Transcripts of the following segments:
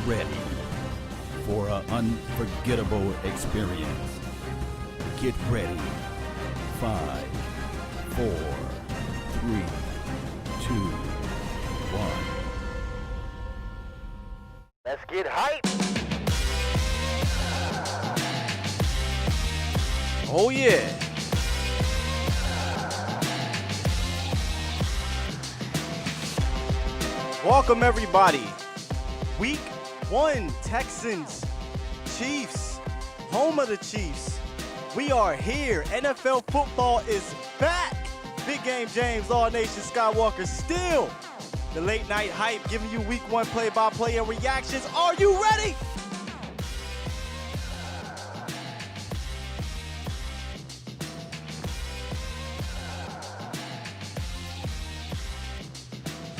ready for an unforgettable experience. Get ready. 5, 4, 3, 2, 1. Let's get hype. Oh, yeah. Welcome, everybody. Week 1, Texans, Chiefs, home of the Chiefs. We are here. NFL football is back. Big Game James, All Nation Skywalker, still the late night hype, giving you Week 1 play-by-play and reactions. Are you ready?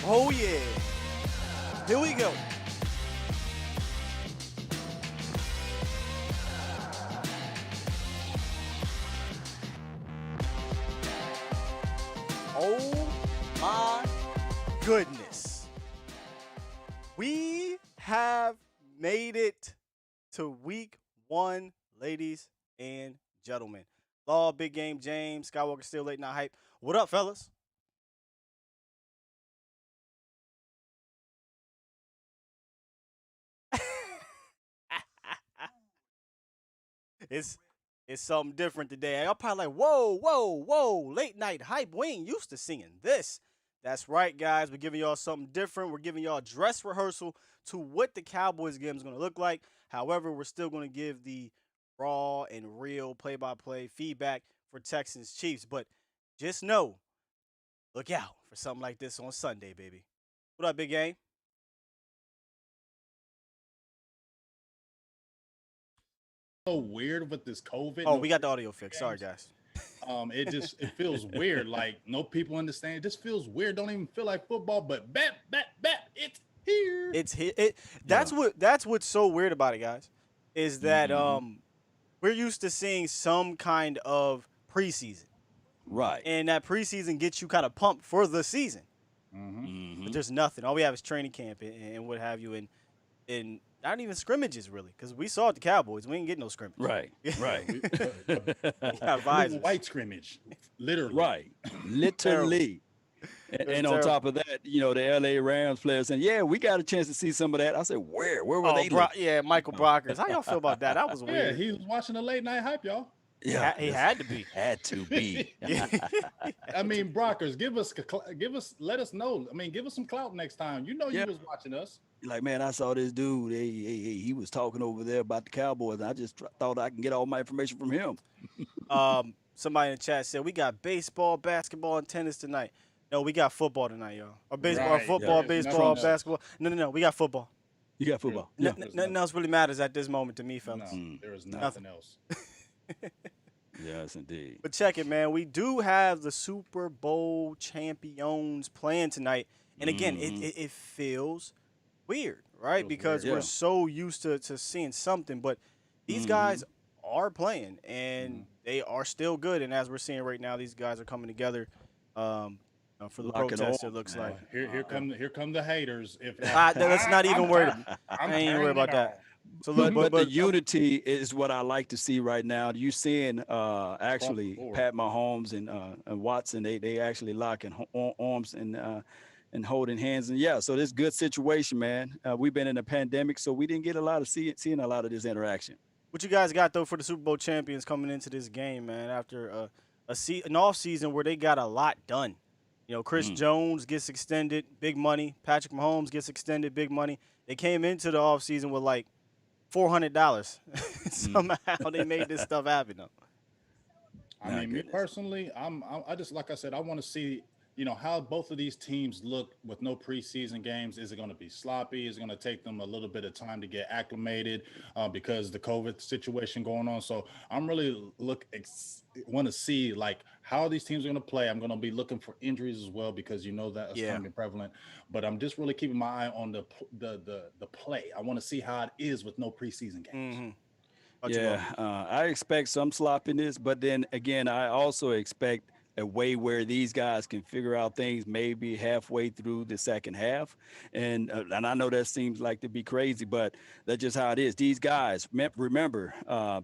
Oh, yeah. Here we go. Oh, my goodness. We have made it to Week 1, ladies and gentlemen. Law, Big Game James, Skywalker, still late night hype. What up, fellas? It's something different today. Y'all probably like, whoa, late night hype. We ain't used to seeing this. That's right, guys. We're giving y'all something different. We're giving y'all a dress rehearsal to what the Cowboys game is going to look like. However, we're still going to give the raw and real play-by-play feedback for Texans Chiefs. But just know, look out for something like this on Sunday, baby. What up, Big Game? So weird with this COVID. Oh, we got the audio fixed. Sorry, guys. It feels weird. Like no people understand. It just feels weird. Don't even feel like football. But bet, it's here. It's here. That's what's so weird about it, guys, is that we're used to seeing some kind of preseason, Right. and that preseason gets you kind of pumped for the season. But there's nothing. All we have is training camp and what have you, and not even scrimmages really, because we saw it the Cowboys. We ain't getting no scrimmage. Right. Got visors. White scrimmage, literally. Right. Literally. And on top of that, the LA Rams players saying, yeah, we got a chance to see some of that. I said, where were they? Yeah, Michael Brockers. How y'all feel about that? That was Yeah, weird. he was watching the late night hype, y'all. Yeah, He had to be. Had to be. I mean, Brockers, let us know. I mean, give us some clout next time. You was watching us. Like, man, I saw this dude. He was talking over there about the Cowboys. And I just thought I can get all my information from him. Somebody in the chat said we got baseball, basketball, and tennis tonight. No, we got football tonight, y'all. Or baseball, Right. football, Yeah. baseball, No. basketball. No, we got football. You got football. Yeah. Nothing else really matters at this moment to me, fellas. No, there is nothing else. Yes, indeed. But check it, man. We do have the Super Bowl champions playing tonight. And again, it feels weird, right? Feels Because weird. we're so used to seeing something. But these guys are playing, and they are still good. And as we're seeing right now, these guys are coming together for the Locking protest, arms, it looks man. like. Here come the haters. If Let's not even worry. I ain't even worried about that. So look, But the unity is what I like to see right now. You seeing actually board. Pat Mahomes and Watson, they actually locking arms and holding hands. And yeah, so this good situation, man. We've been in a pandemic, so we didn't get a lot of seeing a lot of this interaction. what you guys got though for the Super Bowl champions coming into this game, man? After an off season where they got a lot done. Chris Jones gets extended, big money. Patrick Mahomes gets extended, big money. They came into the off season with like $400. Somehow they made this stuff happen though. I mean, me personally, I just, like I said, I want to see, how both of these teams look with no preseason games. Is it going to be sloppy? Is it going to take them a little bit of time to get acclimated because the COVID situation going on? So I'm really want to see like how these teams are going to play. I'm going to be looking for injuries as well because that's going to be prevalent. But I'm just really keeping my eye on the play. I want to see how it is with no preseason games. I expect some sloppiness, but then again, I also expect a way where these guys can figure out things maybe halfway through the second half. And I know that seems like to be crazy, but that's just how it is. These guys, remember,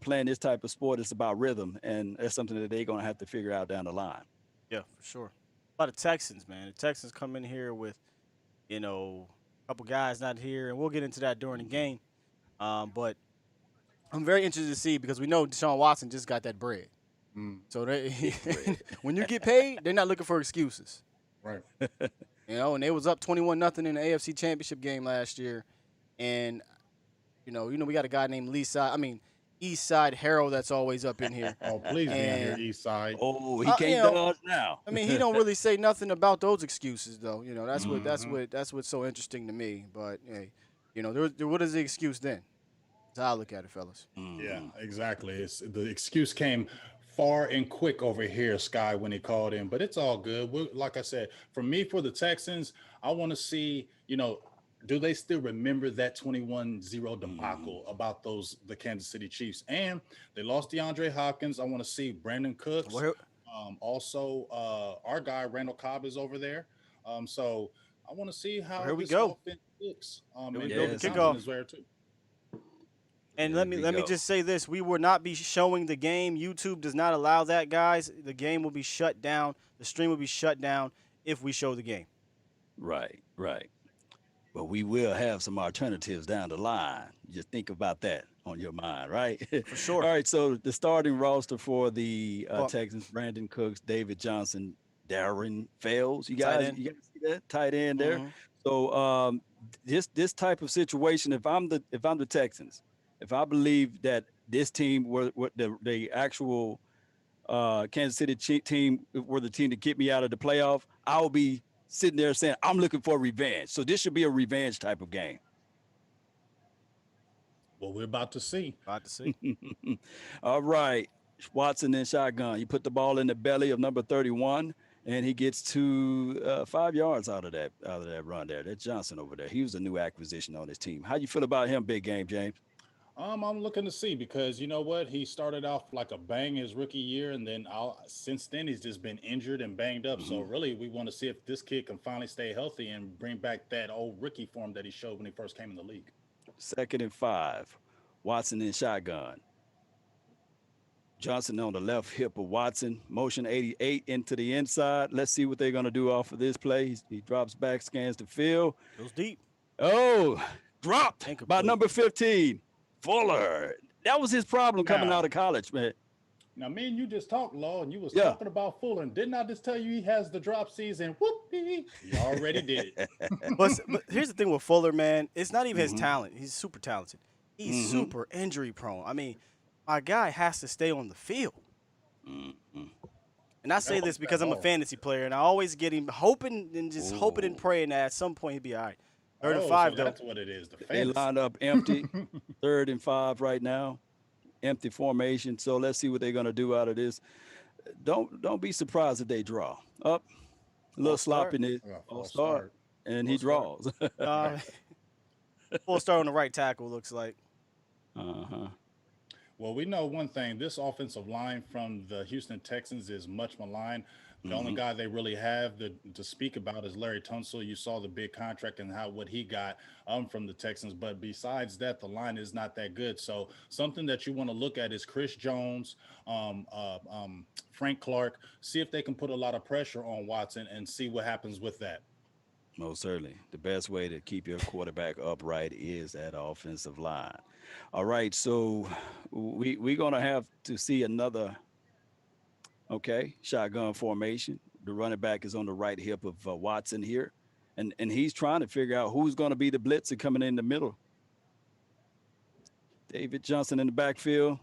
playing this type of sport is about rhythm, and that's something that they're going to have to figure out down the line. Yeah, for sure. A lot of Texans, man. The Texans come in here with, a couple guys not here, and we'll get into that during the game. But I'm very interested to see because we know Deshaun Watson just got that bread. So when you get paid, they're not looking for excuses. Right. And they was up 21-0 in the AFC Championship game last year, and we got a guy named East Side Harold that's always up in here. Oh, please be in here, East Side. Oh, he can't dodge now. He don't really say nothing about those excuses though. That's what's so interesting to me. But hey, what is the excuse then? That's how I look at it, fellas. Yeah, exactly. The excuse came far and quick over here, Sky, when he called in, but it's all good. Like I said, for the Texans, I want to see, do they still remember that 21-0 debacle about the Kansas City Chiefs? And they lost DeAndre Hopkins. I want to see Brandon Cooks. Also, our guy, Randall Cobb, is over there. So I want to see how this offense looks. And the kickoff is there too. And let me just say this. We will not be showing the game. YouTube does not allow that, guys. The game will be shut down. The stream will be shut down if we show the game. Right. But we will have some alternatives down the line. Just think about that on your mind, right? For sure. All right, so the starting roster for the Texans, Brandon Cooks, David Johnson, Darren Fells. You guys see that? Tight end there. So this type of situation, if I'm the Texans, if I believe that this team were the actual Kansas City team were the team to get me out of the playoff, I'll be sitting there saying, I'm looking for revenge. So this should be a revenge type of game. Well, we're about to see. All right. Watson in shotgun. You put the ball in the belly of number 31, and he gets to 5 yards out of that run there. That's Johnson over there. He was a new acquisition on his team. How you feel about him, big game, James? I'm looking to see because you know what? He started off like a bang his rookie year, and then since then he's just been injured and banged up. So really, we want to see if this kid can finally stay healthy and bring back that old rookie form that he showed when he first came in the league. 2nd and 5. Watson in shotgun. Johnson on the left hip of Watson. Motion 88 into the inside. Let's see what they're going to do off of this play. He drops back, scans the field. Goes deep. Oh, dropped by number 15. Fuller. That was his problem coming out of college, man. Now, me and you just talked, Law, and you was talking about Fuller. And didn't I just tell you he has the drop season? Whoopie. You already did it. But here's the thing with Fuller, man. It's not even his talent. He's super talented. He's super injury prone. My guy has to stay on the field. And I say this because I'm a fantasy player, and I always get him hoping and praying that at some point he'll be all right. 3rd and 5, though. That's what it is. They lined up empty. 3rd and 5 right now. Empty formation. So let's see what they're going to do out of this. Don't be surprised if they draw. Up. A little sloppiness. False start. And he draws. Full start on the right tackle, looks like. Well, we know one thing. This offensive line from the Houston Texans is much maligned. The only guy they really have to speak about is Larry Tunsil. You saw the big contract and what he got from the Texans. But besides that, the line is not that good. So something that you want to look at is Chris Jones, Frank Clark, see if they can put a lot of pressure on Watson and see what happens with that. Most certainly. The best way to keep your quarterback upright is that offensive line. All right, so we're going to have to see another shotgun formation. The running back is on the right hip of Watson here, and he's trying to figure out who's going to be the blitzer coming in the middle. David Johnson in the backfield.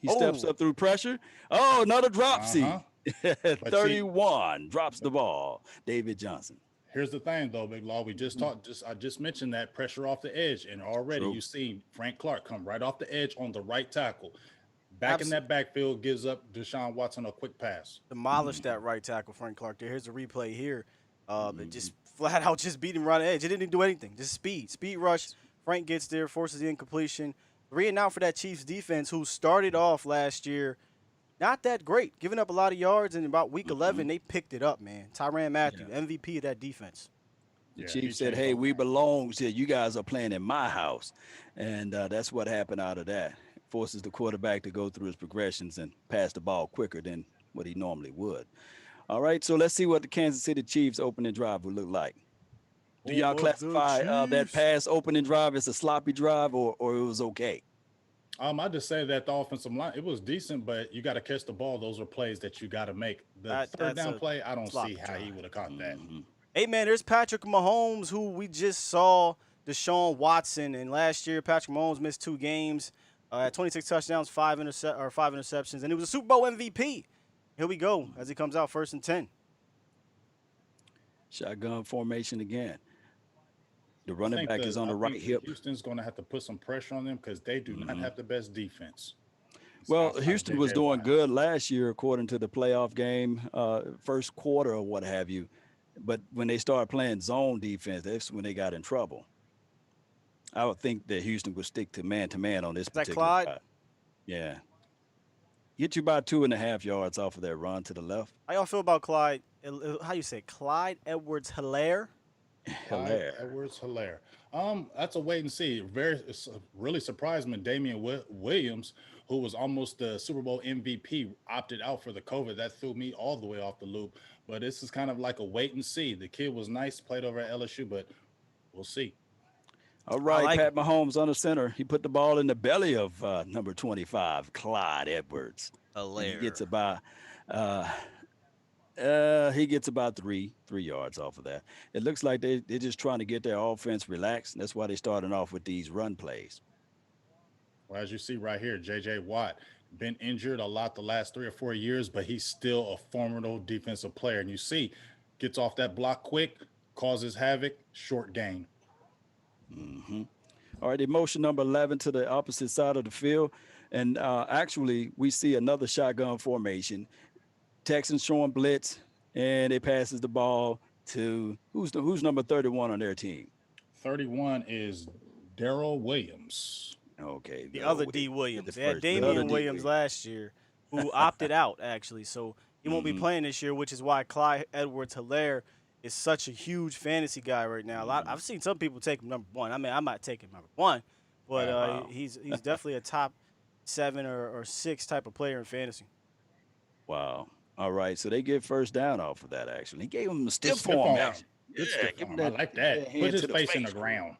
He steps up through pressure. Oh, another drop. 31 drops the ball. David Johnson. Here's the thing, though, Big Law. We just talked. I just mentioned that pressure off the edge, and already you see Frank Clark come right off the edge on the right tackle. Back in that backfield, gives up Deshaun Watson a quick pass. Demolished that right tackle, Frank Clark. Here's a replay here. It just flat out just beat him right on the edge. It didn't do anything. Just speed rush. Frank gets there, forces the incompletion. 3 and out for that Chiefs defense, who started off last year not that great. Giving up a lot of yards, and about week 11, Mhm. they picked it up, man. Tyrann Matthew, Yeah. MVP of that defense. The Yeah, he Chiefs said, changed "Hey, over. we belong here. You guys are playing in my house," and that's what happened out of that. Forces the quarterback to go through his progressions and pass the ball quicker than what he normally would. All right, so let's see what the Kansas City Chiefs opening drive would look like. Do y'all Home of the classify that Chiefs. pass opening drive as a sloppy drive, or it was okay? I just say that the offensive line, it was decent, but you got to catch the ball. Those are plays that you got to make. The third That's down a play, I don't see sloppy how he drive. would have caught that. Hmm. Hey, man, there's Patrick Mahomes, who we just saw Deshaun Watson. And last year, Patrick Mahomes missed 2 games, had 26 touchdowns, 5 interceptions, and he was a Super Bowl MVP. Here we go as he comes out 1st and 10. Shotgun formation again. The I running think back is on the right hip. Houston's going to have to put some pressure on them because they do not Mhm. have the best defense. It's Well, outside of Houston was J.J. doing Watt. good last year, according to the playoff game, first quarter or what have you. But when they started playing zone defense, that's when they got in trouble. I would think that Houston would stick to man on this Is that particular Clyde? drive. Yeah. Get you about 2.5 yards off of that run to the left. How y'all feel about Clyde? How you say Clyde Edwards-Helaire? Clyde Hilaire. Edwards-Helaire. That's a wait and see. Really surprised when Damian Williams, who was almost the Super Bowl MVP, opted out for the COVID. That threw me all the way off the loop. But this is kind of like a wait and see. The kid was nice, played over at LSU, but we'll see. All I right, like Pat him. Mahomes on the center. He put the ball in the belly of number 25, Clyde Edwards, and Helaire. uh, he gets about three yards off of that. It looks like they're just trying to get their offense relaxed. And that's why they're starting off with these run plays. Well, as you see right here, J.J. Watt been injured a lot the last 3 or 4 years, but he's still a formidable defensive player. And you see, gets off that block quick, causes havoc, short gain. Hmm. All right, emotion number 11 to the opposite side of the field. And actually, we see another shotgun formation. Texans showing blitz, and it passes the ball to who's number 31 on their team. 31 is Daryl Williams. Okay, The no, other D Williams. the They had first, the other Damian D Williams Williams. last year, who opted out actually, so he won't be Hmm. playing this year, which is why Clyde Edwards-Helaire is such a huge fantasy guy right now. I've seen some people take him number one. I mean, I might take him number one, but Wow. he's definitely a top 7 or 6 type of player in fantasy. Wow. All right. So they get first down off of that, actually. He gave him a stiff Stiff form arm. action. Good Yeah, stiff give him arm. I that, like give him that. Put hand his to the face in the face. ground.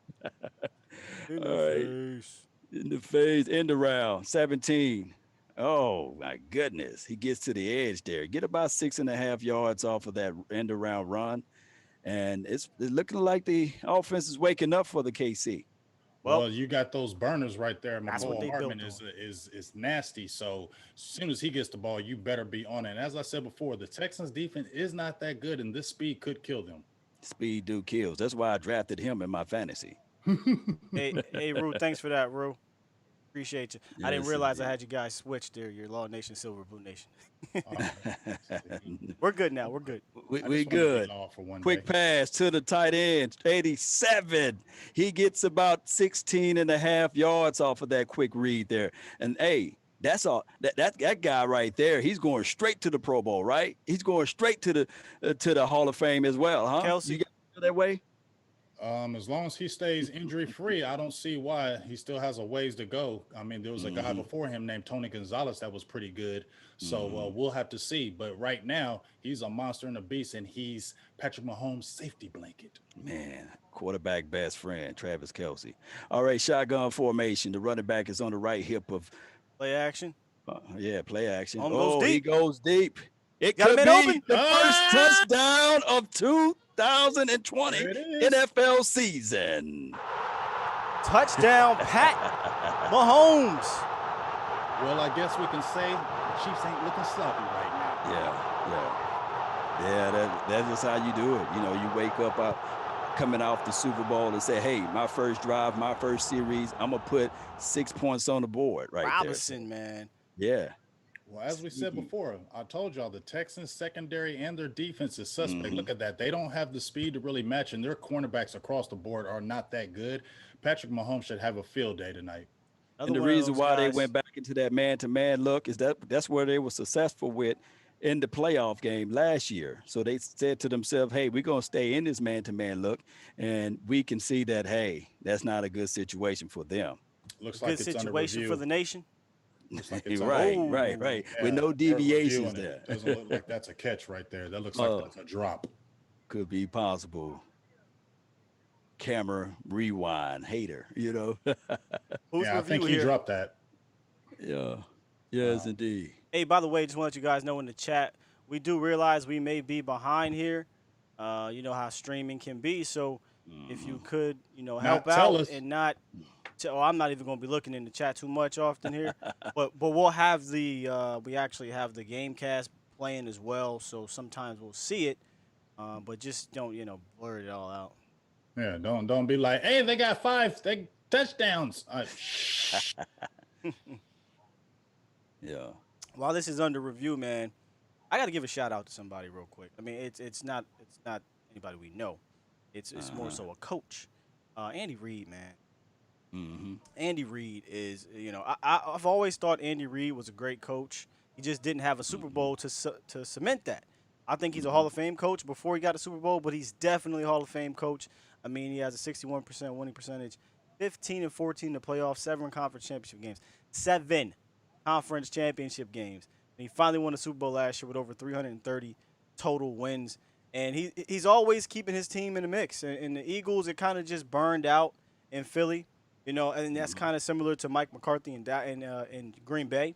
In All right. face. In the phase, end around 17. Oh my goodness. He gets to the edge there. Get about 6.5 yards off of that end around run. And it's looking like the offense is waking up for the KC. Well, Well, you got those burners right there. that's what McCall they built Hartman on. is nasty. So as soon as he gets the ball, you better be on it. And as I said before, the Texans defense is not that good, and this speed could kill them. Speed do kills. That's why I drafted him in my fantasy. Hey, Rue, thanks for that, Rue. Appreciate you. I didn't Yes, realize I indeed. had you guys switched there. Your Law Nation, Silver Blue Nation. See, We're good now. We're good. we, I we just want to be good. law for one Quick day. pass to the tight end, 87. He gets about 16.5 yards off of that quick read there. And hey, that's all that guy right there. He's going straight to the Pro Bowl, right? He's going straight to the Hall of Fame as well, huh? You Kelsey. guys feel that way? As long as he stays injury free, I don't see why he still has a ways to go. I mean, there was a guy Hmm. before him named Tony Gonzalez that was pretty good. So Hmm. we'll have to see. But right now, he's a monster and a beast, and he's Patrick Mahomes' safety blanket. Man, quarterback best friend, Travis Kelsey. All right, shotgun formation. The running back is on the right hip of, Play action. yeah, play action. Home goes Oh, he deep. goes deep. It Got a could man be open. the first Ah! touchdown of 2020 There it is. NFL season. Touchdown, Pat Mahomes. Well, I guess we can say the Chiefs ain't looking sloppy right now. Yeah. That's just how you do it. You know, you wake up coming off the Super Bowl and say, hey, my first drive, my first series, I'm going to put 6 points on the board right Robinson, man. there. Yeah. Well, as we said before, I told y'all the Texans secondary and their defense is suspect. Mhm. Look at that. They don't have the speed to really match, and their cornerbacks across the board are not that good. Patrick Mahomes should have a field day tonight. Another And the one of reason those why they guys. went back into that man-to-man look is that's where they were successful with in the playoff game last year. So they said to themselves, "Hey, we're gonna stay in this man-to-man look, and we can see that hey, that's not a good situation for them." A Looks good like it's under situation for review. the nation. Looks like it's under Right, review. right, Oh, right. With Yeah, no they're deviations reviewing it. there. Doesn't look like that's a catch right there. That looks like Oh, that's a drop. could be possible. Camera rewind, hater. who's Yeah, I think review he here? dropped that. Yeah. Yes, indeed. Hey, by the way, just want to let you guys know in the chat, we do realize we may be behind here. You know how streaming can be. So if you could, help Not tell out us. and not. I'm not even going to be looking in the chat too much often here, but we'll have we actually have the GameCast playing as well. So sometimes we'll see it, but just don't blur it all out. Yeah, don't be like, hey, they got 5 touchdowns. Yeah. While this is under review, man, I got to give a shout out to somebody real quick. I mean, it's not anybody we know. It's more so a coach, Andy Reid, man. Mm-hmm. Andy Reid is, I've always thought Andy Reid was a great coach. He just didn't have a Super Bowl to cement that. I think he's a Hall of Fame coach before he got a Super Bowl, but he's definitely a Hall of Fame coach. I mean, he has a 61% winning percentage, 15-14 in the playoffs, 7 conference championship games, 7 conference championship games. And he finally won a Super Bowl last year with over 330 total wins. And he's always keeping his team in the mix. And the Eagles, it kind of just burned out in Philly. And that's kind of similar to Mike McCarthy in Green Bay.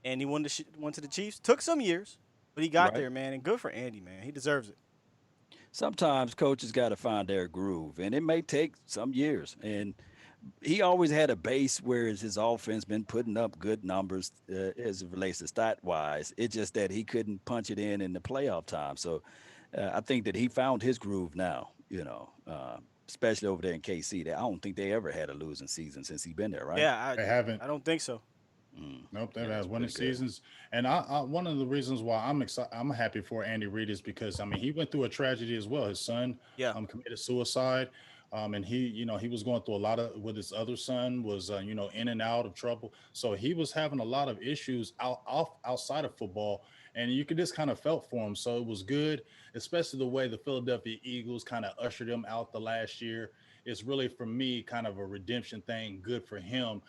And he went to the Chiefs. Took some years, but he got Right. there, man. And good for Andy, man. He deserves it. Sometimes coaches got to find their groove, and it may take some years. And he always had a base where his offense been putting up good numbers as it relates to stat wise. It's just that he couldn't punch it in the playoff time. So I think that he found his groove now. Especially over there in KC. I don't think they ever had a losing season since he's been there, right? Yeah, They haven't. I don't think so. Nope, they've Yeah, had that's winning pretty good. seasons. And one of the reasons why I'm excited, I'm happy for Andy Reid is because he went through a tragedy as well. His son Yeah. committed suicide. And he was going through a lot of with his other son was in and out of trouble. So he was having a lot of issues outside of football, and you could just kind of felt for him. So it was good, especially the way the Philadelphia Eagles kind of ushered him out the last year. It's really for me kind of a redemption thing. Good for him.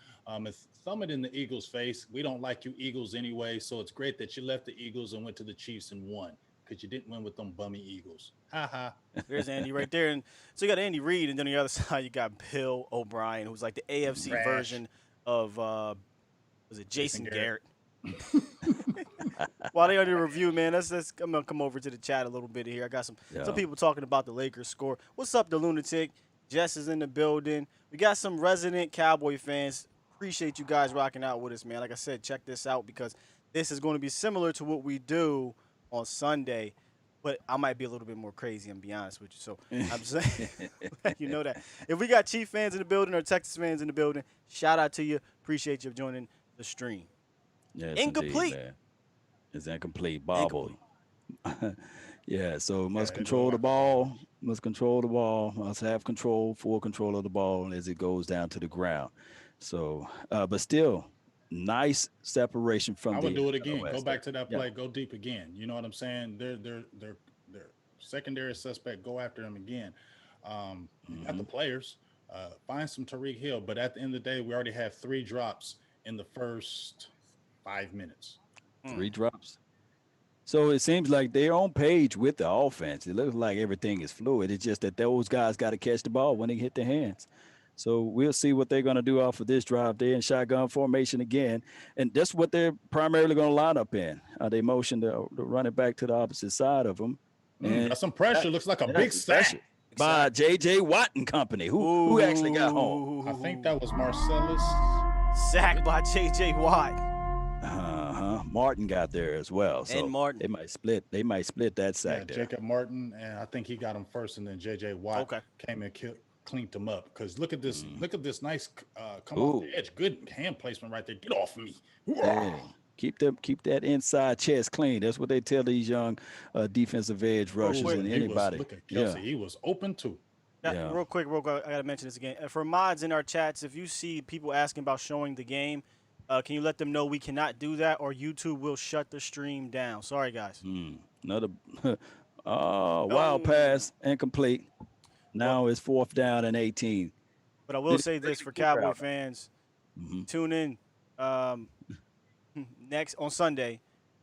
It's thumb it in the Eagles' face. We don't like you Eagles anyway, so it's great that you left the Eagles and went to the Chiefs and won because you didn't win with them bummy Eagles. Ha ha. There's Andy right there. And so you got Andy Reid, and then on the other side you got Bill O'Brien, who's like the AFC Rash. version of was it Jason Jason Garrett? While they under review, man, I'm gonna come over to the chat a little bit here. I got some people talking about the Lakers score. What's up, the lunatic? Jess is in the building. We got some resident Cowboy fans. Appreciate you guys rocking out with us, man. Like I said, check this out because this is going to be similar to what we do on Sunday, but I might be a little bit more crazy and be honest with you. So I'm saying, you know that. If we got Chief fans in the building or Texas fans in the building, shout out to you. Appreciate you joining the stream. Yes, Incomplete. Indeed, man. It's incomplete. Bobble. Yeah, so must Yeah, control the like a ball. Must control the ball. Must have full control of the ball as it goes down to the ground. So, but still, nice separation from I the. would do it again. West Go back to there. that play. Go deep again. You know what I'm saying? They're secondary suspect. Go after them again. You got the players. Find some Tariq Hill. But at the end of the day, we already have 3 drops in the first 5 minutes. 3 drops. So it seems like they're on page with the offense. It looks like everything is fluid. It's just that those guys got to catch the ball when they hit their hands. So we'll see what they're going to do off of this drive. They're in shotgun formation again. And that's what they're primarily going to line up in. They motion the running back to the opposite side of them. And Got some pressure. Looks like a big sack. by J.J. Watt and company. Who actually got home? I think that was Marcellus. Sacked by J.J. Watt. Martin got there as well. So And Martin. They might split that sack there. Jacob Martin, and I think he got him first, and then J.J. Watt came and cleaned him up. Because look at this, nice come off the edge, good hand placement right there. Get off me! Yeah. Keep that inside chest clean. That's what they tell these young defensive edge rushers and anybody. Look at Kelsey. He was open too. Yeah. Real quick, I gotta mention this again. For mods in our chats, if you see people asking about showing the game, can you let them know we cannot do that, or YouTube will shut the stream down? Sorry, guys. Another wild Oh, pass, incomplete. well, Now it's 4th down and 18. but I will Did he say bring this the for keeper Cowboy out? fans: Mm-hmm. tune in um, next on Sunday.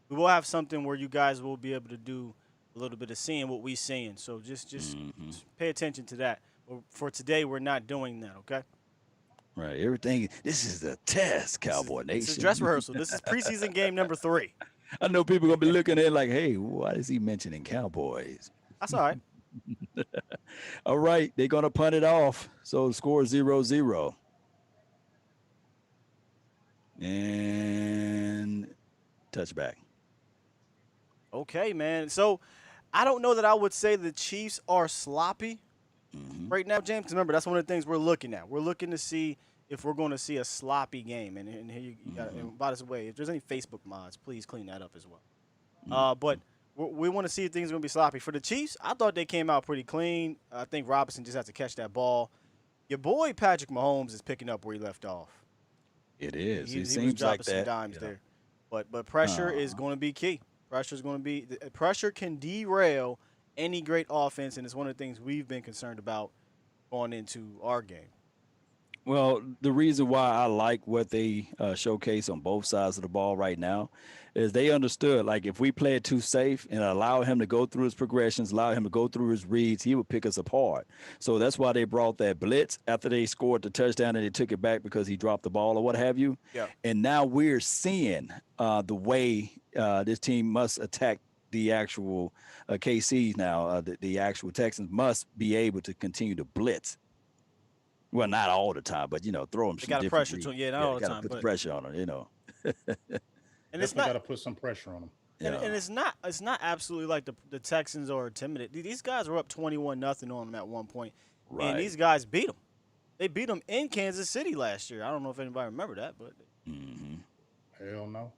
We will have something where you guys will be able to do a little bit of seeing what we seeing. So just Mm-hmm. pay attention to that. But for today, we're not doing that. Okay. Right. Everything. This is a test, Cowboy This is Nation. dress rehearsal. This is preseason game number 3. I know people gonna be looking at it like, hey, why is he mentioning Cowboys? That's all right. All right, they're gonna punt it off. So the score is 0-0. And touchback. Okay, man. So I don't know that I would say the Chiefs are sloppy right now, James. 'Cause remember, that's one of the things we're looking at. We're looking to see if we're going to see a sloppy game. And here you got, and by the way, if there's any Facebook mods, please clean that up as well. But we want to see if things are going to be sloppy. For the Chiefs, I thought they came out pretty clean. I think Robinson just has to catch that ball. Your boy Patrick Mahomes is picking up where he left off. It is. He It was seems dropping like some that. dimes Yeah. there. But pressure is going to be key. Pressure is going to be pressure can derail any great offense, and it's one of the things we've been concerned about going into our game. Well, the reason why I like what they showcase on both sides of the ball right now is they understood, like, if we play it too safe and allow him to go through his progressions, allow him to go through his reads, he would pick us apart. So that's why they brought that blitz after they scored the touchdown and they took it back because he dropped the ball or what have you. Yeah. And now we're seeing the way this team must attack the actual KCs now. The actual Texans must be able to continue to blitz. Well, not all the time, but throw them They some got a different pressure to reads. him. Yeah, not all the Got to time. put the But pressure on them. and it's Definitely not got to put some pressure on them. and, Yeah. and it's not absolutely like the Texans are intimidated. These guys were up 21-0 on them at one point, Right. and these guys beat them. They beat them in Kansas City last year. I don't know if anybody remember that, but Hmm. Hell no.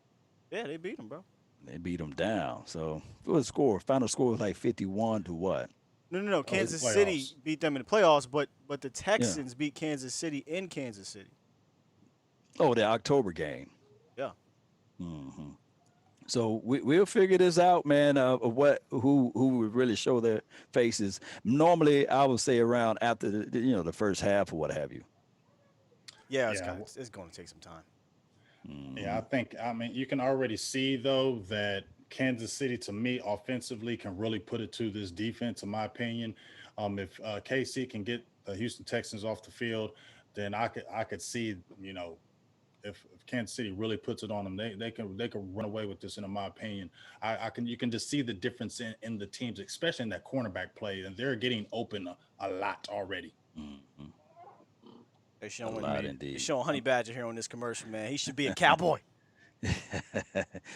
yeah, they beat them, bro. They beat them down. So what was the score? Final score was like 51 to what? No. Kansas playoffs. City beat them in the playoffs, but the Texans beat Kansas City in Kansas City. Oh, the October game. Yeah. Hmm. So we'll figure this out, man. Of who would really show their faces. Normally, I would say around after the first half or what have you. Yeah, Yeah. it's going to take some time. Yeah, I mean, you can already see, though, that Kansas City, to me, offensively can really put it to this defense, in my opinion. If KC can get the Houston Texans off the field, then I could see, if Kansas City really puts it on them, they can run away with this, in my opinion. You can just see the difference in the teams, especially in that cornerback play, and they're getting open a lot already. Mhm. They're showing lot me. indeed. They're showing Honey Badger here on this commercial, man. He should be a cowboy.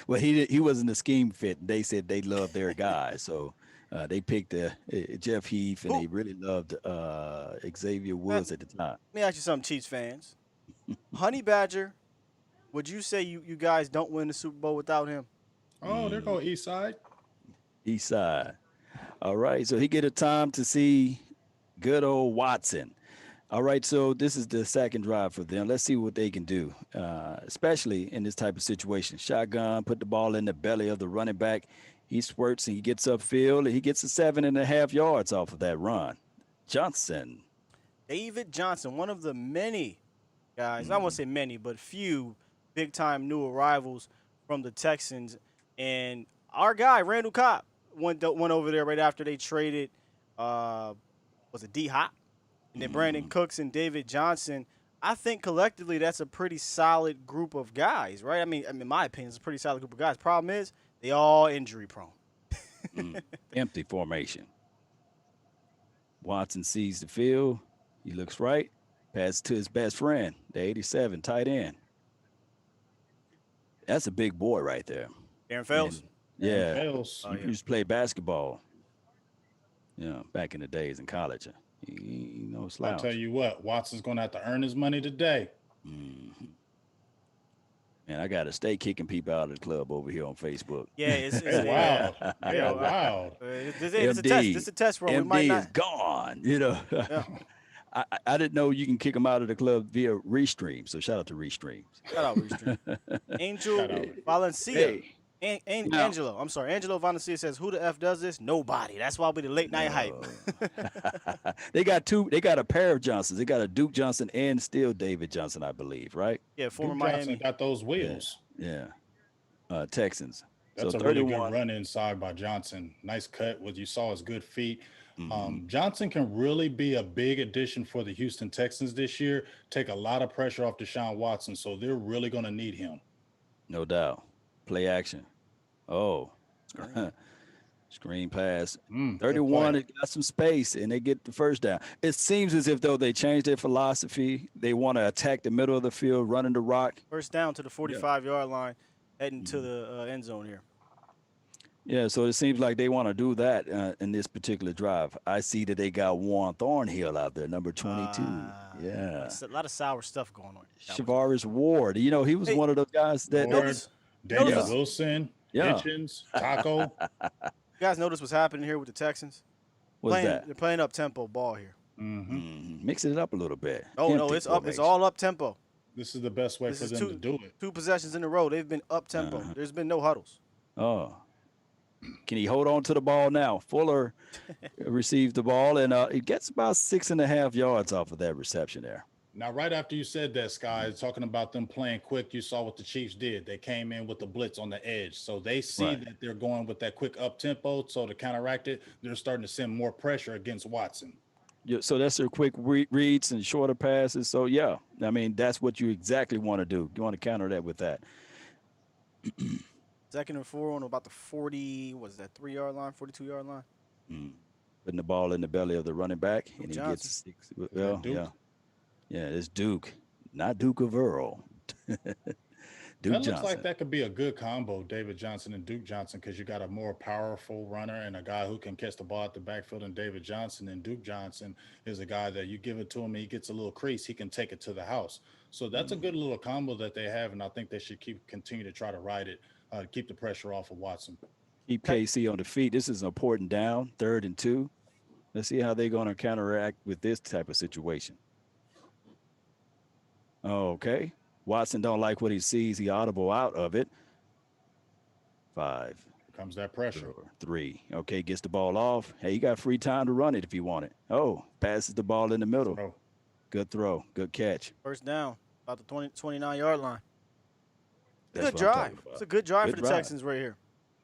Well, he wasn't a scheme fit. They said they loved their guy, so they picked Jeff Heath, and they really loved Xavier Woods at the time. Let me ask you something, Chiefs fans. Honey Badger, would you say you guys don't win the Super Bowl without him? Oh, there go East Side. East side. All right, so he get a time to see good old Watson. All right, so this is the second drive for them. Let's see what they can do, especially in this type of situation. Shotgun, put the ball in the belly of the running back. He squirts and he gets upfield, and he gets a 7.5 yards off of that run. Johnson. David Johnson, one of the many guys, I won't say many, but few big-time new arrivals from the Texans. And our guy, Randall Cobb, went over there right after they traded, was it D-Hop? And then Brandon Cooks and David Johnson. I think collectively that's a pretty solid group of guys, right? I mean, in my opinion, it's a pretty solid group of guys. Problem is, they all injury prone. Empty formation. Watson sees the field. He looks right. Passes to his best friend, the 87, tight end. That's a big boy right there. Aaron Fells. Yeah. Fails. Oh, He yeah. used to play basketball. Back in the days in college. He no I'll slouch. tell you what, Watson's going to have to earn his money today. Mhm. Man, I got to stay kicking people out of the club over here on Facebook. Yeah, They yeah. wild. They Yeah, are wild. this a test. This MD, a test run. We might MD is not. gone. Yeah. I didn't know you can kick them out of the club via Restream. So shout out to Restreams. Shout out Restream. Shout Angel out. Valencia. Hey, now, Angelo. I'm sorry. Angelo Valencia says, "Who the f does this? Nobody. That's why we the late night hype." no. They got two. They got a pair of Johnsons. They got a Duke Johnson and still David Johnson, I believe, right? Yeah, former Duke Johnson Miami. got those Yeah, wheels. yeah. Texans. So That's a really good 31. run inside by Johnson. Nice cut. What you saw is good feet. Hmm. Johnson can really be a big addition for the Houston Texans this year. Take a lot of pressure off Deshaun Watson, so they're really going to need him. No doubt. Play action. Oh, Screen. screen pass. Good play. 31, it got some space, and they get the first down. It seems as if, though, they changed their philosophy. They want to attack the middle of the field, running the rock. First down to the 45-yard line, heading to the end zone here. Yeah, so it seems like they want to do that in this particular drive. I see that they got Juan Thornhill out there, number 22. Yeah. It's a lot of sour stuff going on. Shavaris Ward. You know, he was Hey, one of those guys that. Ward, Notice, Daniel notice- Wilson, Yeah. Hitchens, Taco. you guys notice what's happening here with the Texans? What's that? They're playing up tempo ball here. Mixing it up a little bit. Oh no, Empty it's up. It's formation. all up tempo. This is the best way This for is them to do it. Two possessions in a row. They've been up tempo. There's been no huddles. Oh. Can he hold on to the ball now? Fuller receives the ball, and he gets about 6.5 yards off of that reception there. Now, right after you said that, Sky, talking about them playing quick, you saw what the Chiefs did. They came in with the blitz on the edge. So they see Right. that they're going with that quick up tempo. So to counteract it, they're starting to send more pressure against Watson. Yeah, so that's their quick reads and shorter passes. So, yeah, I mean, that's what you exactly want to do. You want to counter that with that. 2nd and 4 on about the 40, was that 3-yard line, 42-yard line? Putting the ball in the belly of the running back, Duke and he Johnson. gets 6. Well, Duke? yeah. Yeah, it's Duke, not Duke of Earl. Duke That Johnson. looks like that could be a good combo, David Johnson and Duke Johnson, because you got a more powerful runner and a guy who can catch the ball at the backfield. And David Johnson and Duke Johnson is a guy that you give it to him, and he gets a little crease, he can take it to the house. So that's a good little combo that they have, and I think they should continue to try to ride it, keep the pressure off of Watson. Keep KC on the feet. This is an important down, 3rd and 2. Let's see how they're going to counteract with this type of situation. Okay. Watson don't like what he sees. He audible out of it. 5, Comes that pressure. 4, 3. Okay, gets the ball off. Hey, you got free time to run it if you want it. Oh, passes the ball in the middle. Throw. Good throw. Good catch. First down, about the 29-yard line. That's Good what I'm talking drive. about. It's a good drive Good for the drive. Texans right here.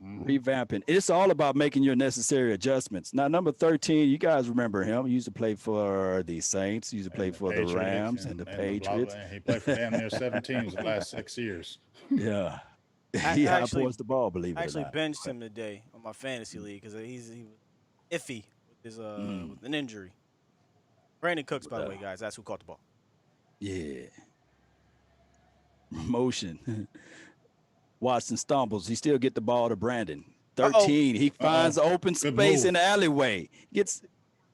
Revamping. It's all about making your necessary adjustments. Now, number 13, you guys remember him. He used to play for the Saints. He used to play for the Patriots Rams and the Patriots. And he played for damn near 7 teams the last 6 years. Yeah. I He actually- outpours the ball, believe it I or actually not. benched him today on my fantasy league because he was iffy with his with an injury. Brandon Cooks, by the way, guys. That's who caught the ball. Yeah. Motion. Watson stumbles. He still get the ball to Brandon. 13. He finds open Good space move. in the alleyway. Gets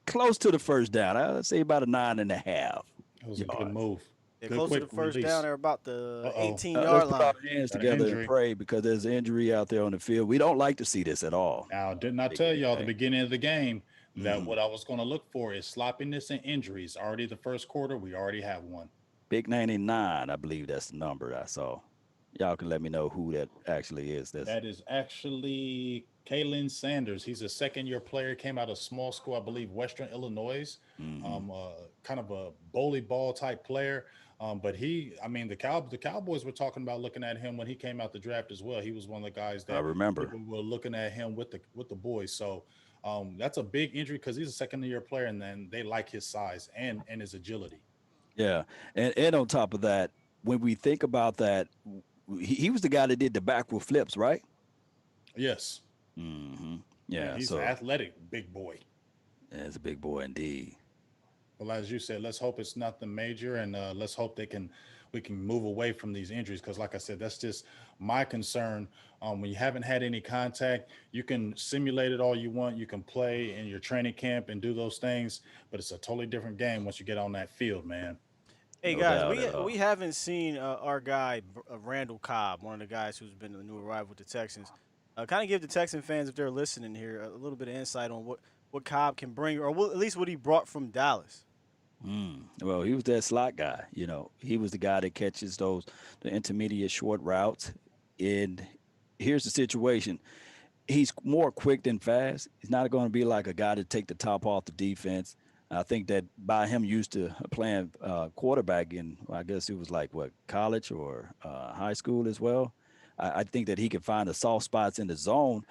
close to the first down. I'd say about a 9.5. It was a good move. They're Good close to quick the first release. down. They're about the Uh-oh. 18-yard Let's put line. our hands Got an together injury. and pray because there's injury out there on the field. We don't like to see this at all. Now, didn't I tell y'all at the beginning of the game that Mm-hmm. what I was going to look for is sloppiness and injuries? Already the first quarter, we already have one. Big 99, I believe that's the number I saw. Y'all can let me know who that actually is. That is actually Kalen Sanders. He's a second-year player, came out of small school, I believe, Western Illinois. Kind of a bully ball type player. But the Cowboys were talking about looking at him when he came out the draft as well. He was one of the guys that I remember. people were looking at him with the boys. So that's a big injury because he's a second-year player, and then they like his size and his agility. Yeah. And on top of that, when we think about that, he was the guy that did the backward flips, right? Yes. Mm-hmm. Yeah. He's so an athletic big boy. that's a big boy indeed. Well, as you said, let's hope it's nothing major, and let's hope we can move away from these injuries. Because, like I said, that's just my concern. When you haven't had any contact, you can simulate it all you want. You can play in your training camp and do those things, but it's a totally different game once you get on that field, man. Hey No guys, doubt at we all. haven't seen our guy Randall Cobb, one of the guys who's been the new arrival with the Texans. Kind of give the Texan fans, if they're listening here, a little bit of insight on what Cobb can bring, or at least what he brought from Dallas. Well, he was that slot guy. He was the guy that catches the intermediate short routes. And here's the situation: he's more quick than fast. He's not going to be like a guy to take the top off the defense. I think that by him used to playing quarterback in, I guess it was like what, college or high school as well. I think that he can find the soft spots in the zone,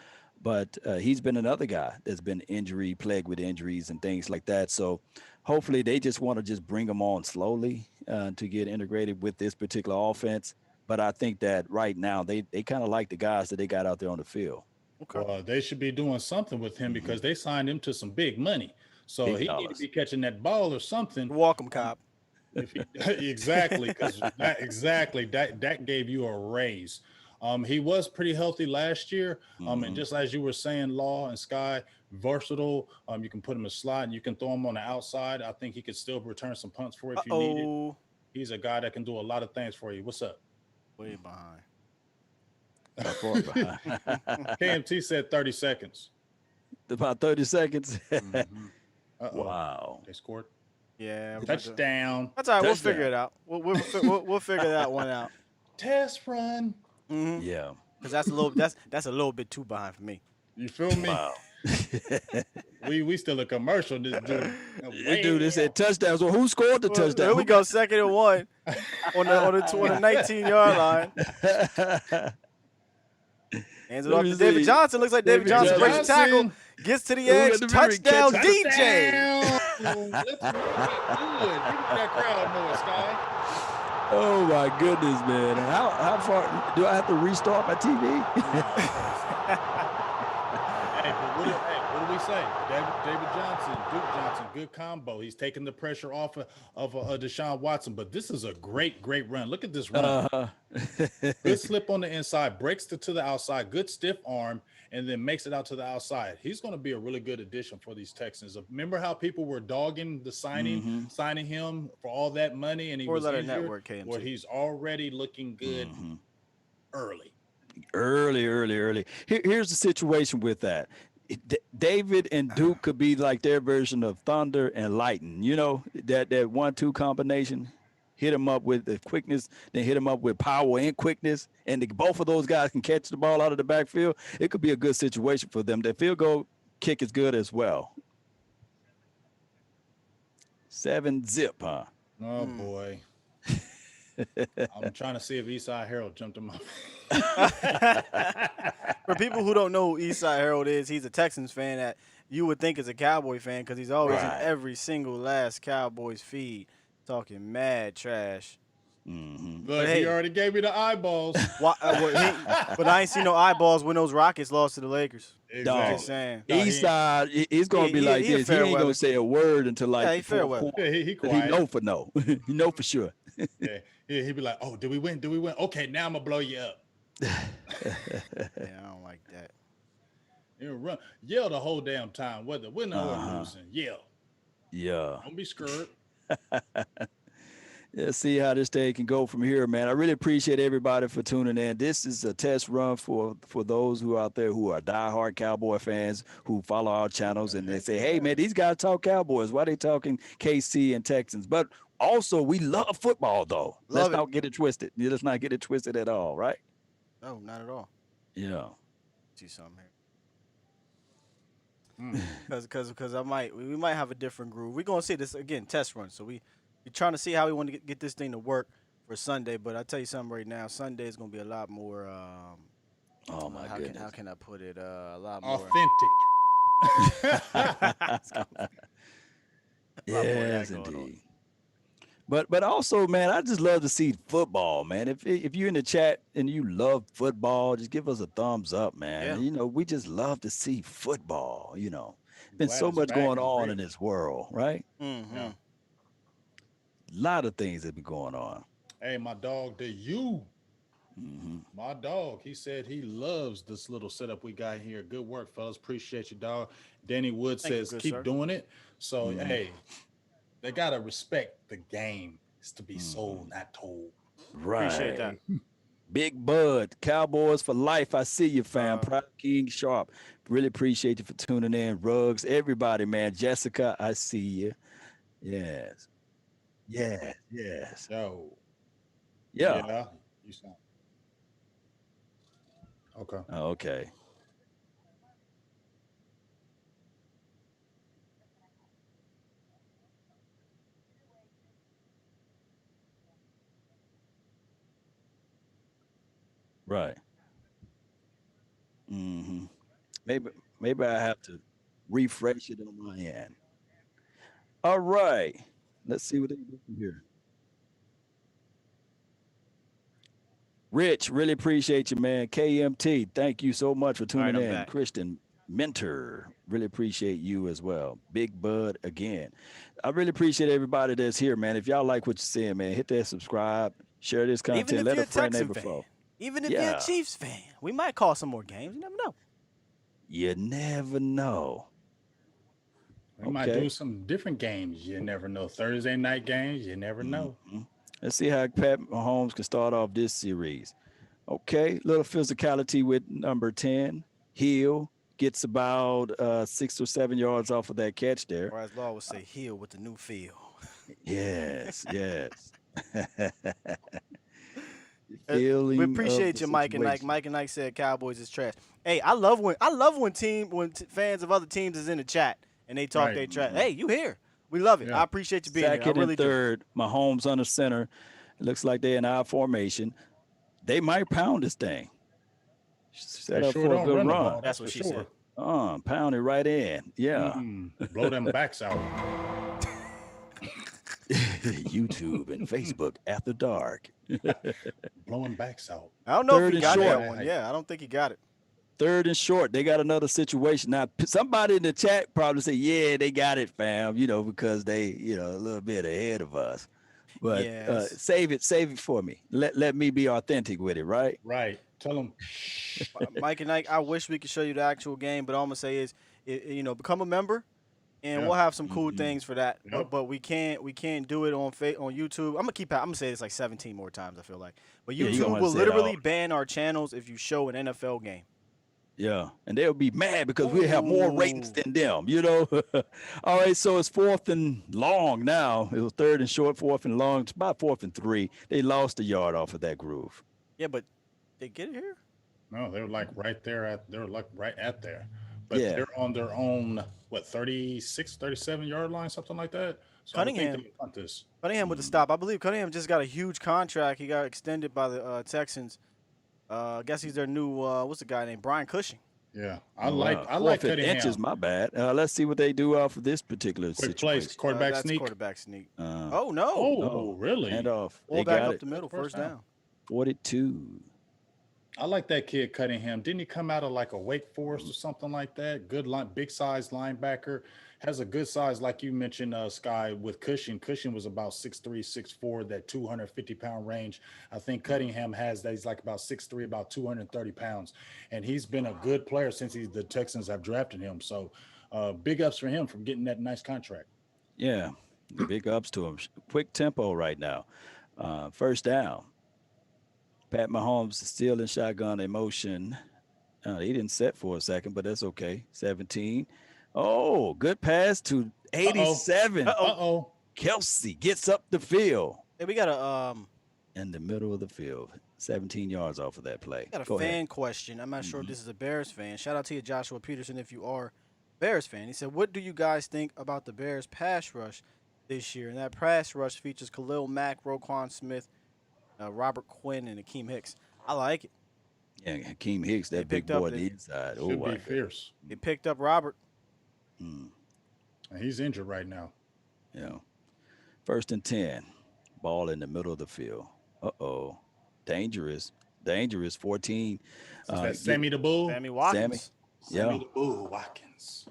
but he's been another guy that's been injury plagued with injuries and things like that. So hopefully they just want to just bring him on slowly to get integrated with this particular offense. But I think that right now they kind of like the guys that they got out there on the field. Okay. Well, they should be doing something with him because they signed him to some big money. So Big he need to dollars. be catching that ball or something. You're welcome, Cobb. If he, exactly, because that gave you a raise. He was pretty healthy last year. And just as you were saying, Law and Sky, versatile. You can put him in slot and you can throw him on the outside. I think he could still return some punts for you if you need it. Oh, He's a guy that can do a lot of things for you. What's up? way behind. How far behind? KMT said 30 seconds. About 30 seconds. Uh-oh. Wow. They scored. Yeah, Touchdown. that's all right. We'll Touchdown. figure it out. We'll figure that one out. Test run. Yeah. Because that's a little bit too behind for me. You feel me? Wow. We still a commercial. This dude. This dude, they said touchdowns. Well, who scored the touchdown? There we go, 2nd and 1 on the 19-yard line. Hands it off to David Johnson. Looks like David Johnson breaks the tackle, gets to the edge, touchdown, DJ. Let's do it. Give me that crowd noise, Sky. Oh my goodness, man! How far do I have to restart my TV? What do we say? David Johnson, Duke Johnson, good combo. He's taking the pressure off of Deshaun Watson. But this is a great run. Look at this run. Good slip on the inside, breaks to the outside, good stiff arm, and then makes it out to the outside. He's going to be a really good addition for these Texans. Remember how people were dogging the signing him for all that money, and he was injured? Network KMT. Well, he's already looking good early. Early. Here's the situation with that. David and Duke could be like their version of thunder and lightning. You know, that 1-2 combination. Hit him up with the quickness, then hit him up with power and quickness, and both of those guys can catch the ball out of the backfield. It could be a good situation for them. The field goal kick is good as well. 7-zip, huh? Oh boy. I'm trying to see if Eastside Harold jumped him up. For people who don't know who Eastside Harold is, he's a Texans fan that you would think is a Cowboy fan because he's always in every single last Cowboys feed talking mad trash. Look, he already gave me the eyeballs. But I ain't seen no eyeballs when those Rockets lost to the Lakers. Exactly. Just saying. Eastside, he's going to be like this. He ain't going to say a word until like he fair weather. He quiet. He know for no. He know for sure. Yeah, he'd be like, "Oh, did we win? Okay, now I'm gonna blow you up." Yeah, I don't like that. Yell the whole damn time, whether winning or losing. Yell. Yeah. Don't be scared. Let's see how this day can go from here, man. I really appreciate everybody for tuning in. This is a test run for those who are out there who are diehard Cowboy fans who follow our channels and they say, hey, man, these guys talk Cowboys. Why they talking KC and Texans? But also, we love football, though. Let's not get it twisted. Let's not get it twisted at all, right? No, not at all. Yeah. See something here. Because we might have a different groove. We're gonna see this again, test run. So we're trying to see how we want to get this thing to work for Sunday. But I tell you something right now, Sunday is gonna be a lot more. Oh my goodness. How can I put it? A lot more authentic. Yes, indeed. But also, man, I just love to see football, man. If you're in the chat and you love football, just give us a thumbs up, man. Yeah. You know, we just love to see football. You know, been so much going on in this world, right? Yeah. A lot of things that be going on. Hey, my dog, my dog, he said he loves this little setup we got here. Good work, fellas. Appreciate you, dog. Danny Wood says keep doing it. So, hey, they got to respect the game. It's to be sold, not told. Appreciate that. Right. Big Bud, Cowboys for life. I see you, fam. Uh, Proud King Sharp. Really appreciate you for tuning in. Rugs, everybody, man. Jessica, I see you. Yes. Yes. Yes. Yo, Yeah. yeah, you sound okay. Okay. Right. hmm Maybe maybe I have to refresh it on my end. All right. Let's see what they do from here. Rich, really appreciate you, man. KMT, thank you so much for all right, tuning I'm in. back. Christian Mentor, really appreciate you as well. Big Bud again. I really appreciate everybody that's here, man. If y'all like what you're seeing, man, hit that subscribe, share this Even content, if let you're a a friend, Texan neighbor, fan, flow. even if you're a Yeah, Chiefs fan, we might call some more games. You never know. you never know. We might do Okay. some different games. You never know. Thursday night games. You never know. Mhm. Let's see how Pat Mahomes can start off this series. Okay, little physicality with number 10. Hill gets about 6 or 7 yards off of that catch there. Or as Law would say, heal with the new feel. Yes, yes. We Feeling of appreciate the you, Mike and Ike. situation. Mike and Ike said Cowboys is trash. Hey, I love when fans of other teams is in the chat and they talk Right. they trash. Hey, you here? We love it. Yeah. I appreciate you being here. I Second and really do. third, Mahomes under center. It looks like they're in our formation. They might pound this thing. They Set up sure for a don't good run the run. ball. That's That's what for she sure. said. Pound it right in. Yeah. Blow them backs out. YouTube and Facebook after dark. Blowing backs out. I don't know if Third he and got short. that one. Yeah, I don't think he got it. Third and short, they got another situation. Now, somebody in the chat probably say, yeah, they got it, fam, because they, a little bit ahead of us. But Yes. save it for me. Let me be authentic with it, right? Right. Tell them. Mike and Ike, I wish we could show you the actual game, but all I'm gonna say is, become a member, and Yeah. we'll have some cool Mhm. things for that. Yep. But we can't do it on YouTube. I'm gonna say this like 17 more times. I feel like, but Yeah, you gonna YouTube wanna will say it literally all. ban our channels if you show an NFL game. Yeah, and they'll be mad because we have more ratings Ooh. than them, All right, so it's fourth and long now. It was third and short, fourth and long. It's about 4th and 3. They lost a yard off of that groove. Yeah, but they get it here. No, they're like right there they're like right at there. But Yeah, they're on their own, 36, 37 yard line, something like that. So I would think they Cunningham. would punt this. Cunningham with the stop. I believe Cunningham just got a huge contract. He got extended by the Texans. I guess he's their new what's the guy named Brian Cushing. Yeah. Oh, wow. I like 4th inches, Cunningham. my bad. Let's see what they do for this particular Quick place, situation. quarterback That's sneak. quarterback sneak. Uh, Oh no! Oh, really? Handoff. Pull They back got up it. the middle, First first down. 42. I like that kid Cunningham. Didn't he come out of like a Wake Forest or something like that? Good line, big size linebacker. Has a good size, like you mentioned, Sky, with Cushing. Cushing was about 6'3", 6'4", that 250-pound range. I think Cunningham has that. He's like about 6'3", about 230 pounds. And he's been a good player since the Texans have drafted him. So big ups for him from getting that nice contract. Yeah, big ups to him. Quick tempo right now. First down. Pat Mahomes is still in shotgun in motion. He didn't set for a second, but that's okay. 17. Oh, good pass to 87. Uh-oh. Uh-oh. Kelsey gets up the field Hey, we got a in the middle of the field. 17 yards off of that play. Go fan ahead. question. I'm not sure if this is a Bears fan. Shout out to you, Joshua Peterson, if you are a Bears fan. He said, "What do you guys think about the Bears pass rush this year?" And that pass rush features Khalil Mack, Roquan Smith, Robert Quinn, and Akeem Hicks. I like it. Yeah, Hakeem Hicks, that big picked up boy on the- the inside. Oh, Should my be goodness. fierce. They picked up Robert. Mm, And he's injured right now. yeah. 1st and 10. Ball in the middle of the field. Uh-oh. Dangerous. 14. That's Sammy the Bull. Sammy Watkins. Yeah. The Bull Watkins.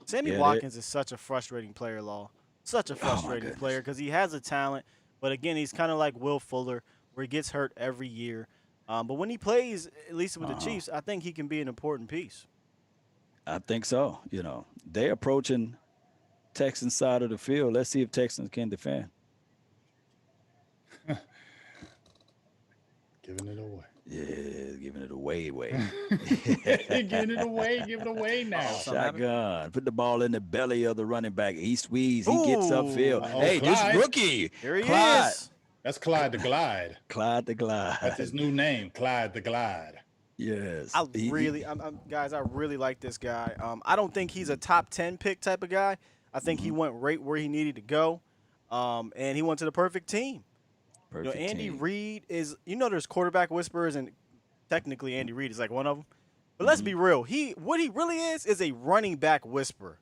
Sammy Yeah, Watkins is such a frustrating player, Law. Such a frustrating goodness. player because he has a talent, but again, he's kind of like Will Fuller, where he gets hurt every year. But when he plays, at least with the Chiefs, I think he can be an important piece. I think so. They're approaching Texans side of the field. Let's see if Texans can defend. Giving it away. Yeah, giving it away. Giving it away. Give it away now. Shotgun. Put the ball in the belly of the running back. He squeezes. He gets upfield. Ooh. Hey, this Clyde. rookie. Here he Clyde. is. That's Clyde the Glide. Clyde the Glide. That's his new name, Clyde the Glide. Yes. Guys, I really like this guy. I don't think he's a top 10 pick type of guy. I think he went right where he needed to go, and he went to the perfect team. Perfect Andy team. Reid is, there's quarterback whisperers, and technically Andy Reid is like one of them. But let's be real. What he really is a running back whisperer.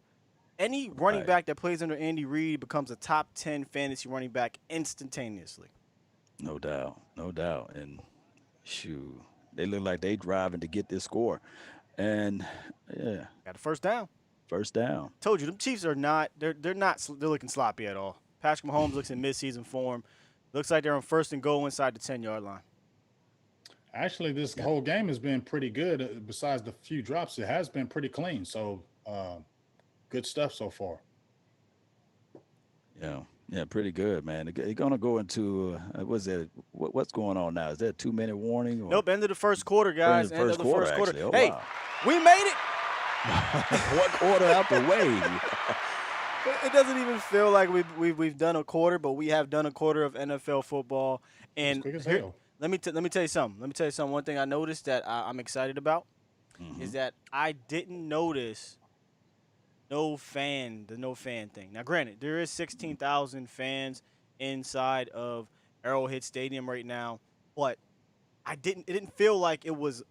Any running back that plays under Andy Reid becomes a top 10 fantasy running back instantaneously. No doubt. And shoot, they look like they driving to get this score. And yeah. Got a first down. First down. Told you, them Chiefs are not, they're looking sloppy at all. Patrick Mahomes looks in midseason form. Looks like they're on first and goal inside the 10-yard line. Actually, this whole game has been pretty good. Besides the few drops, it has been pretty clean. So, good stuff so far. Yeah, pretty good, man. They're gonna go into what's going on now? Is that a 2-minute warning? Or? Nope, end of the first quarter, guys. End of the first quarter. Actually. Oh, hey, wow. we made it. One quarter out the way. It doesn't even feel like we've done a quarter, but we have done a quarter of NFL football. And quick as here, hell. let me tell you something. One thing I noticed that I'm excited about is that I didn't notice the no fan thing. Now, granted, there is 16,000 fans inside of Arrowhead Stadium right now, but it didn't feel like it was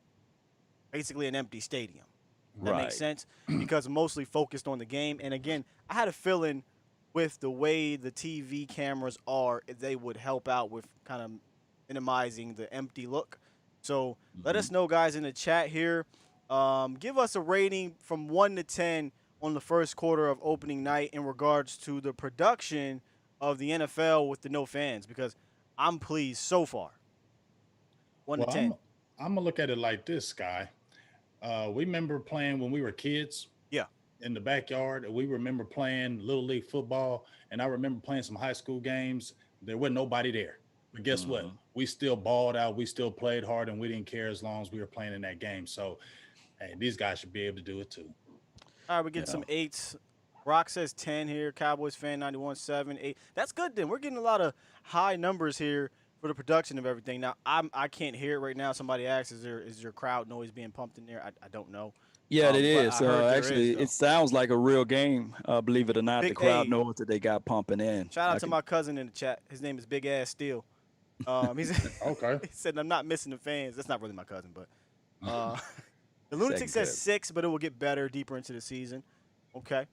basically an empty stadium. That makes sense because mostly focused on the game. And again, I had a feeling with the way the TV cameras are, they would help out with kind of minimizing the empty look. So let us know, guys, in the chat here. Give us a rating from 1 to 10 on the first quarter of opening night in regards to the production of the NFL with the no fans, because I'm pleased so far. 1 to 10. I'm gonna look at it like this, Sky. We remember playing when we were kids. Yeah. In the backyard. We remember playing Little League football, and I remember playing some high school games. There wasn't nobody there. But guess what? We still balled out. We still played hard, and we didn't care as long as we were playing in that game. So, hey, these guys should be able to do it too. All right, we're getting some 8s. Rock says 10 here. Cowboys fan 91.7, 8. That's good then. We're getting a lot of high numbers here for the production of everything. Now, I can't hear it right now. Somebody asked, is your crowd noise being pumped in there? I don't know. Yeah, it is. Actually, it sounds like a real game. Believe it or not, the crowd knows that they got pumping in. Shout out to my cousin in the chat. His name is Big Ass Steel. He's okay. He said, I'm not missing the fans. That's not really my cousin, but the Lunatic says 6, but it will get better deeper into the season. Okay.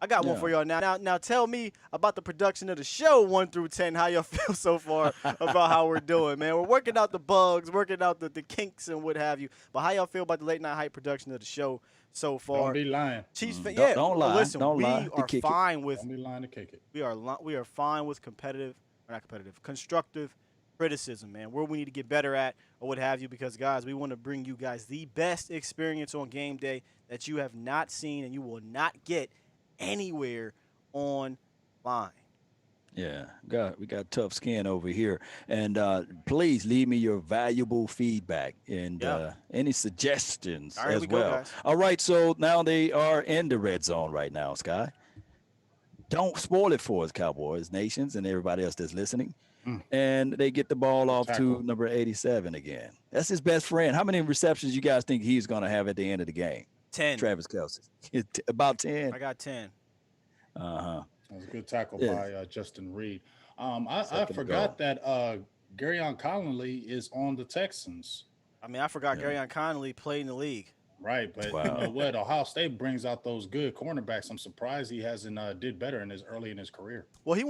I got one for y'all now. Now tell me about the production of the show 1 through 10. How y'all feel so far about how we're doing, man? We're working out the bugs, working out the kinks and what have you. But how y'all feel about the late night hype production of the show so far? Don't be lying. Chiefs, don't lie. Listen, don't we lie. are fine with. Don't be lying to kick it. We are fine with constructive criticism, man. Where we need to get better at or what have you, because guys, we want to bring you guys the best experience on game day that you have not seen and you will not get anywhere online. Yeah, we got tough skin over here. And please leave me your valuable feedback and any suggestions as well. All right, so now they are in the red zone right now, Sky. Don't spoil it for us, Cowboys, Nations, and everybody else that's listening. And they get the ball off to number 87 again. That's his best friend. How many receptions you guys think he's going to have at the end of the game? 10. Travis Kelce. About 10. I got 10. That was a good tackle by Justin Reed. I forgot that Garyon Conley is on the Texans. I mean, I forgot Garyon Conley played in the league. Right, but you know what? Ohio State brings out those good cornerbacks. I'm surprised he hasn't did better early in his career. Well, he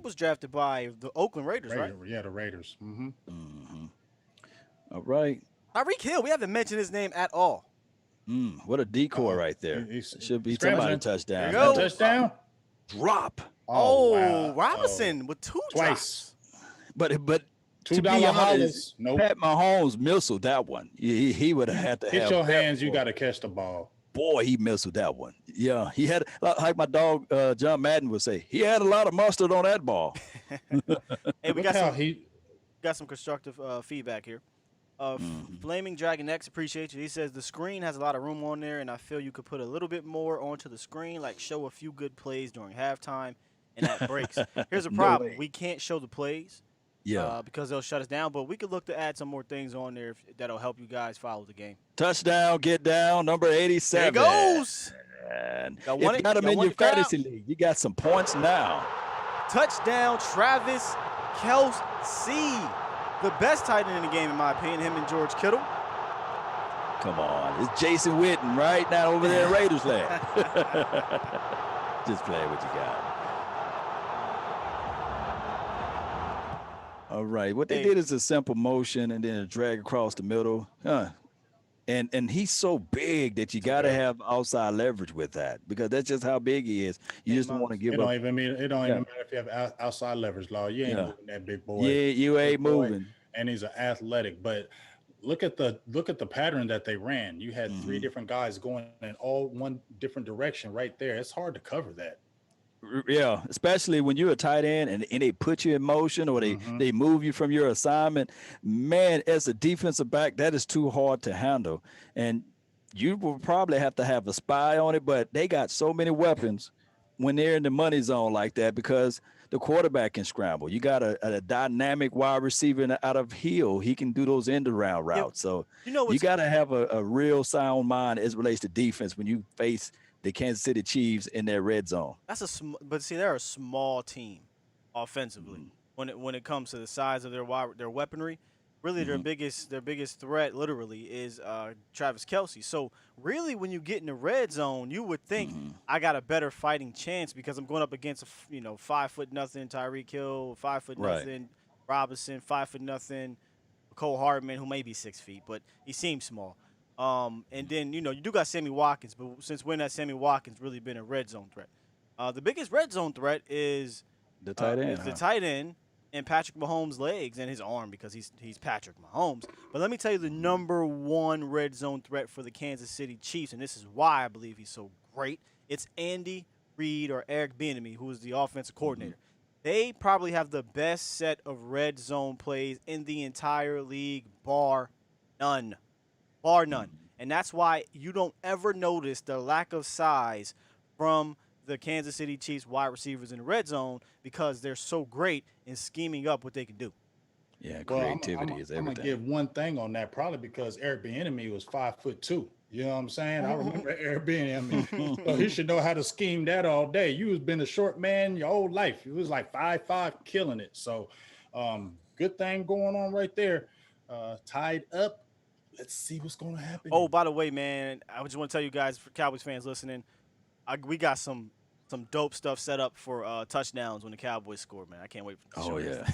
was drafted by the Oakland Raiders, right? Yeah, the Raiders. All right. Tyreek Hill, we haven't mentioned his name at all. What a decoy right there. Should be somebody touchdown. There you go. Touchdown. Drop. Oh, Robinson with 2 twice. But to be honest, Pat Mahomes missiled that one. He would have had to hit your hands. You got to catch the ball. Boy, he missiled that one. Yeah, he had, like my dog John Madden would say, he had a lot of mustard on that ball. Hey, we got some constructive feedback here. Flaming Dragon X, appreciate you. He says the screen has a lot of room on there, and I feel you could put a little bit more onto the screen, like show a few good plays during halftime, and that breaks. Here's a No problem: way. we can't show the plays Yeah. because they'll shut us down. But we could look to add some more things on there that'll help you guys follow the game. Touchdown, get down, number There 87. he goes. And Y'all if want you it? got him Y'all in want your the crowd? fantasy league, you got some points now. Touchdown, Travis Kelce, the best tight end in the game, in my opinion. Him and George Kittle. Come on. It's Jason Witten right now over there in Raiders land. Just play what you got. All right. What they did is a simple motion and then a drag across the middle. And he's so big that you got to have outside leverage with that because that's just how big he is. You just don't want to give It up. don't even matter if you have outside leverage, Law. You ain't moving that big boy. Yeah, you ain't Big boy, moving. and he's an athletic. But look at the pattern that they ran. You had three different guys going in all one different direction right there. It's hard to cover that. Yeah, especially when you're a tight end and they put you in motion or they move you from your assignment. Man, as a defensive back, that is too hard to handle. And you will probably have to have a spy on it, but they got so many weapons when they're in the money zone like that because the quarterback can scramble. You got a dynamic wide receiver out of heel. He can do those end around routes. So you got to have a real sound mind as it relates to defense when you face the Kansas City Chiefs in their red zone. But see, they're a small team offensively when it comes to the size of their weaponry. Really, their biggest threat, literally, is Travis Kelce. So really, when you get in the red zone, you would think I got a better fighting chance because I'm going up against 5'0" Tyreek Hill, 5'0" Robinson, 5'0" Cole Hardman, who may be 6 feet, but he seems small. And then, you do got Sammy Watkins, but since when has Sammy Watkins really been a red zone threat? The biggest red zone threat is the tight end. The tight end and Patrick Mahomes' legs and his arm because he's Patrick Mahomes. But let me tell you the number one red zone threat for the Kansas City Chiefs, and this is why I believe he's so great. It's Andy Reid or Eric Bieniemy, who is the offensive coordinator. They probably have the best set of red zone plays in the entire league, bar none. And that's why you don't ever notice the lack of size from the Kansas City Chiefs wide receivers in the red zone because they're so great in scheming up what they can do. Yeah, creativity is everything. I'm gonna give one thing on that, probably because Eric Bieniemy was 5'2". You know what I'm saying? I remember Eric Bieniemy, so he should know how to scheme that all day. You was been a short man your whole life. It was like 5'5", killing it. So, good thing going on right there. Tied up. Let's see what's going to happen. Oh, by the way, man, I just want to tell you guys, for Cowboys fans listening, we got some dope stuff set up for touchdowns when the Cowboys score, man. I can't wait for the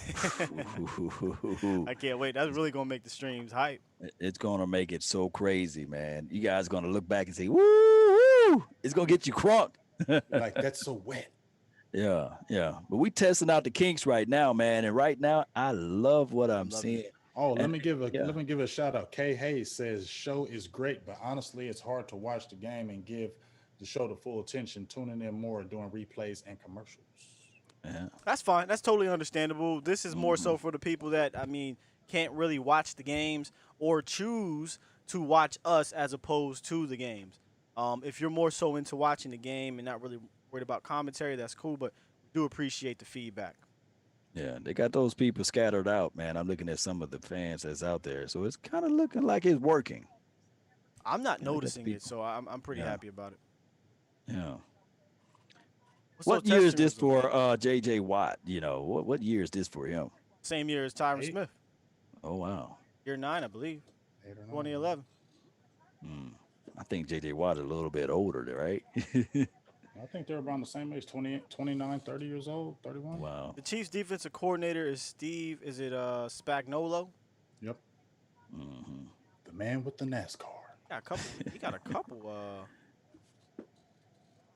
yeah. I can't wait. That's really going to make the streams hype. It's going to make it so crazy, man. You guys going to look back and say, woo! It's going to get you crunk. Like, that's so wet. Yeah. But we testing out the kinks right now, man. And right now, I love what I'm seeing. Oh, let me give a shout out. Kay Hayes says show is great, but honestly, it's hard to watch the game and give the show the full attention. Tuning in more during replays and commercials. Yeah, that's fine. That's totally understandable. This is more so for the people that can't really watch the games or choose to watch us as opposed to the games. If you're more so into watching the game and not really worried about commentary, that's cool. But we do appreciate the feedback. Yeah, they got those people scattered out, man. I'm looking at some of the fans that's out there, so it's kind of looking like it's working. I'm not noticing it, so I'm pretty happy about it. Yeah. What year is this for J.J. Watt? What year is this for him? Same year as Tyron Smith. Oh, wow. Year 9, I believe. 2011. I think J.J. Watt is a little bit older, right? I think they're around the same age, 29, 30 years old, 31. Wow. The Chiefs defensive coordinator is Steve, is it Spagnuolo? Yep. The man with the NASCAR. He got a couple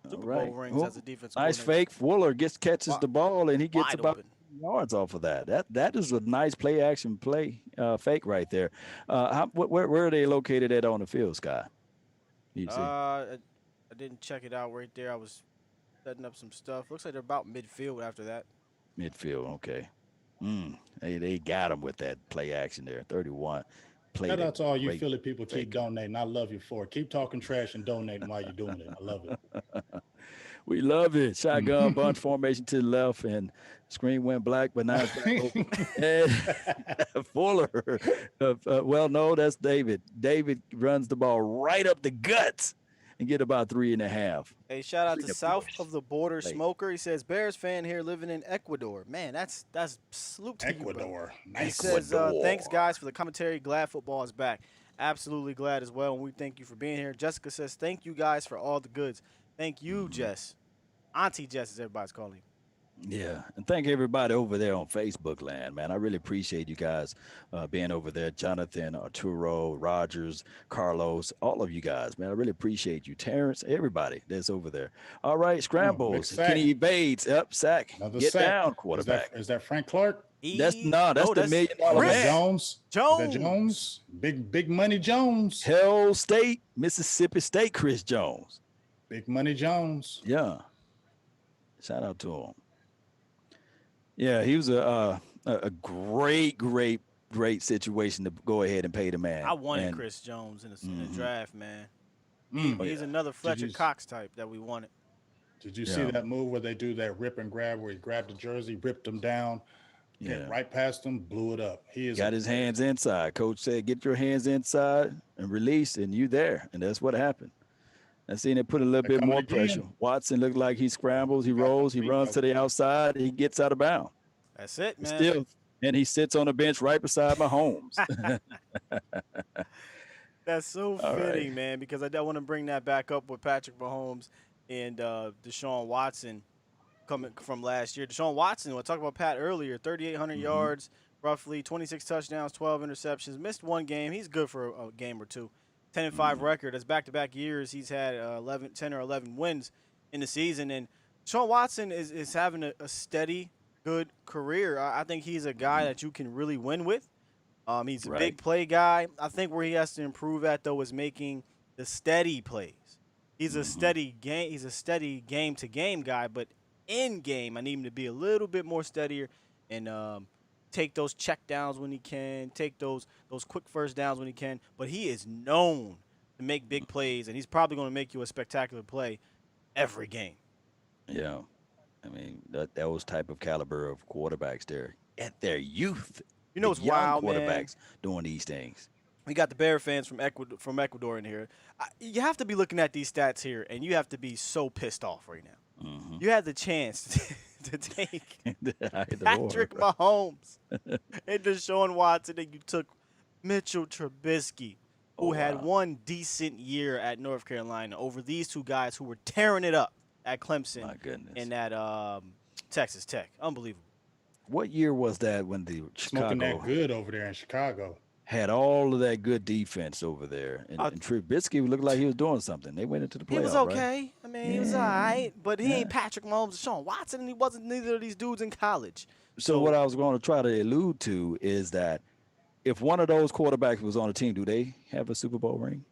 Super right. Bowl rings as a defensive nice coordinator. fake. Fuller catches the ball, and he gets Wide about open. yards off of that. That is a nice play action fake right there. Where are they located at on the field, Scott? You see? I didn't check it out right there. I was setting up some stuff. Looks like they're about midfield after that. Midfield, okay. They got him with that play action there, 31. played Shout it. out to all you Great. Philly people. Great. Keep donating. I love you for it. Keep talking trash and donating while you're doing it. I love We love it. Shotgun bunch it. formation to the left, and screen went black, but now it's back open. And Fuller. Well, no, that's David. David runs the ball right up the guts and get about 3.5. Hey, shout out Three to to South push. of the Border Late. Smoker. He says Bears fan here living in Ecuador. Man, that's salute to you, bro. Ecuador. He Nice. says Ecuador. thanks guys for the commentary. Glad football is back. Absolutely glad as well, and we thank you for being here. Jessica says thank you guys for all the goods. Thank you, Jess. Auntie Jess, as everybody's calling you. Yeah, and thank everybody over there on Facebook land, man. I really appreciate you guys being over there. Jonathan, Arturo, Rogers, Carlos, all of you guys, man. I really appreciate you. Terrence, everybody that's over there. All right, big scrambles. sack. Kenny evades up sack. Another Get sack. down, quarterback. Is that Frank Clark? That's the $1 million Is man. that Jones? Jones. Is that Jones? Big money Jones. Hell State, Mississippi State, Chris Jones. Big money Jones. Yeah. Shout out to him. Yeah, he was a great situation to go ahead and pay the man. I wanted And Chris Jones in the draft, man. Mm. He's another Fletcher Cox type that we wanted. Did you see that move where they do that rip and grab where he grabbed the jersey, ripped him down, went right past him, blew it up? He is got his hands inside. Coach said, get your hands inside and release, and you there. And that's what happened. I seen it put a little bit coming more again. pressure. Watson looked like he scrambles, he rolls, he runs to the outside, he gets out of bounds. That's it, man. Still, and he sits on the bench right beside Mahomes. That's so All fitting, right. man, because I want to bring that back up with Patrick Mahomes and Deshaun Watson coming from last year. Deshaun Watson, I talked about Pat earlier, 3,800 yards, roughly 26 touchdowns, 12 interceptions, missed one game. He's good for a game or two. 10-5 record. As back-to-back years, he's had 10 or 11 wins in the season. And Deshaun Watson is having a steady, good career. I think he's a guy that you can really win with. He's a big play guy. I think where he has to improve at, though, is making the steady plays. He's a steady game. He's a steady game-to-game guy, but in game, I need him to be a little bit more steadier and take those check downs when he can, take those quick first downs when he can. But he is known to make big plays, and he's probably going to make you a spectacular play every game. Yeah. I mean, those type of caliber of quarterbacks there at their youth. You know what's young wild, quarterbacks man? doing these things. We got the Bear fans from Ecuador in here. You have to be looking at these stats here, and you have to be so pissed off right now. You had the chance to take Patrick Mahomes and Deshaun Watson, and you took Mitchell Trubisky, who had one decent year at North Carolina, over these two guys who were tearing it up at Clemson and at Texas Tech. Unbelievable. What year was that when the smoking Chicago that good over there in Chicago? Had all of that good defense over there, and Trubisky looked like he was doing something. They went into the playoffs. He was okay. Right? I mean, he was all right, but he ain't Patrick Mahomes, Deshaun Watson, and he wasn't neither of these dudes in college. So what I was going to try to allude to is that if one of those quarterbacks was on the team, do they have a Super Bowl ring?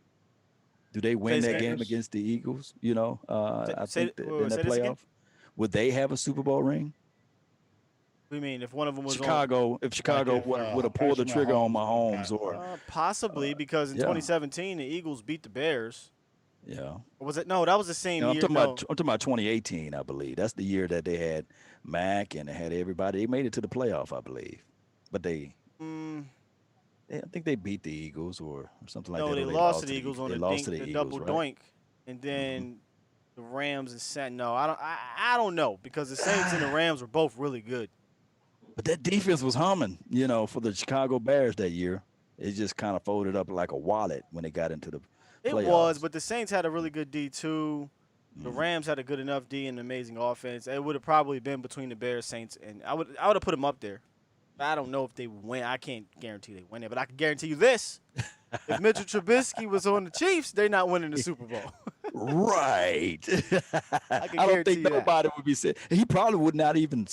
Do they win that game against the Eagles? You know, I think in that playoff, would they have a Super Bowl ring? What do you mean if one of them was Chicago? If Chicago would have pulled the trigger on Mahomes, or possibly because in 2017 the Eagles beat the Bears. Yeah. Or was it? No, that was the same year. I'm talking about 2018, I believe. That's the year that they had Mac and they had everybody. They made it to the playoff, I believe. But I think they beat the Eagles or something like that. No, they lost to the Eagles on the double doink, and then the Rams and Saints. No, I don't know because the Saints and the Rams were both really good. But that defense was humming, you know, for the Chicago Bears that year. It just kind of folded up like a wallet when they got into the playoffs. It was, but the Saints had a really good D too. The Rams had a good enough D and an amazing offense. It would have probably been between the Bears, Saints, and I would have put them up there. I don't know if they win. I can't guarantee they win it, but I can guarantee you this: if Mitchell Trubisky was on the Chiefs, they're not winning the Super Bowl. Right. I don't think nobody would be saying. He probably would not even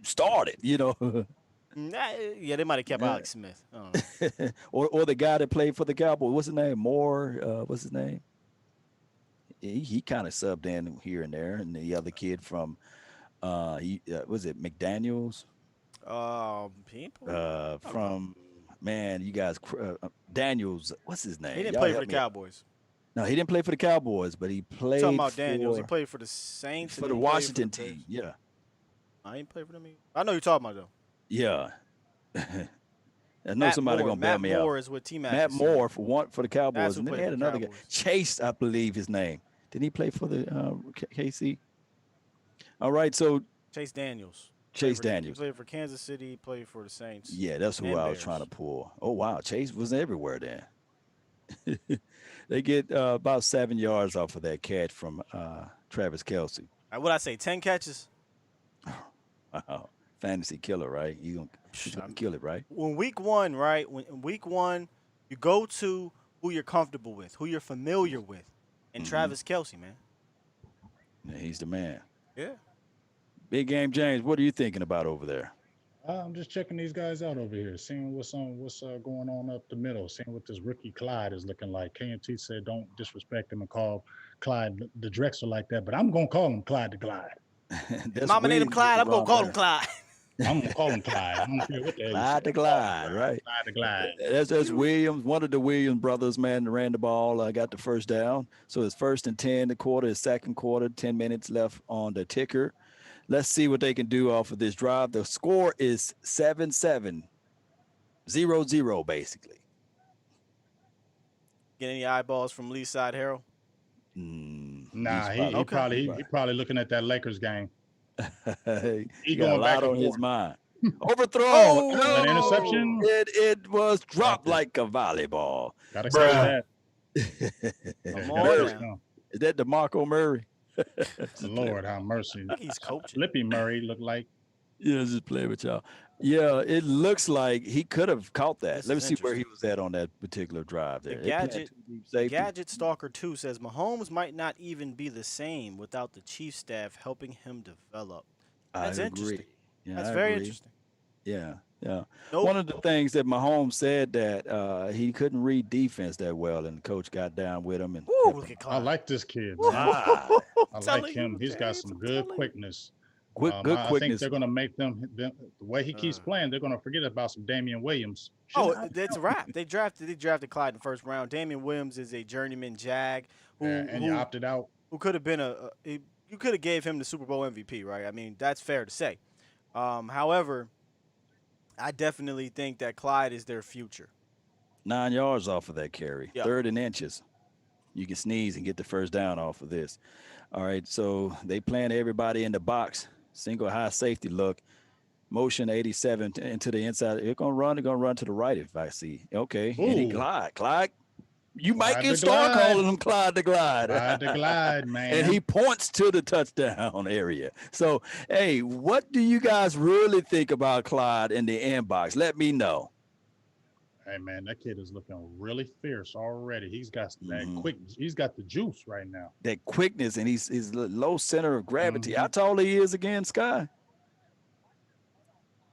start it, you know. Yeah, they might have kept Alex Smith. I don't know. or the guy that played for the Cowboys. What's his name? Moore. What's his name? He kind of subbed in here and there, and the other kid from was it McDaniels? People From man, you guys, Daniels, what's his name? He didn't Y'all play for help the me out. Cowboys. No, he didn't play for the Cowboys, but he You talking played about Daniels? He for played for the Saints for and the he played for the Washington Bears. team. Yeah, I ain't play for them either. I know you're talking about though. yeah. I know somebody gonna bail Matt me out. Moore is what T Mac Matt is saying. Moore for the That's Cowboys, who and then they played for had the another guy, Cowboys. Chase, I believe his name. Did he play for the KC? All right, so Chase Daniels. Chase He Daniels. played for Kansas City. He played for the Saints Yeah, that's who and I was Bears. trying to pull. Oh wow, Chase was everywhere then. They get about 7 yards off of that catch from Travis Kelsey. What I say? 10 catches. Wow, fantasy killer, right? He's gonna kill it, right? When week one, right? When in week one, you go to who you're comfortable with, who you're familiar with, and Travis Kelsey, man. Yeah, he's the man. Yeah. Big Game James, what are you thinking about over there? I'm just checking these guys out over here, seeing what's going on up the middle, seeing what this rookie Clyde is looking like. KMT said don't disrespect him and call Clyde the Drexler like that, but I'm gonna call him Clyde the Glide. Mama named him Clyde. I'm gonna call him Clyde. I'm gonna call him Clyde. I don't care what the hell you Clyde say. the Glide, right? Clyde the Glide. That's Williams, one of the Williams brothers, man, that ran the ball, got the first down. So it's 1st and 10, the quarter is second quarter, 10 minutes left on the ticker. Let's see what they can do off of this drive. The score is 7-7, 0-0, basically. Get any eyeballs from Lee Side Harold? Nah, he probably looking at that Lakers game. He got a lot on his mind. Overthrown. Oh, an interception. It was dropped like a volleyball. Gotta catch that. Come on now. Is that DeMarco Murray? Lord have mercy. He's coaching. Flippy Murray looked like. Yeah, just play with y'all. Yeah, it looks like he could have caught that. Let me see where he was at on that particular drive there. Gadget Stalker 2 says Mahomes might not even be the same without the chief staff helping him develop. That's interesting. Yeah, That's very interesting. Yeah, yeah. Nope. One of the things that Mahomes said that he couldn't read defense that well, and the coach got down with him. And I like this kid. I like him. He's got some good quickness. Good quickness. I think they're going to make them the way he keeps playing. They're going to forget about some Damian Williams. That's a wrap. They drafted Clyde in the first round. Damian Williams is a journeyman Jag who you opted out. Who could have been you could have gave him the Super Bowl MVP, right? I mean, that's fair to say. However, I definitely think that Clyde is their future. 9 yards off of that carry, 3rd and inches. You can sneeze and get the first down off of this. All right, so they plant everybody in the box. Single high safety look, motion 87 into the inside. They're going to run to the right if I see. Okay, and he Clyde. You might get start calling him Clyde the Glide. Clyde the Glide, man. And he points to the touchdown area. So, hey, what do you guys really think about Clyde in the inbox? Let me know. Hey, man, that kid is looking really fierce already. He's got that quick. He's got the juice right now. That quickness, and he's low center of gravity. How tall he is again, Sky?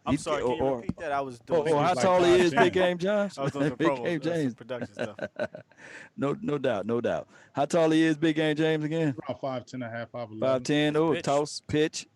I'm sorry, can you repeat that? I was doing how tall he is, Big Game Jones? I was doing Big Game James. Production stuff. No doubt. How tall he is, Big Game James again? Around 5'10" and a half, 5'11". 5'10". Oh, toss, pitch.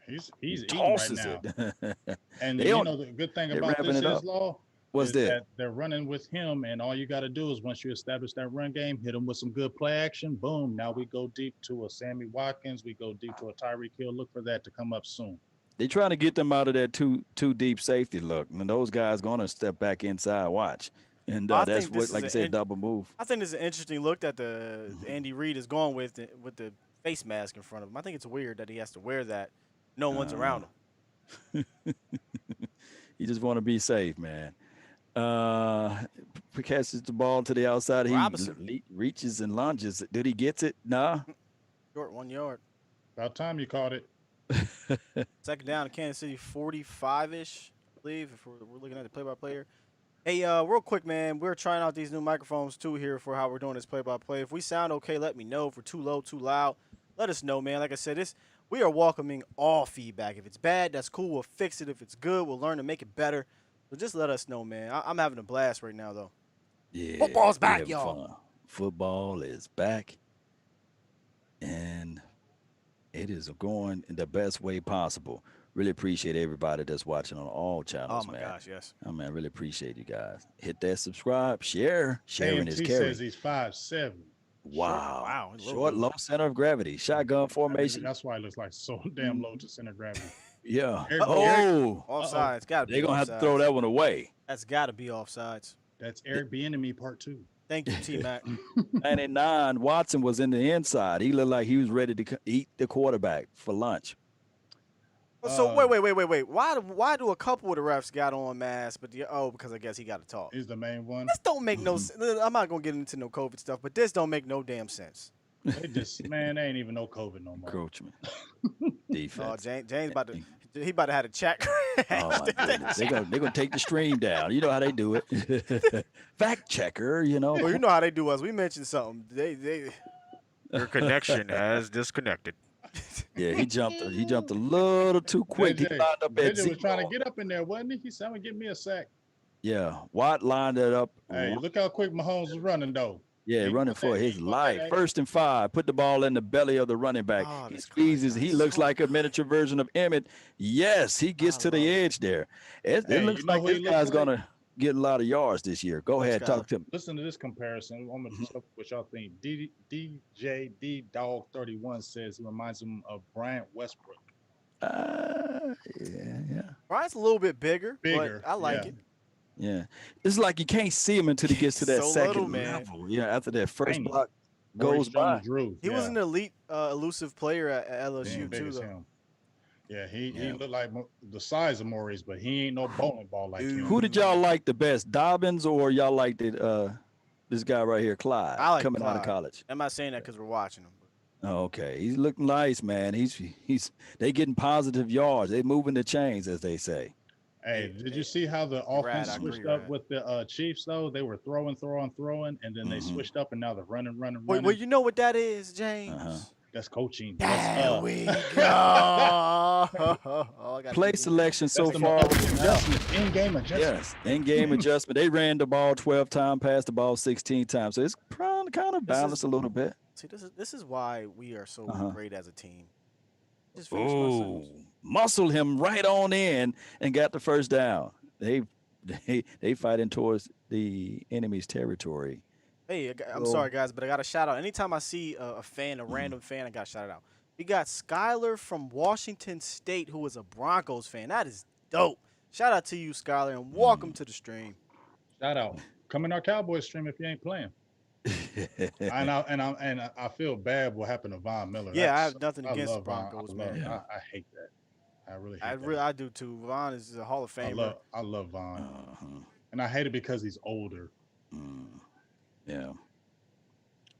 He's eating right now. And the good thing about this is, Law, what's that? They're running with him, and all you got to do is once you establish that run game, hit him with some good play action. Boom! Now we go deep to a Sammy Watkins. We go deep to a Tyreek Hill. Look for that to come up soon. They're trying to get them out of that too deep safety look, and those guys going to step back inside. Watch, and that's what, like I said, double move. I think it's an interesting look that the Andy Reid is going with the face mask in front of him. I think it's weird that he has to wear that. No one's around him. You just want to be safe, man. Catches the ball to the outside. He reaches and lunges. Did he get it? Nah. Short 1 yard. About time you caught it. Second down to Kansas City, 45-ish, I believe, if we're looking at the play-by-player. Hey, real quick, man, we're trying out these new microphones, too, here for how we're doing this play-by-play. If we sound okay, let me know. If we're too low, too loud, let us know, man. Like I said, we are welcoming all feedback. If it's bad, that's cool. We'll fix it. If it's good, we'll learn to make it better. So just let us know, man. I'm having a blast right now, though. Yeah. Football's back, y'all. Fun. Football is back. And it is going in the best way possible. Really appreciate everybody that's watching on all Oh channels, my man. gosh, yes. I mean, I really appreciate you guys. Hit that subscribe, share. Sharing is AMT caring. says he's 5'7". Short. Wow. Wow, he's a little Short, dude. low center of gravity. Shotgun formation. That's why it looks like so damn low to center of gravity. Yeah. Eric, Oh, Offsides. Got to be they're going to have to throw offsides. that one away. That's got to be offsides. that's Eric Bieniemy part 2. Thank you, T Mac. 99, Watson was in the inside. He looked like he was ready to eat the quarterback for lunch. So wait. Why do a couple of the refs got on masks, but because I guess he got to talk. He's the main one. This don't make no sense. I'm not gonna get into no COVID stuff, but this don't make no damn sense. They just man, they ain't even no COVID no more. Encroachment. Oh, Defense. James about to have to check. Oh my goodness. They're gonna take the stream down. You know how they do it. Fact checker, you know. Well, you know how they do us. We mentioned something. Your connection has disconnected. Yeah, he jumped a little too quick. He lined up at JJ was trying to zero. get up in there, wasn't he? He said, I'm gonna get me a sack. Yeah, Watt lined it up. Hey, look how quick Mahomes was running though. Yeah, He running put for that- his he put life. that- 1st and 5. Put the ball in the belly of the running back. Oh, He this squeezes. guy's He so looks like a miniature version of Emmett. Yes, he gets to the edge there. It Hey, looks you know like who this he looks guy's like? gonna get a lot of yards this year. Go ahead, talk to him. Listen to this comparison. I'm gonna discuss what y'all think. DJD Dog 31 says he reminds him of Bryant Westbrook. Yeah. Brian's a little bit bigger, Bigger, but I like yeah. it. Yeah, it's like you can't see him until he gets to that So second little, man. level. Yeah, after that first Tiny. block Maurice goes by. Jones-Drew. He was an elite, elusive player at He LSU ain't big too, as though. him. Yeah, he Yeah. looked like the size of Maurice, but he ain't no bowling ball like him. Who did y'all like the best, Dobbins or y'all liked it? This guy right here, Clyde, I like coming out of Clyde. college. I'm not saying that because we're watching him. Oh, okay, he's looking nice, man. He's they getting positive yards. They moving the chains, as they say. Hey, did you see how the offense I agree, switched up Rad. with the Chiefs though? They were throwing, and then they switched up, and now they're running. Well, you know what that is, James? That's coaching. There we go. Oh, I got Play to- selection so That's the far. adjustment, in-game adjustment. Yes, in-game adjustment. They ran the ball 12 times, passed the ball 16 times. So it's kind of balanced a little bit. See, this is why we are so great as a team. Just finish my Oh, sentence. muscled him right on in and got the first down. They fighting towards the enemy's territory. Hey, I'm sorry, guys, but I got to shout out. Anytime I see a fan, a random fan, I got to shout it out. We got Skylar from Washington State, who is a Broncos fan. That is dope. Shout out to you, Skylar, and welcome to the stream. Shout out. Come in our Cowboys stream if you ain't playing. and I feel bad what happened to Von Miller. Yeah, I That's- have nothing against the love Von. Broncos, I man. love- I hate that. I really hate that. I do too. Vaughn is a Hall of I Famer. love Von. And I hate it because he's older. Yeah.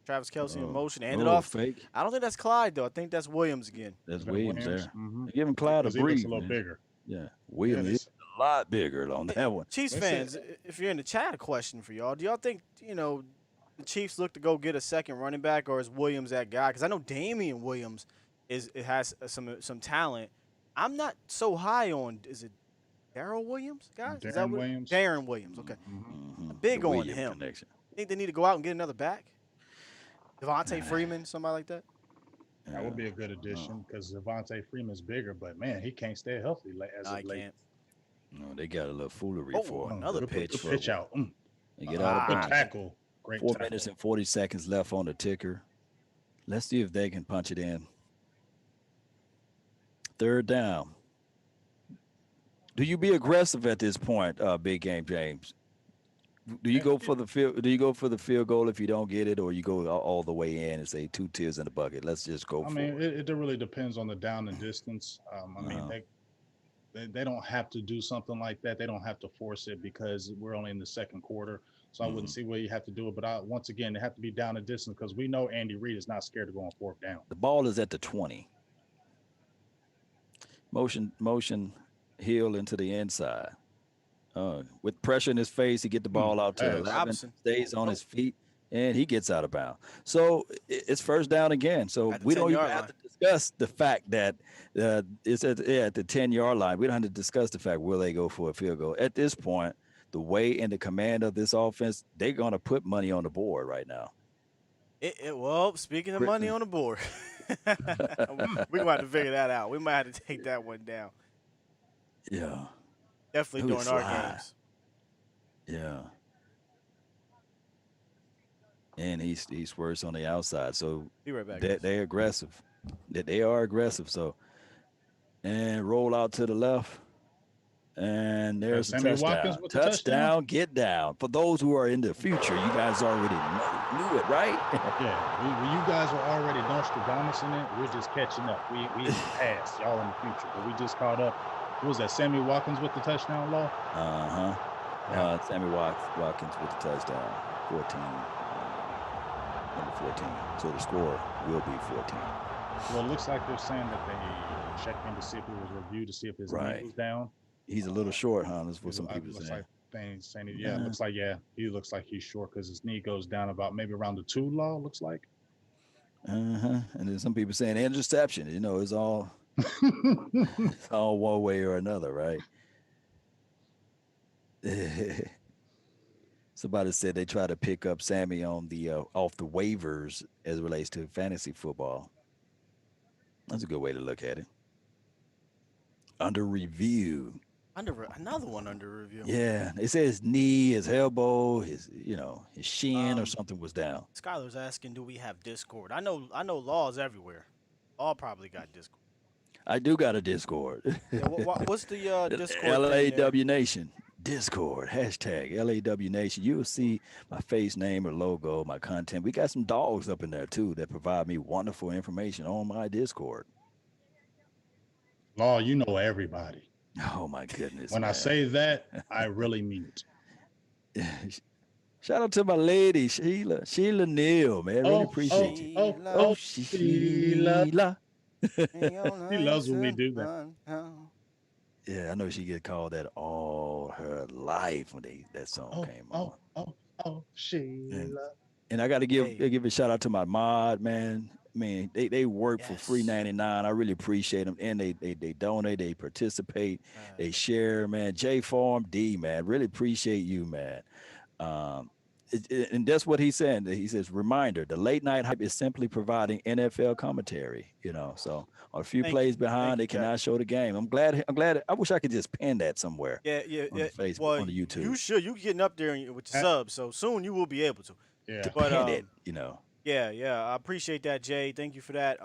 Travis Kelce in motion. And Oh, it off. fake. I don't think that's Clyde, though. I think that's Williams again. That's Okay, Williams there. Mhm. Give him Clyde a Because he looks breathe. a little man. bigger. Yeah, Williams Yeah, is a lot bigger on that one. Chiefs That's fans, if you're in the chat, a question for y'all. Do y'all think, the Chiefs look to go get a second running back, or is Williams that guy? Because I know Damian Williams has some talent. I'm not so high on, is it Darrell Williams, guys? Is that Darren what- Williams? Darren Williams, okay. Mhm. Big The on Williams him. connection. Think they need to go out and get another back? Devontae Freeman, somebody like that? That would be a good addition because Devontae Freeman's bigger, but man, he can't stay healthy as No, I of late. can't. No, they got a little foolery Oh, for him. another Good pitch. pitch Good pitch for out. They get out of Good bounds. tackle. Great 4 tackle. minutes and 40 seconds left on the ticker. Let's see if they can punch it in. 3rd down. Do you be aggressive at this point, big game James? Do you go for the field? Do you go for the field goal if you don't get it, or you go all the way in and say 2 tears in the bucket? Let's just go I for mean, it. it really depends on the down and distance. I mean, they don't have to do something like that. They don't have to force it because we're only in the second quarter. So I wouldn't see where you have to do it. But once again, they have to be down and distance because we know Andy Reid is not scared to go on 4th down. The ball is at the 20. Motion heel into the inside. With pressure in his face, he get the ball out to Hey, 11, Robinson. stays on his feet, and he gets out of bounds. So it's 1st down again. So At the we don't even 10-yard have line. to discuss the fact that it's at the 10-yard line. We don't have to discuss the fact will they go for a field goal. At this point, the way and the command of this offense, they're going to put money on the board right now. Well, speaking of money on the board, we're going to have to figure that out. We might have to take that one down. Yeah. Definitely Who during is our Sly? games. Yeah. And he's worse on the outside. So Be right back, guys. they're aggressive. That they are aggressive. So and roll out to the left. And That's there's a Sammy Watkins touchdown. with the touchdown. Touchdown, get down. For those who are in the future, you guys already knew it, right? Yeah, you guys were already Nostradamus in it. We're just catching up. We passed y'all in the future, but we just caught up. What was that? Sammy Watkins with the touchdown, Law? Sammy Watkins with the touchdown. 14. Number 14. So the score will be 14. Well, it looks like they're saying that they checked in to see if it was reviewed to see if his knee was down. He's a little short, huh? That's what some people say. It looks like he looks like he's short because his knee goes down about maybe around the 2 Law. Looks like. And then some people saying interception. It's all it's all one way or another, right? Somebody said they try to pick up Sammy on the off the waivers as it relates to fantasy football. That's a good way to look at it. Under review. Another one under review. Yeah, it says his knee, his elbow, his shin or something was down. Skylar's asking, do we have Discord? I know Law's everywhere. Law probably got Discord. I do got a Discord. Yeah, what's the Discord? LAW Nation. Discord, hashtag LAW Nation. You'll see my face, name, or logo, my content. We got some dogs up in there too that provide me wonderful information on my Discord. Law, you know everybody. Oh my goodness. When man. I say that, I really mean it. Shout out to my lady, Sheila Neal, man. Really appreciate you. Sheila. He loves when we do that. Yeah, I know she get called that all her life when that song came on. Sheila. And I got to give a shout out to my mod, man. I mean, they work for free 99. I really appreciate them, and they donate, they participate, they share, man. J Farm D, man, really appreciate you, man. And that's what he's saying. He says, reminder: the late night hype is simply providing NFL commentary. So a few plays behind, they cannot show the game. I'm glad. I wish I could just pin that somewhere. Yeah. On the Facebook, on the YouTube. You should. You getting up there with your subs, so soon you will be able to. Yeah. But pin it, Yeah. I appreciate that, Jay. Thank you for that.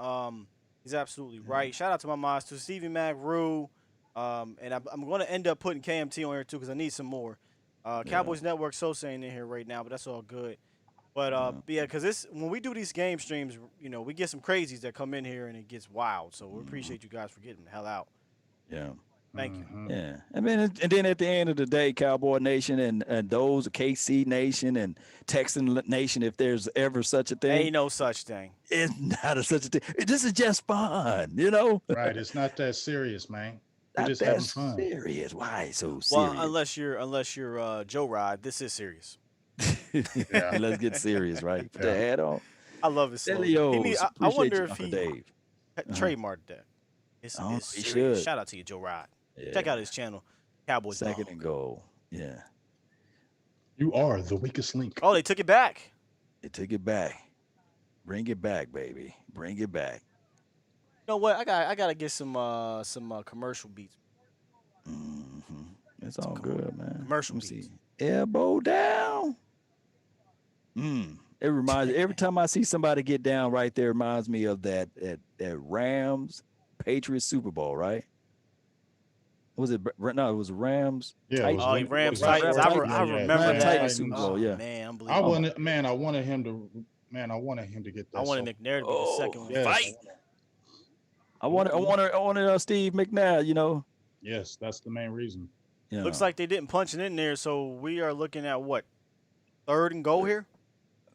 He's absolutely right. Shout out to my mods too, Stevie Mac, Rue, and I'm going to end up putting KMT on here too because I need some more. Cowboys Network Sosa ain't in here right now, but that's all good. But because when we do these game streams, we get some crazies that come in here and it gets wild. So we appreciate you guys for getting the hell out. Yeah. Thank you. Yeah. I mean, and then at the end of the day, Cowboy Nation and those KC Nation and Texan Nation, if there's ever such a thing. Ain't no such thing. It's not such a thing. This is just fun, Right. It's not that serious, man. We're just that having fun. serious. Why so serious? Well, unless you're Joe Rod, this is serious. Yeah. Let's get serious, right? Put the hat on. I love his slogan. I wonder if he trademarked that. It's he serious. should. Shout out to you, Joe Rod. Yeah. Check out his channel, Cowboys. Second and goal. Yeah. You are the weakest link. Oh, they took it back. They took it back. Bring it back, baby. Bring it back. You know what? I gotta get some commercial beats. It's all good, man. Commercial beats. Elbow down. It reminds me, every time I see somebody get down right there, it reminds me of that Rams Patriots Super Bowl, right? Was it? No, it was Rams. Yeah, Rams Titans. I remember that. Titans Super Bowl. Yeah, man, unbelievable. I wanted him to get that. I wanted McNair to be the second one. Yes. Fight. I wanted Steve McNair. Yes, that's the main reason. Yeah. Looks like they didn't punch it in there, so we are looking at what? 3rd and goal here.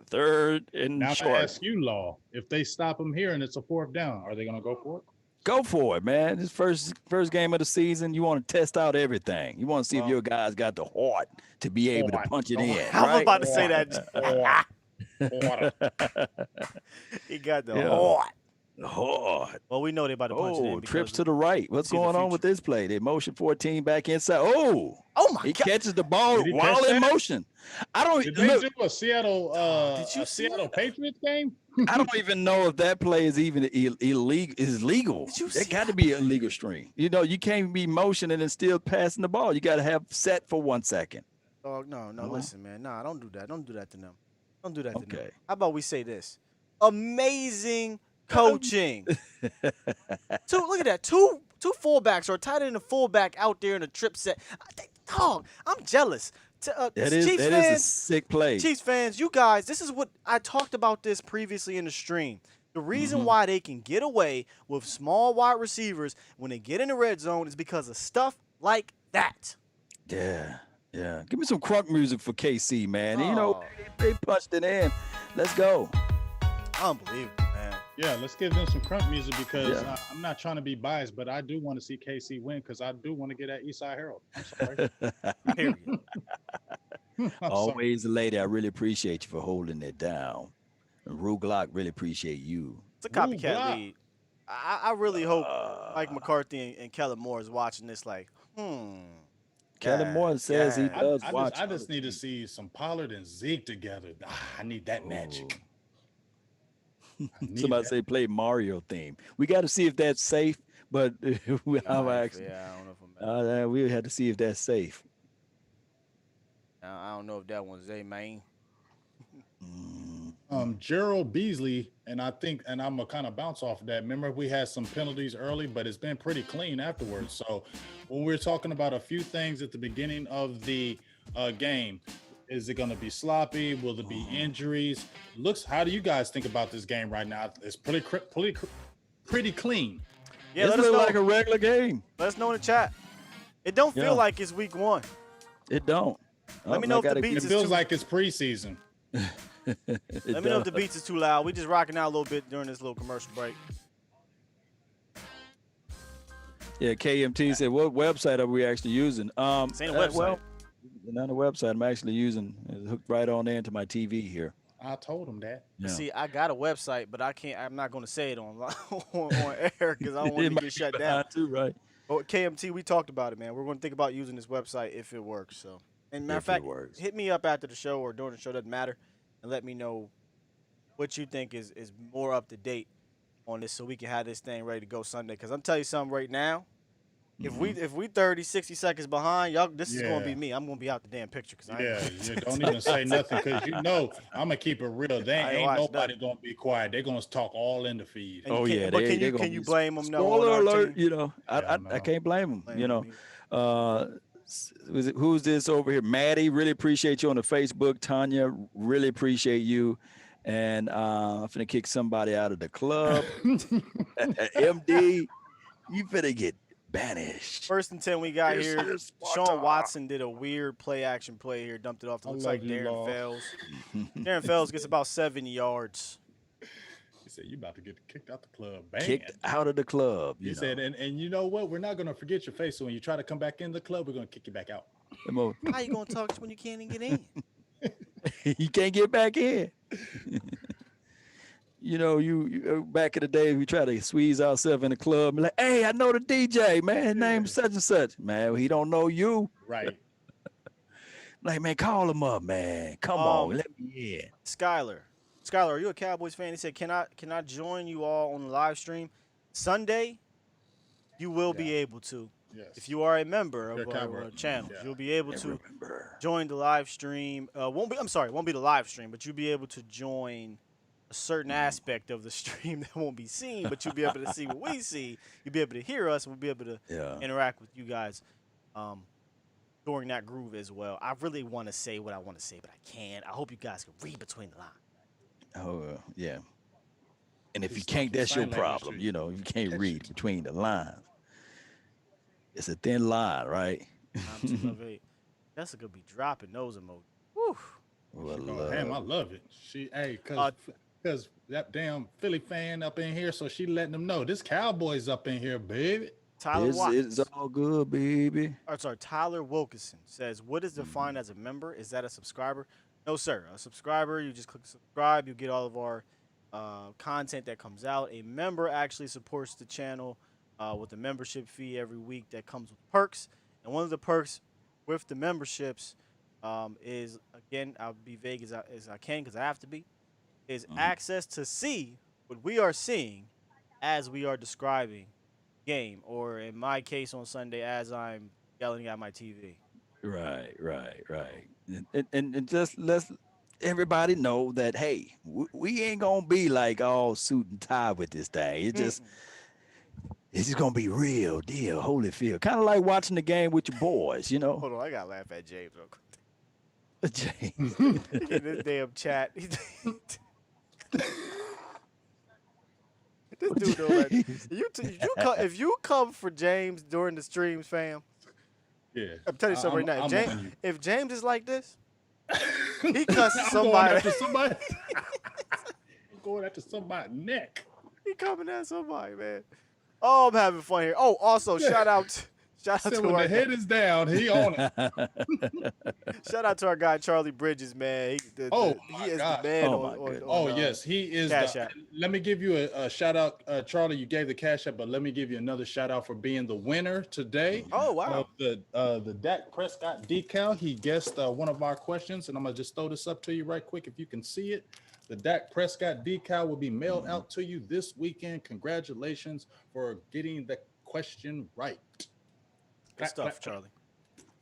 3rd and now short. I ask you, Law, if they stop him here and it's a 4th down, are they going to go for it? Go for it, man. This first game of the season, you want to test out everything. You want to see if your guys got the heart to be able to punch it in. I was about to say that. He got the heart. Hard. Well, we know they about to punch it in. Trips to the right. What's going on with this play? They motion 14 back inside. Oh my God. He catches the ball while in motion. Did they do a Seattle Seattle Patriots game? I don't even know if that play is even illegal. Is legal. Did you It see got to that? be a legal string. You know, you can't be motioning and still passing the ball. You got to have set for 1 second. Oh no, No? listen, man. Nah, don't do that. Don't do that to them. Don't do that to them. Okay. How about we say this? Amazing coaching. Look at that. Two fullbacks or a tight end and a fullback out there in a trip set. Dog, I'm jealous. That is Chiefs that is a fans, sick play. Chiefs fans, you guys, this is what I talked about this previously in the stream. The reason why they can get away with small wide receivers when they get in the red zone is because of stuff like that. Yeah. Yeah. Give me some crunk music for KC, man. And, you know, Oh. they punched it in. Let's go. Unbelievable, man. Yeah, let's give them some crunk music because Yeah. I'm not trying to be biased, but I do want to see KC win because I do want to get that Eastside Herald. I'm sorry. Period. I'm sorry. Always a lady. I really appreciate you for holding it down. And Rue Glock really appreciate you. It's a copycat Block. lead. I really hope Mike McCarthy and Kellen Moore is watching this like, Kellen Moore says he yeah. does I watch. just need to see some Pollard and Zeke together. I need that magic. I need Somebody that. say play Mario theme. We got to see if that's safe, but I'm actually, Yeah, I don't know if I'm. we had to see if that's safe. I don't know if that one's a main. Gerald Beasley, and I'm gonna kind of bounce off of that. Remember, we had some penalties early, but it's been pretty clean afterwards. So when we're talking about a few things at the beginning of the game, is it going to be sloppy? Will there be injuries? How do you guys think about this game right now? It's pretty clean. Yeah, It let us look know. like a regular game. Let us know in the chat. It don't feel Yeah. like it's week 1. It don't. Let me know if the It beats is feels too. like it's preseason. Let me know if the beats is too loud. We just rocking out a little bit during this little commercial break. Yeah, KMT said, what website are we actually using? This ain't a website. Well, not a website. I'm actually using it's hooked right on into my TV here. I told him that. Yeah. See, I got a website, but I'm not going to say it on air because I don't want It it to might get be shut down. behind too, right? But KMT, we talked about it, man. We're going to think about using this website if it works. So, and matter of If it fact, works. hit me up after the show or during the show, doesn't matter, and let me know what you think is more up to date on this, so we can have this thing ready to go Sunday. Because I'm telling you something right now. If we 30, 60 seconds behind, y'all, this is gonna be Yeah. me. I'm gonna be out the damn picture because Don't even say nothing because I'm gonna keep it real. They I ain't ain't watched nobody gonna be quiet. They're gonna talk all in the feed. And Oh can- yeah, but can they you gonna can you be- blame them? No, Spoiler on our alert! team? You know, I no. can't blame them. Blame You them know, who's this over here? Maddie, really appreciate you on the Facebook. Tanya, really appreciate you. And I'm finna kick somebody out of the club. MD, you finna get banished. First and 10 we got This here. is Sean Sparta. Watson did a weird play action play here, dumped it off. I Looks love like you, Darren Law. Fells. Darren Fells gets about 70 yards. He said, "You about to get kicked out the club." Bang. Kicked out of the club. He You said, know. and you know what? We're not gonna forget your face. So when you try to come back in the club, we're gonna kick you back out. Come on. How you gonna talk when you can't even get in? You can't get back in. You know, you back in the day, we try to squeeze ourselves in the club and like, hey, I know the DJ, man. His name's such and such. Man, he don't know you. Right. Like, man, call him up, man. Come on, let me in. Skylar, are you a Cowboys fan? He said, can I join you all on the live stream Sunday? You will be able to. Yes. If you are a member You're of a our Cowboy. channel, Yeah. you'll be able And to remember, join the live stream. Won't be the live stream, but you'll be able to join a certain aspect of the stream that won't be seen, but you'll be able to see what we see. You'll be able to hear us. We'll be able to yeah. interact with you guys during that groove as well. I really want to say what I want to say, but I can't. I hope you guys can read between the lines. Oh, yeah. And if you He's can't, talking that's your sign language problem. to you. You know, you can't Catch read it. between the lines. It's a thin line, right? I'm 208. Jessica be dropping those emojis. Woo. Well, Oh, damn, I love it. Because that damn Philly fan up in here, so she letting them know this Cowboys up in here, baby. Tyler Watkins. it's all good, baby. Tyler Wilkinson says, what is defined as a member? Is that a subscriber? No, sir. A subscriber, you just click subscribe. You get all of our content that comes out. A member actually supports the channel with a membership fee every week that comes with perks. And one of the perks with the memberships is, again, I'll be vague as I can because I have to be, is access to see what we are seeing as we are describing game, or in my case on Sunday, as I'm yelling at my TV. Right. And just let's everybody know that hey, we ain't gonna be like all suit and tie with this thing. It's just gonna be real deal, Holyfield. Kind of like watching the game with your boys, you know. Hold on, I gotta laugh at James real quick. James. In this damn chat. This dude don't let if you come for James during the streams, fam. Yeah. I'm telling you something right now. If James is like this, he cusses I'm somebody. going after somebody. I'm going after somebody's neck. He coming at somebody, man. Oh, I'm having fun here. Oh, also shout out So to when our the head is down, he on it. shout out to our guy Charlie Bridges, man. He is God. the man. Yes, he is. Cash App. Let me give you a shout out, Charlie. You gave the cash app, but let me give you another shout out for being the winner today. Oh wow! Of the Dak Prescott decal. He guessed one of our questions, and I'm gonna just throw this up to you right quick if you can see it. The Dak Prescott decal will be mailed out to you this weekend. Congratulations for getting the question right. Good stuff, Charlie.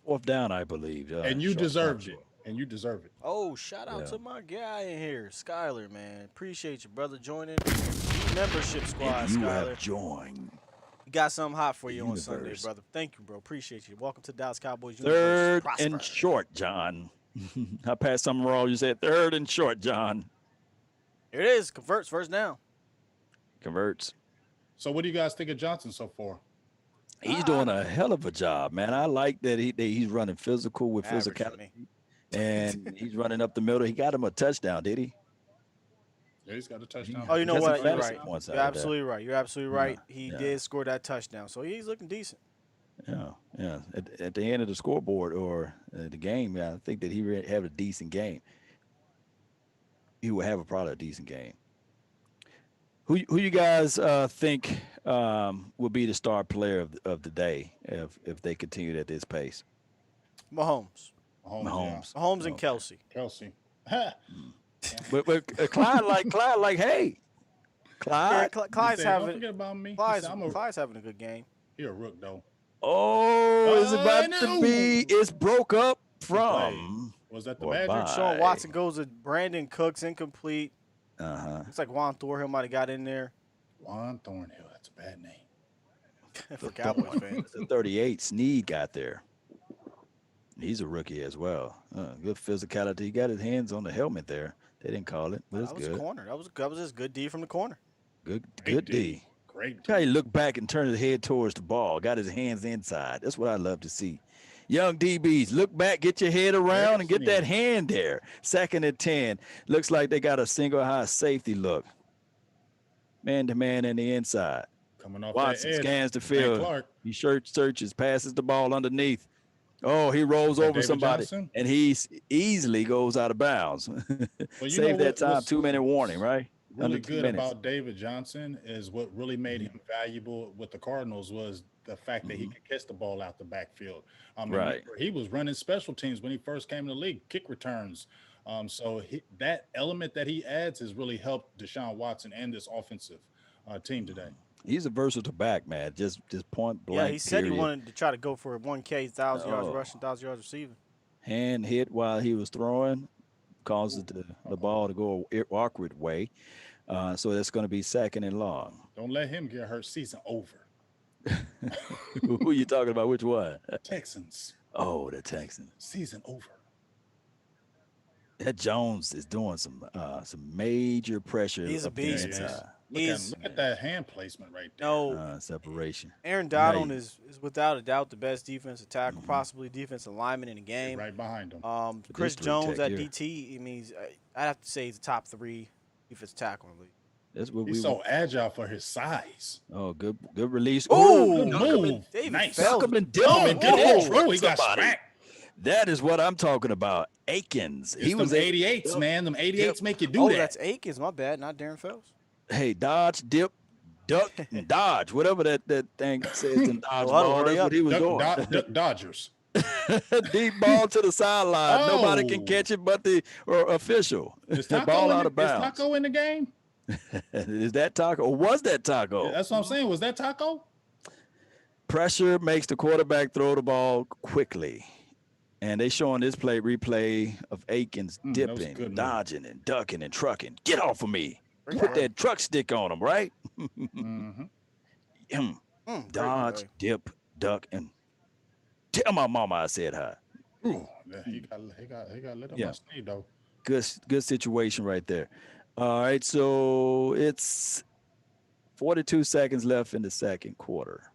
Fourth down, I believe. And you deserved it. And you deserve it. Oh, shout out to my guy in here, Skyler, man. Appreciate you, brother, joining membership squad, and you Skyler. have joined. We got something hot for you Universe. on Sunday, brother. Thank you, bro. Appreciate you. Welcome to Dallas Cowboys Third Universe. and short, John. I passed something wrong. You said third and short, John. Here it is. Converts first down. Converts. So what do you guys think of Johnson so far? He's doing a hell of a job, man. I like that he's running physical with physicality, and he's running up the middle. He got him a touchdown, did he? Yeah, he's got a touchdown. Oh, you know what? You're right. Points You're absolutely right. You're absolutely right. He Yeah. did score that touchdown, so he's looking decent. Yeah. At the end of the scoreboard or the game, I think that he have a decent game. He will have probably a decent game. Who you guys think will be the star player of the day if they continue at this pace? Mahomes. Mahomes. Mahomes and Kelsey. Kelsey. But Clyde like, hey, Clyde. Yeah, Clyde's Don't having. forget about me. Clyde's having a good game. He a rook though. Oh, it's about to be. It's broke up from. Was that the or Magic? by. Sean Watson goes with Brandon Cooks, incomplete. Looks like Juan Thornhill might have got in there. Juan Thornhill. That's a bad name. For Cowboys fans. The 38 Snead got there. He's a rookie as well. Good physicality. He got his hands on the helmet there. They didn't call it, but it's That was good. corner. That was just good D from the corner. Good Great D. Great. Look how he looked back and turned his head towards the ball. Got his hands inside. That's what I love to see. Young DBs, look back, get your head around, and get that hand there. 2nd and 10. Looks like they got a single high safety look. Man-to-man in the inside. Coming off Watson that edge. scans the field. Clark. He searches, passes the ball underneath. Oh, he rolls over David somebody, Johnson? and he easily goes out of bounds. Save that time. 2-minute warning, right? Really Under 2 good minutes. about David Johnson is what really made him valuable with the Cardinals was the fact that he could catch the ball out the backfield. Right. He was running special teams when he first came in the league, kick returns. So that element that he adds has really helped Deshaun Watson and this offensive team today. He's a versatile back, man. Just point blank. Yeah, he said he period. wanted to try to go for a 1K, 1,000 yards rushing, 1,000 yards receiving. Hand hit while he was throwing, causes the ball to go an awkward way. So that's going to be 2nd and long. Don't let him get hurt. Season over. Who are you talking about? Which one? Texans. Oh, the Texans. Season over. That Jones is doing some major pressure. He's a up the beast, inside. man. Look at that hand placement right there. No, Separation. Aaron Donald Right. is without a doubt the best defensive tackle, possibly defensive lineman in the game. Right behind him. Chris three Jones tech at here. DT, I mean, I'd have to say he's a top 3 defensive tackle in the league. That's what He's we. so agile for his size. Oh, good release. Ooh, Good Duck move. him and- David Nice. Fells. Malcolm and Oh, Dillman get in he trouble got somebody. smacked. That is what I'm talking about. Akins. He He was them 88s, man. Them 88s make you do Oh, that. that's Akins. My bad, not Darren Fells. Hey, dodge, dip, duck, and dodge. Whatever that thing says in dodgeball. Well, hurry That's up. what he was doing. Duck Dodgers. Deep ball to the sideline. Nobody can Oh, catch it but the official. is Ball out of Is bounds. Taco in the game? Is that Taco or was that Yeah, Taco? that's what I'm saying. Was that Taco? Pressure makes the quarterback throw the ball quickly. And they showing this replay of Akins That was a dipping, good move. dodging, and ducking and trucking. Get off of me. Great Put play. that truck stick on him, right? Great Dodge, play. dip, duck, and tell my mama I said hi. Ooh, yeah, he got lit up Yeah. my sleeve though. Good situation right there. All right, so it's 42 seconds left in the second quarter.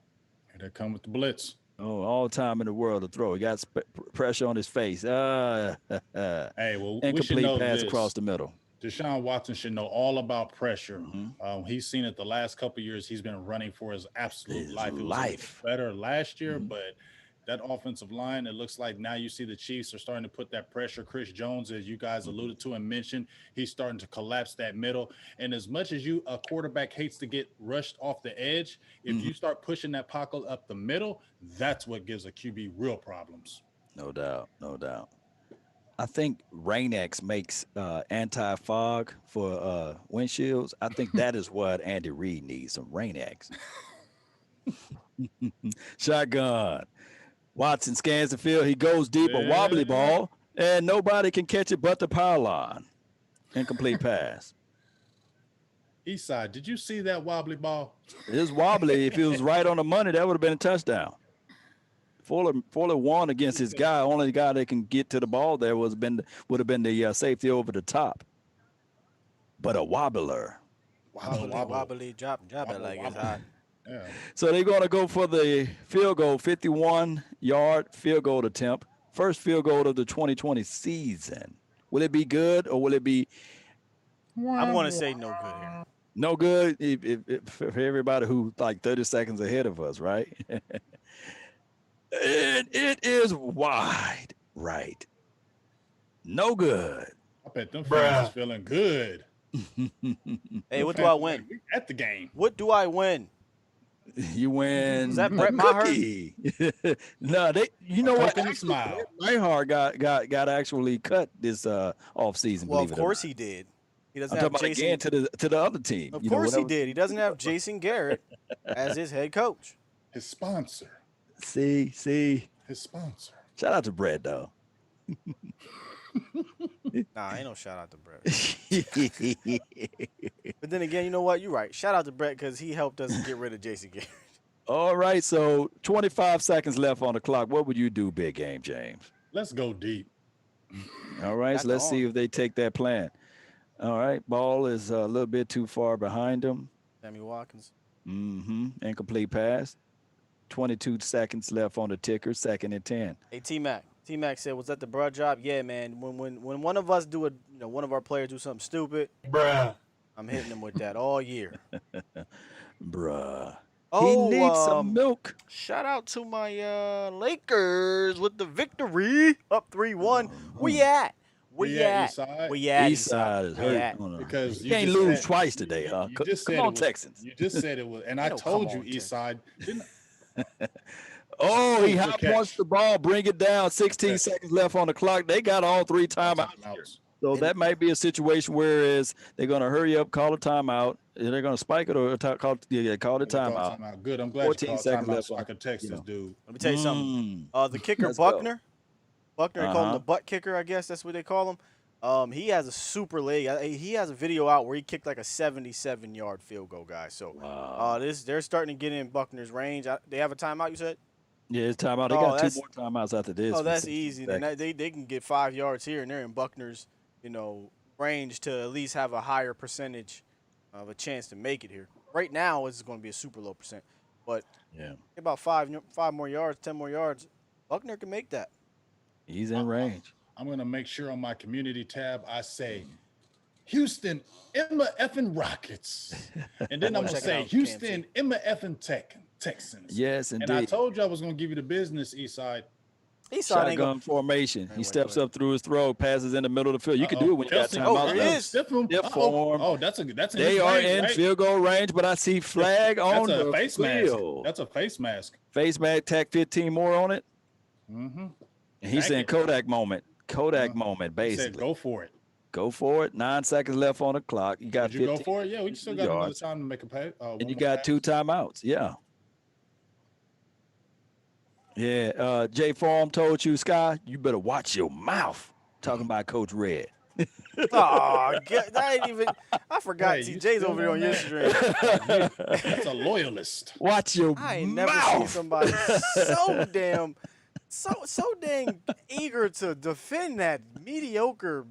Here they come with the blitz. Oh, all time in the world to throw. He got pressure on his face. Hey, well, we should Incomplete know pass this. across the middle. Deshaun Watson should know all about pressure. He's seen it the last couple of years. He's been running for his absolute His life. It was life. better last year, but that offensive line, it looks like now you see the Chiefs are starting to put that pressure. Chris Jones, as you guys alluded to and mentioned, he's starting to collapse that middle. And as much as a quarterback hates to get rushed off the edge, if you start pushing that pocket up the middle, that's what gives a QB real problems. No doubt. No doubt. I think Rain-X makes anti-fog for windshields. I think that is what Andy Reid needs, some Rain-X. Shotgun. Watson scans the field. He goes deep, a wobbly ball, and nobody can catch it but the power line. Incomplete pass. Eastside, did you see that wobbly ball? It is wobbly. If it was right on the money, that would have been a touchdown. Fuller won against his guy. Only guy that can get to the ball there would have been the safety over the top. But a wobbler. Wobbly, drop it like it's hot. Yeah. So they're going to go for the field goal, 51-yard field goal attempt. First field goal of the 2020 season. Will it be good or will it be? I'm going to say no good here. No good if for everybody who's like 30 seconds ahead of us, right? And it is wide right. No good. I bet them fans is feeling good. Hey, what do I win? At the game. What do I win? You win. Is that Brett Maher? No, you know what? Smile. Reinhardt got actually cut this off season. Well, of course he did. He doesn't I'm have talking about Jason. again to the other team. Of course he did. He doesn't have Jason Garrett as his head coach. His sponsor. See. His sponsor. Shout out to Brett though. Nah, ain't no shout out to Brett. But then again, you know what? You're right. Shout out to Brett because he helped us get rid of Jason Garrett. All right, so 25 seconds left on the clock. What would you do, big game, James? Let's go deep. All right, so let's see if they take that plan. All right, ball is a little bit too far behind him. Sammy Watkins. Incomplete pass. 22 seconds left on the ticker, 2nd and 10. Hey, T-Mac. T-Mac said, was that the bruh job? Yeah, man. When one of us one of our players do something stupid, I'm hitting them with that all year. Bruh. Oh, he needs some milk. Shout out to my Lakers with the victory. Up 3-1. Where you at? Where you at? Eastside? Where you at? East side is hurt. Because you can't lose twice today, huh? Come on, Texans. You just said it was, and I told you, Eastside. Oh, he high points the ball, bring it down. 16 seconds left on the clock. They got all 3 timeouts. So that might be a situation whereas they're going to hurry up, call a timeout. They're going to spike it or call the timeout. Good. I'm glad 14 you called seconds timeout left so I could text this dude. Let me tell you something. The kicker, Let's Buckner. Buckner, they call him Uh-huh. the butt kicker, I guess that's what they call him. He has a super leg. He has a video out where he kicked like a 77-yard field goal, guys. So they're starting to get in Buckner's range. They have a timeout, you said? Yeah, it's timeout. They got 2 more timeouts after this. Oh, that's easy. Then they can get 5 yards here, and they're in Buckner's, range to at least have a higher percentage of a chance to make it here. Right now, it's going to be a super low percent. But about 5 more yards, 10 more yards, Buckner can make that. He's in range. I'm going to make sure on my community tab I say, Houston, Emma effing Rockets. And then I'm going to say, Houston, Emma effing Texans. Yes, indeed. And I told you I was going to give you the business, Eastside. Shotgun formation. He steps up through his throw, passes in the middle of the field. You can do it when you got time out. It is. Stiff form. Oh, that's they are in field goal range, but I see flag on the face field. Mask. That's a face mask. Face mask, tack 15 more on it. Mm-hmm. And he's saying Kodak moment. Kodak moment, He said, basically. go for it. Go for it. 9 seconds left on the clock. You got Did you 15 go for it? Yeah, we still got another yards, time to make a pay. and you got 2 timeouts. Yeah. Yeah. Jay Form told you, Sky, you better watch your mouth. Talking about Coach Red. Oh, that ain't even. I forgot. Hey, TJ's over there on your stream. That's a loyalist. Watch your I ain't mouth. never seen somebody so dang eager to defend that mediocre.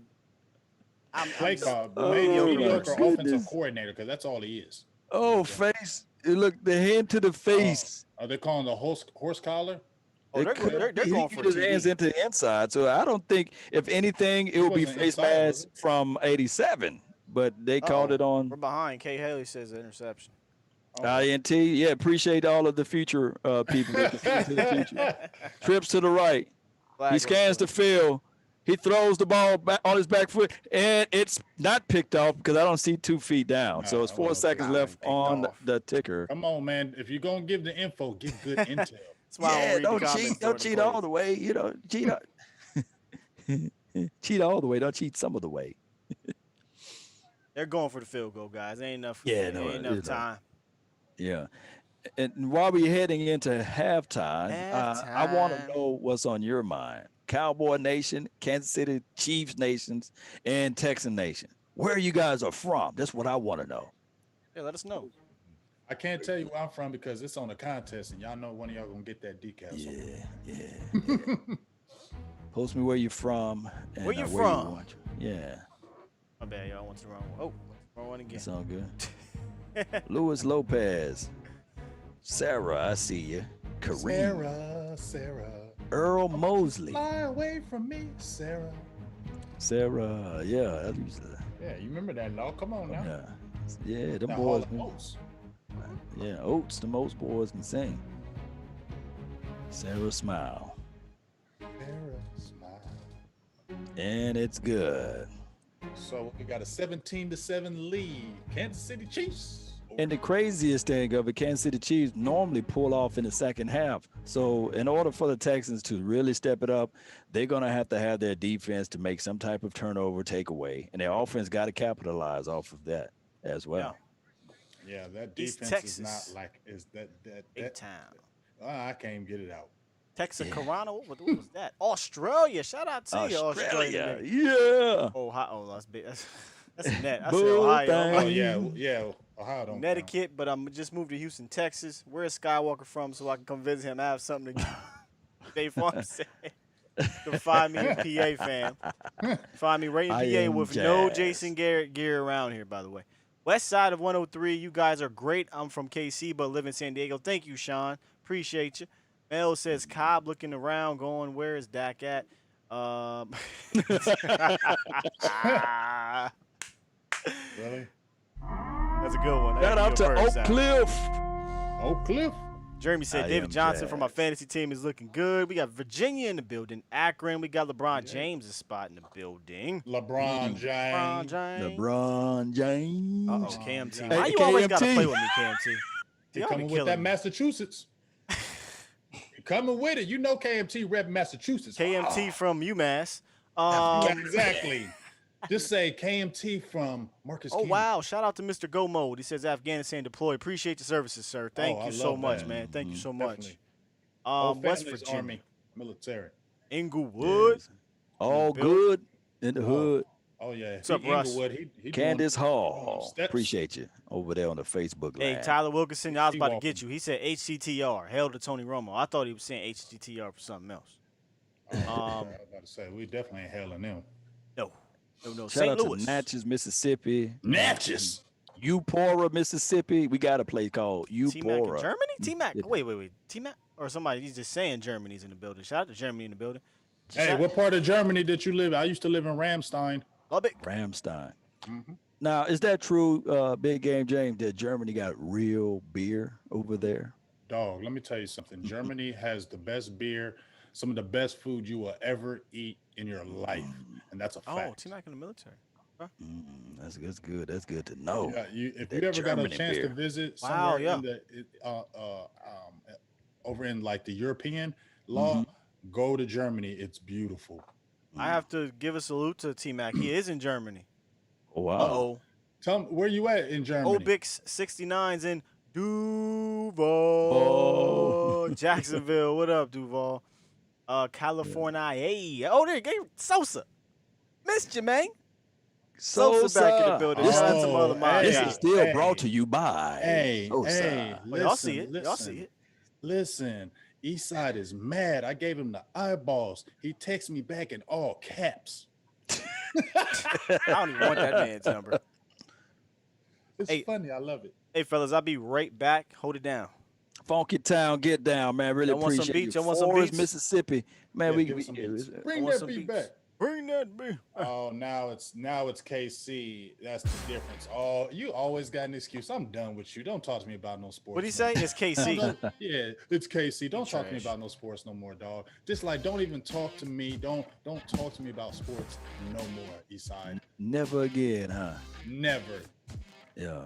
Play call, mediocre mediocre person. offensive coordinator, because that's all he is. Oh, face. Look, the hand to the face. Are they calling the horse collar? Oh, they're going for his hands into the inside. So I don't think, if anything, it would be face mask from 87. But they called it on. We're behind. Kay Haley says interception. INT. Yeah, appreciate all of the future people. To the future. Trips to the right. He scans the field. He throws the ball back on his back foot, and it's not picked off because I don't see 2 feet down. So it's 4 seconds left on the ticker. Come on, man. If you're going to give the info, give good intel. Yeah, don't cheat. Don't cheat all the way. You know, cheat. Cheat all the way. Don't cheat some of the way. They're going for the field goal, guys. Ain't enough. Yeah, ain't enough time. Yeah. And while we're heading into halftime, I want to know what's on your mind. Cowboy Nation, Kansas City Chiefs Nations, and Texan Nation. Where you guys are from? That's what I want to know. Yeah, let us know. I can't tell you where I'm from because it's on a contest, and y'all know one of y'all gonna get that decal. Yeah. Post me where you're from. And, where you from? Yeah. My bad, y'all. Went to the wrong one. Oh, wrong one again. It's all good. Luis Lopez. Sarah, I see you. Kareem. Sarah. Earl Mosley. Fly away from me, Sarah. Sarah, yeah. Yeah, you remember that, law? Come on now. Yeah, them now, boys. Oats. Yeah, Oats, the most boys can sing. Sarah Smile. Sarah Smile. And it's good. So we got a 17-7 lead. Kansas City Chiefs. And the craziest thing of it, Kansas City Chiefs normally pull off in the second half. So in order for the Texans to really step it up, they're going to have their defense to make some type of turnover takeaway. And their offense got to capitalize off of that as well. Yeah, that defense is not like that time. I can't even get it out. Texas Corona, what was that? Australia. Shout out to you, Australia. Yeah. Oh, that's big. That's a net. I said Ohio. Oh, yeah. Ohio don't Connecticut, but I'm just moved to Houston, Texas. Where's Skywalker from so I can come visit him? I have something to Dave Farm said. To find me in PA, fam. Find me right in PA with no Jason Garrett gear around here, by the way. West side of 103, you guys are great. I'm from KC, but live in San Diego. Thank you, Sean. Appreciate you. Mel says, Cobb looking around, going, where is Dak at? Really? That's a good one. Shout out to Oak Cliff. Oak Cliff. Jeremy said David Johnson from our fantasy team is looking good. We got Virginia in the building. Akron. We got LeBron James' spot in the building. LeBron James. Uh-oh, KMT. Why you always got to play with me, KMT? You're coming with that Massachusetts. You're coming with it. You know KMT rep Massachusetts. KMT from UMass. Exactly. Just say KMT from Marcus King. Wow. Shout out to Mr. Go Mode. He says Afghanistan deployed. Appreciate your services, sir. Thank you so much, man. Thank you so much. West Virginia. Army, military. Inglewood. Yes. All good in the hood. Oh, yeah. What's up, Russ? Candace Hall. Appreciate you over there on the Facebook Hey, line. Tyler Wilkinson, I was about to get you. He said HCTR. Hell to Tony Romo. I thought he was saying HCTR for something else. I was about to say, we definitely ain't hailing them. No. Shout St. out Louis. to Natchez, Mississippi. Natchez. Eupora, Mississippi. We got a place called T-Mac in Eupora. Germany? T-Mac. Wait. T-Mac? Or somebody, he's just saying Germany's in the building. Shout out to Germany in the building. Hey, what part of Germany did you live in? I used to live in Ramstein. Lubbock. Ramstein. Mm-hmm. Now, is that true, Big Game James, that Germany got real beer over there? Dog, let me tell you something. Germany has the best beer, some of the best food you will ever eat in your life. And that's a fact. Oh, T-Mac in the military. Huh? That's good. That's good to know. Yeah, if you ever got a chance to visit somewhere in the over in like the European law, Go to Germany. It's beautiful. I have to give a salute to T Mac. He is in Germany. Oh, Uh wow. oh. Tell me where you at in Germany. Obix 69's in Ball. Duval, Jacksonville. What up, Duval? California. Hey. Oh, there you go. Sosa. Missed you, man. Sosa back in the building. Shout out to my other mod This guy. is still hey. brought to you by Hey, Sosa. hey, Oh, y'all see it. Y'all see it. Listen, Eastside is mad. I gave him the eyeballs. He texts me back in all caps. I don't even want that man's number. It's Hey. funny. I love it. Hey, fellas, I'll be right back. Hold it down. Funky Town, get down, man. Really Y'all want some appreciate beats? you. Y'all want some Forest, beats? Mississippi, man. Yeah, give us some beats. Bring want that some beat beats. back. Bring that beat. Oh, now it's KC. That's the difference. Oh, you always got an excuse. I'm done with you. Don't talk to me about no sports. What'd he say? It's KC. Yeah, it's KC. Don't talk to me trash. about no sports no more, dog. Just like don't even talk to me. Don't talk to me about sports no more, Eastside. Never again, huh? Never. Yeah.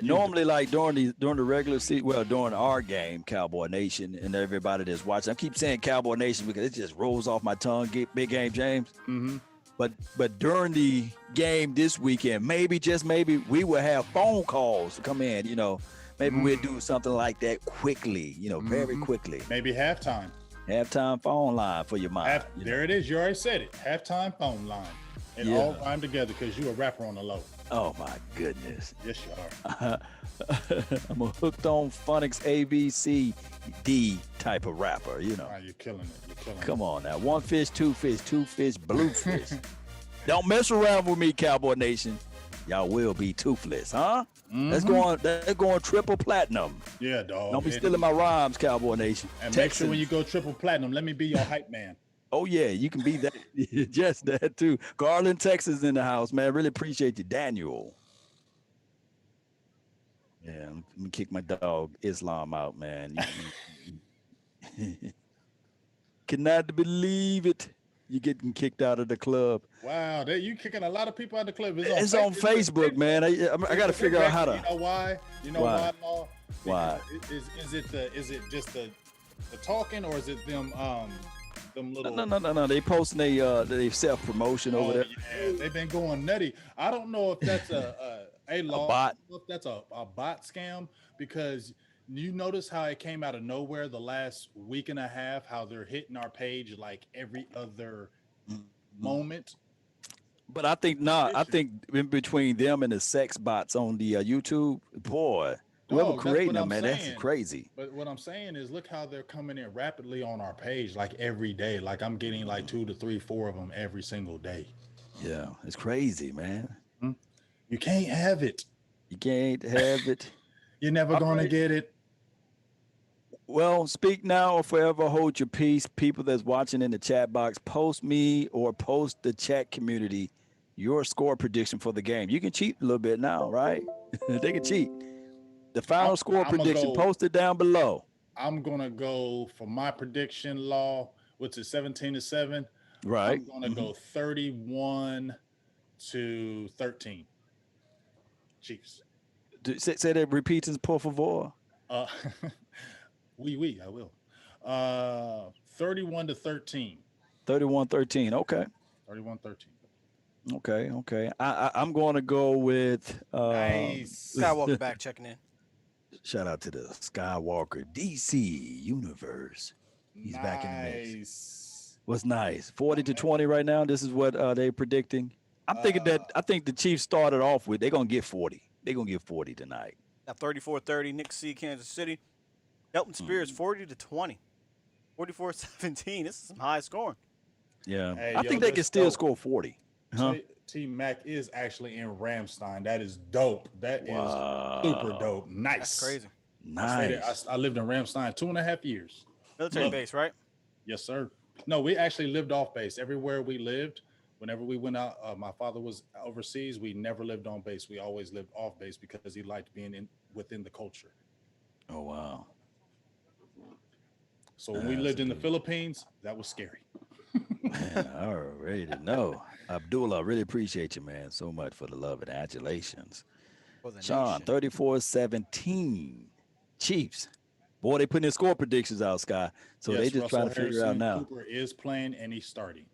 Normally, like during the regular season, well, during our game, Cowboy Nation, and everybody that's watching, I keep saying Cowboy Nation because it just rolls off my tongue. Big game, James. Mm-hmm. But during the game this weekend, maybe just maybe we will have phone calls to come in. You know, maybe we'll do something like that quickly. You know, very quickly. Maybe halftime. Halftime phone line for your mind. There it is. You already said it. Halftime phone line. It all rhyme together because you a rapper on the low. Oh my goodness. Yes, you are. I'm a hooked on phonics ABCD type of rapper, you know. Wow, you're killing it. You're killing Come on now. One fish, two fish, blue fish. Don't mess around with me, Cowboy Nation. Y'all will be toothless, huh? That's going triple platinum. it. Yeah, dog. Don't be stealing my rhymes, Cowboy Nation. And Texans. make sure when you go triple platinum, let me be your hype man. Oh yeah, you can be that. Just that too. Garland, Texas in the house, man. Really appreciate you, Daniel. Yeah, I'm gonna kick my dog Islam out, man. Cannot believe it. You getting kicked out of the club. Wow, you kicking a lot of people out of the club. It's on Facebook, man. I got to figure out how to. You know why? You know Why? why? Law? Why? Is it just the talking or is it them little? No. They posting they self promotion over there. Yeah, they've been going nutty. I don't know if that's a law. bot. I don't know if that's a bot scam because you notice how it came out of nowhere the last week and a half. How they're hitting our page like every other moment. But I think not. I think in between them and the sex bots on the YouTube, boy, whoever Dog, that's creating what them, I'm man, saying. that's crazy. But what I'm saying is, look how they're coming in rapidly on our page, like every day. Like I'm getting like 2 to 3, 4 of them every single day. Yeah, it's crazy, man. You can't have it. You can't have it. You're never gonna get it. Well, speak now or forever hold your peace. People that's watching in the chat box, post me or post the chat community your score prediction for the game. You can cheat a little bit now, right? They can cheat. The final score prediction, post it down below. I'm gonna go for my prediction, Law, which is 17-7. Right. I'm gonna go 31-13. Chiefs. Say that repeats, por favor. Oui, I will. 31-13. 31-13. Okay. 31-13. Okay. I'm going to go with Nice. Skywalker back checking in. Shout out to the Skywalker DC universe. He's back in the mix. What's nice? 40-20 right now. This is what they're predicting. I'm thinking I think the Chiefs started off with they're gonna get 40. They're gonna get 40 tonight. Now 34-30, Nick C, Kansas City. Delton Spears 40-20. 44-17. This is some high scoring. Yeah. Hey, I think they can still score 40. Huh? T-Mac is actually in Ramstein. That is dope. That is super dope. Nice. That's crazy. Nice. I lived in Ramstein 2.5 years. Military base, right? Yes, sir. No, we actually lived off base. Everywhere we lived, whenever we went out, my father was overseas. We never lived on base. We always lived off base because he liked being within the culture. Oh, wow. So when we lived in the Philippines, that was scary. Man, I already know. Abdullah, I really appreciate you, man, so much for the love and adulations. For the Sean, nation. 34-17. Chiefs. Boy, they putting their score predictions out, Sky. So Yes, they just Russell trying to figure it out Harrison now. Cooper is playing and he's starting.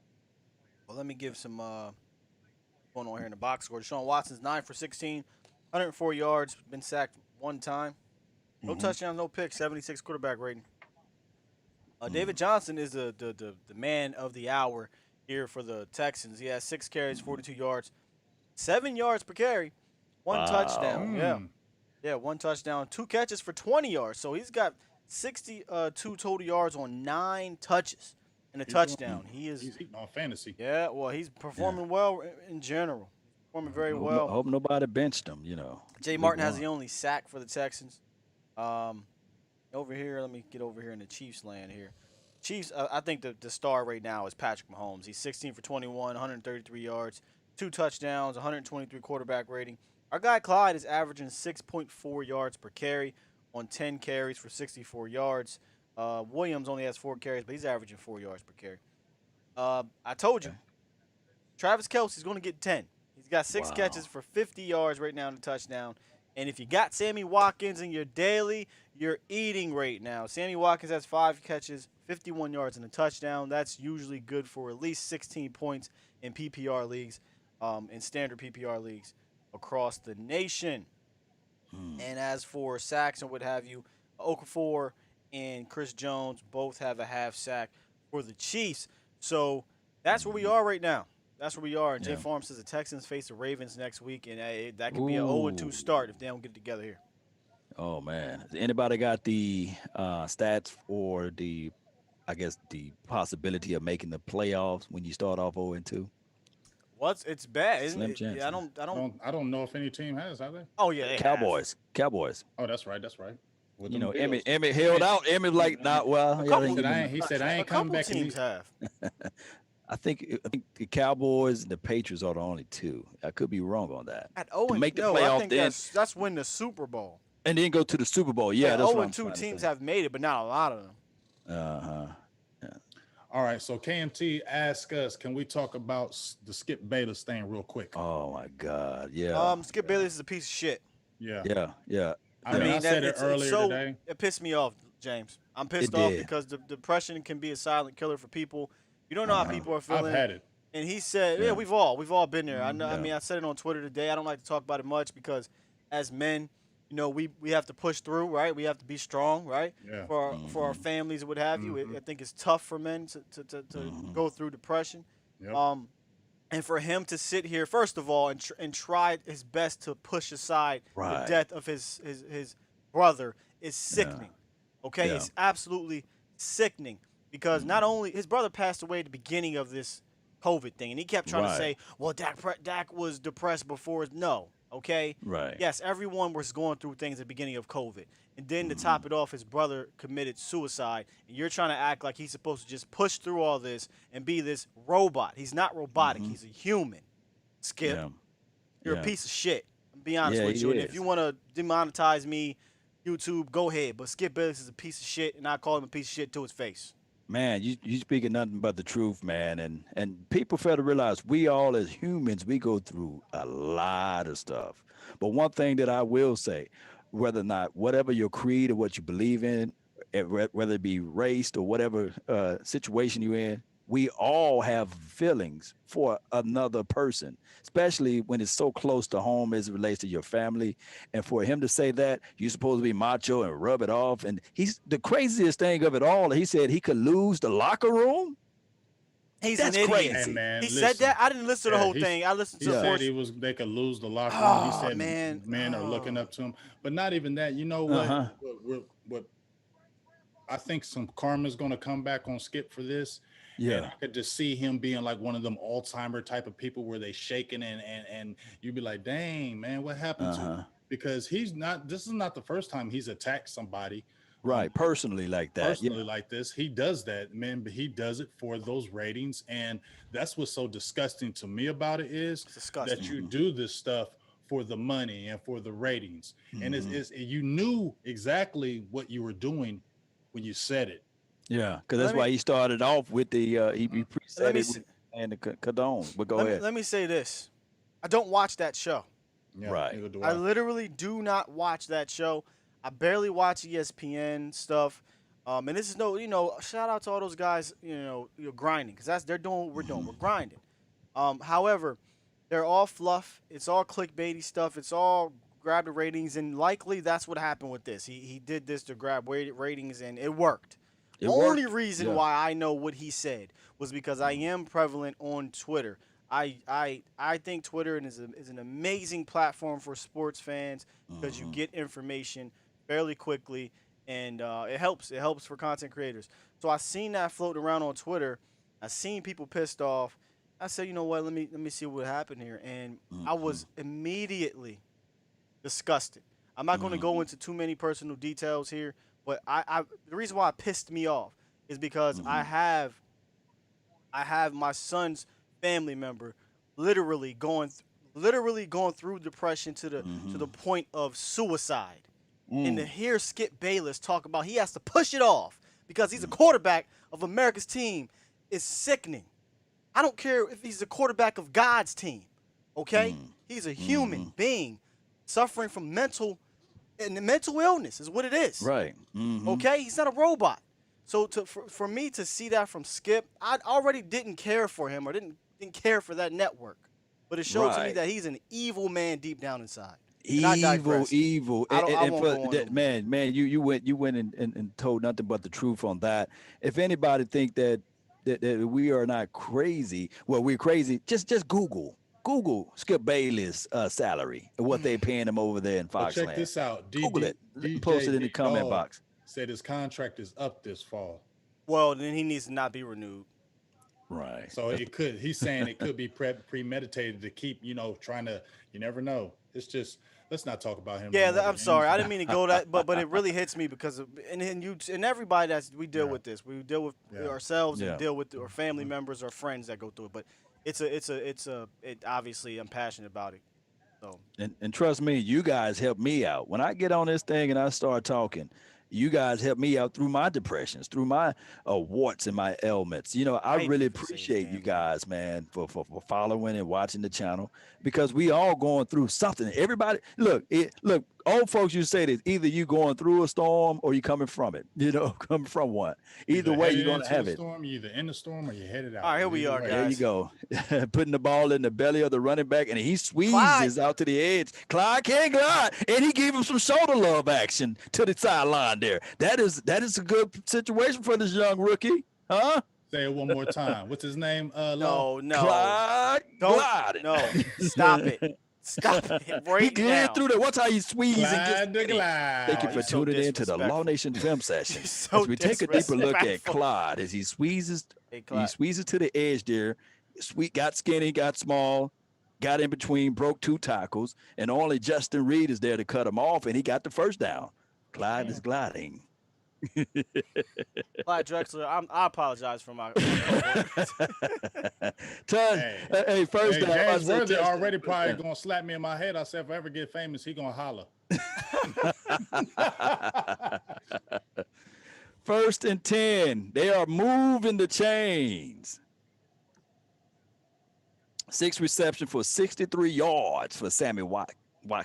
Well, let me give some going on here in the box score. Deshaun Watson's 9 for 16, 104 yards, been sacked one time. No touchdowns, no picks, 76 quarterback rating. David Johnson is the man of the hour here for the Texans. He has 6 carries, 42 yards, 7 yards per carry, one touchdown. Yeah, one touchdown, 2 catches for 20 yards. So he's got 62 total yards on 9 touches and a touchdown. He's eating on fantasy. Yeah, well, he's performing well in general. Performing very well. Hope nobody benched him, you know. Jay Martin has the only sack for the Texans. Over here, let me get over here in the Chiefs land here. Chiefs, I think the star right now is Patrick Mahomes. He's 16 for 21, 133 yards, 2 touchdowns, 123 quarterback rating. Our guy Clyde is averaging 6.4 yards per carry on 10 carries for 64 yards. Williams only has 4 carries, but he's averaging 4 yards per carry. I told you, Travis Kelce's going to get 10. He's got 6 catches for 50 yards right now in the touchdown. And if you got Sammy Watkins in your daily, you're eating right now. Sammy Watkins has 5 catches, 51 yards and a touchdown. That's usually good for at least 16 points in PPR leagues, in standard PPR leagues across the nation. And as for sacks and what have you, Okafor and Chris Jones both have a half sack for the Chiefs. So that's where we are right now. That's where we are. And Jay Farm says the Texans face the Ravens next week, and that could be an 0-2 start if they don't get it together here. Oh, man. Has anybody got the stats for the possibility of making the playoffs when you start off 0-2? It's bad, isn't Slim it? chance. Yeah, I don't know if any team has, have they? Oh yeah, they Cowboys. Oh, that's right. With You them know, Bills. Emmett held out. Emmett like not well. He said I ain't coming back. Teams have. I think the Cowboys and the Patriots are the only 2. I could be wrong on that. At 0 make the I playoff, think then that's win the Super Bowl. and then go to the Super Bowl. Yeah, that's what I'm 0-2 trying to teams say. have made it, but not a lot of them. All right, so KMT asked us, can we talk about the Skip Bayless thing real quick? Oh my God, yeah. Skip Bayless is a piece of shit. Yeah. I mean, I said it earlier today. It pissed me off, James. I'm pissed off because the depression can be a silent killer for people. You don't know how people are feeling. I've had it. And he said, yeah, we've all been there. I know. I mean, I said it on Twitter today. I don't like to talk about it much because as men, you know, we have to push through, right? We have to be strong, right? Yeah. For our families and what have you. I think it's tough for men to go through depression. Yep. And for him to sit here, first of all, and try his best to push aside the death of his brother is sickening. Okay, it's absolutely sickening because not only his brother passed away at the beginning of this COVID thing, and he kept trying to say, well, Dak was depressed before. No, okay? Right. Yes, everyone was going through things at the beginning of COVID. And then to top it off, his brother committed suicide. And you're trying to act like he's supposed to just push through all this and be this robot. He's not robotic. He's a human. Skip, you're a piece of shit. I'll be honest with you. And if you want to demonetize me, YouTube, go ahead. But Skip Bayless is a piece of shit, and I call him a piece of shit to his face. Man, you speaking nothing but the truth, man. And people fail to realize we all as humans, we go through a lot of stuff. But one thing that I will say, whether or not, whatever your creed or what you believe in, whether it be race or whatever situation you're in, we all have feelings for another person, especially when it's so close to home as it relates to your family. And for him to say that, you're supposed to be macho and rub it off. And he's the craziest thing of it all. He said he could lose the locker room. That's an idiot. crazy. Hey, man, He said that. I didn't listen to the whole thing. I listened to He the said portion. they could lose the locker room. He said man. men are looking up to him. But not even that. You know what? What I think some karma is going to come back on Skip for this. Yeah. And I could just see him being like one of them Alzheimer type of people where they shaking and you'd be like, dang, man, what happened to him? Because this is not the first time he's attacked somebody. Right. Personally like that. Personally like this. He does that, man, but he does it for those ratings. And that's what's so disgusting to me about it is that you do this stuff for the money and for the ratings. And you knew exactly what you were doing when you said it. Yeah, because that's why he started off with the he preset it with, and the condone. But go ahead. Let me say this: I don't watch that show. Yeah, right. I literally do not watch that show. I barely watch ESPN stuff. And this is no, shout out to all those guys, you're grinding because they're doing what we're doing. We're grinding. However, they're all fluff. It's all clickbaity stuff. It's all grab the ratings, and likely that's what happened with this. He did this to grab ratings, and it worked. It Only worked. reason Yeah. why I know what he said was because I am prevalent on Twitter. I think Twitter is an amazing platform for sports fans because you get information fairly quickly, and it helps. It helps for content creators. So I seen that floating around on Twitter. I seen people pissed off. I said, you know what? Let me see what happened here, and I was immediately disgusted. I'm not going to go into too many personal details here, but the reason why it pissed me off is because I have my son's family member literally going through depression to the point of suicide. And to hear Skip Bayless talk about he has to push it off because he's a quarterback of America's team is sickening. I don't care if he's the quarterback of God's team. Okay? He's a human being suffering from mental illness is what it is. Right. Okay? He's not a robot. So for me to see that from Skip, I already didn't care for him or didn't care for that network. But it showed to me Right. that he's an evil man deep down inside. And I Evil, digress. evil. I don't- I And won't for go on that, no more. man, you went and told nothing but the truth on that. If anybody think that we are not crazy, well, we're crazy. Just Google Skip Bayless salary and what they paying him over there in But check Foxland. this out. Google it. Post it in the comment box. Said his contract is up this fall. Well, then he needs to not be renewed. Right. So he's saying it could be premeditated to keep, trying to, you never know. It's just, let's not talk about him. Yeah, no more. I'm sorry. I didn't mean to go that, but it really hits me because and everybody we deal with this. We deal with ourselves Yeah. and deal with our family members or friends that go through it. But it obviously I'm passionate about it. So And trust me, you guys help me out. When I get on this thing and I start talking, you guys help me out through my depressions, through my warts and my ailments. I hate really people say appreciate damn you guys, man, for following and watching the channel because we all going through something. Everybody, look, old folks, you say this, either you going through a storm or you coming from it, coming from one. Either way, you're going to have it. Storm, you're either in the storm or you're headed out. All right, here we Either are, way. guys. There you go. Putting the ball in the belly of the running back, and he squeezes out to the edge. Clyde can't glide, and he gave him some shoulder love action to the sideline there. That is a good situation for this young rookie, huh? Say it one more time. What's his name? no, Clyde gliding. no, stop it, stop it right He glid now. through there. Watch how he squeezes and gets Glide to skinny. glide. Thank you Oh, for you're so tuning in to the Law disrespectful. Nation Film Session. You're so As we take a deeper look at disrespectful. Clyde as he squeezes Hey, Clyde. to the edge there. Got skinny, got small, got in between, broke 2 tackles, and only Justin Reed is there to cut him off, and he got the first down. Clyde is gliding. Clyde Drexler, I apologize for my coworkers. Hey, first down. I James said Worthy touchdown. already probably gonna slap me in my head. I said if I ever get famous, he gonna holler. First and 10. They are moving the chains. 6 reception for 63 yards for Sammy Watkins.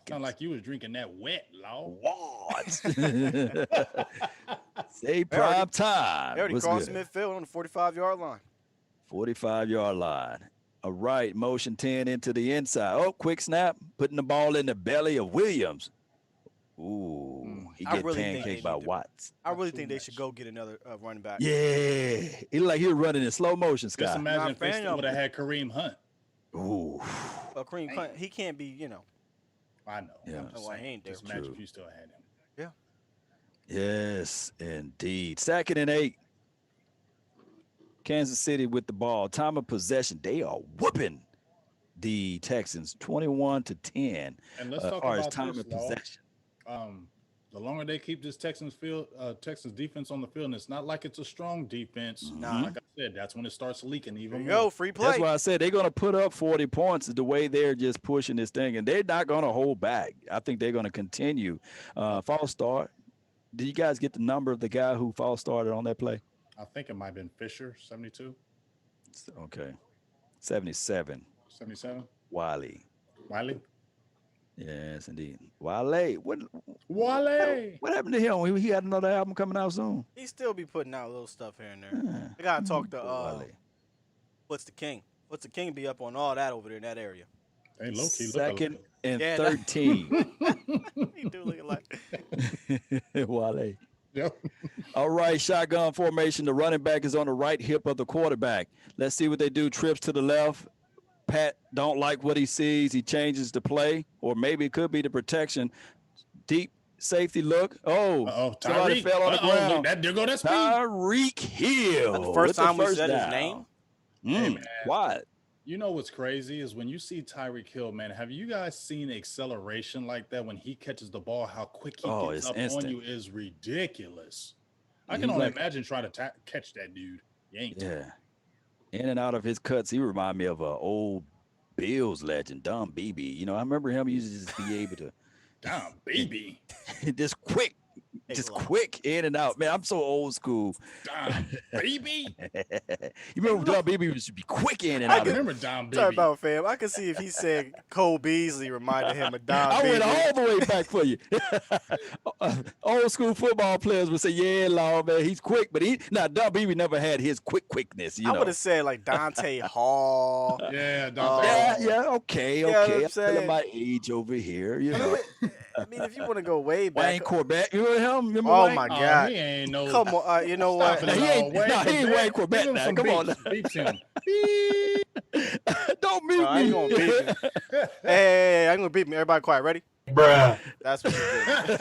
Sound like you was drinking that wet, Law. Watts. Say prime time. They already What's crossed good? midfield on the 45-yard line. 45-yard line. All right, motion 10 into the inside. Oh, quick snap, putting the ball in the belly of Williams. Ooh, he I get really think pancaked they by need to- Watts. I really too think they much. should go get another running back. Yeah, he looked like he was running in slow motion, Just Scott. imagine Not if they fan still of would have had Kareem Hunt. Ooh, Kareem Hunt, he can't be, I know. Yeah. I'm just No, I saying. ain't there. Just imagine True. if you still had him. yes, indeed. 2nd and 8. Kansas City with the ball. Time of possession. They are whooping the Texans 21-10. And let's as talk far as about time this, of Law. possession. The longer they keep this Texans defense on the field, and it's not like it's a strong defense. Nah. Like I said, that's when it starts leaking There even you more. go, free play. That's why I said they're going to put up 40 points the way they're just pushing this thing, and they're not going to hold back. I think they're going to continue. False start. Did you guys get the number of the guy who false started on that play? I think it might have been Fisher, 72, Okay. 77. 77. Wiley. Wiley. Yes, indeed. Wiley. Wale. What happened to him? He had another album coming out soon. He still be putting out little stuff here and there. I gotta talk to Wale. what's the king? What's the king be up on all that over there in that area? They low key look Second and Yeah, 13. He do look like. Wale. Yep. All right, shotgun formation. The running back is on the right hip of the quarterback. Let's see what they do. Trips to the left. Pat don't like what he sees. He changes the play, or maybe it could be the protection. Deep safety look. Oh, somebody fell on the ground. There go that speed. Tyreek Hill. That's the first time we said his down. name. Hey, man. Why? You know what's crazy is when you see Tyreek Hill, man. Have you guys seen acceleration like that when he catches the ball? How quick he gets up instant. on you is ridiculous. I can only imagine trying to catch that dude. Yanked. Yeah. In and out of his cuts, he remind me of an old Bills legend, Don Beebe. You know, I remember him. He used to just be able to Damn, baby. just quick in and out. Man, I'm so old school. Damn, baby. You remember Don Beebe used to be quick in and I out. remember Don Sorry Baby. about fam. I can see if he said Cole Beasley reminded him of Don I Beasley. went all the way back for you. Old school football players would say, "Yeah, Lord, man, he's quick," but Don Beebe never had his quickness. You I know. would have said like Dante Hall. Yeah, Dante. Okay. You know what I'm I'm saying? telling my age over here. You know, I mean, if you want to go way back. Wayne Corbett. You remember him? Remember Oh Wayne? my God. He ain't no. Come on, you know what? Stop it He ain't- all. nah, he ain't Wayne Corbett Give him now. some Come on beeps. Beeps him. Don't mute No, I ain't me. gonna beat me. Hey, I'm gonna beat me. Everybody quiet. Ready? Bruh. That's what you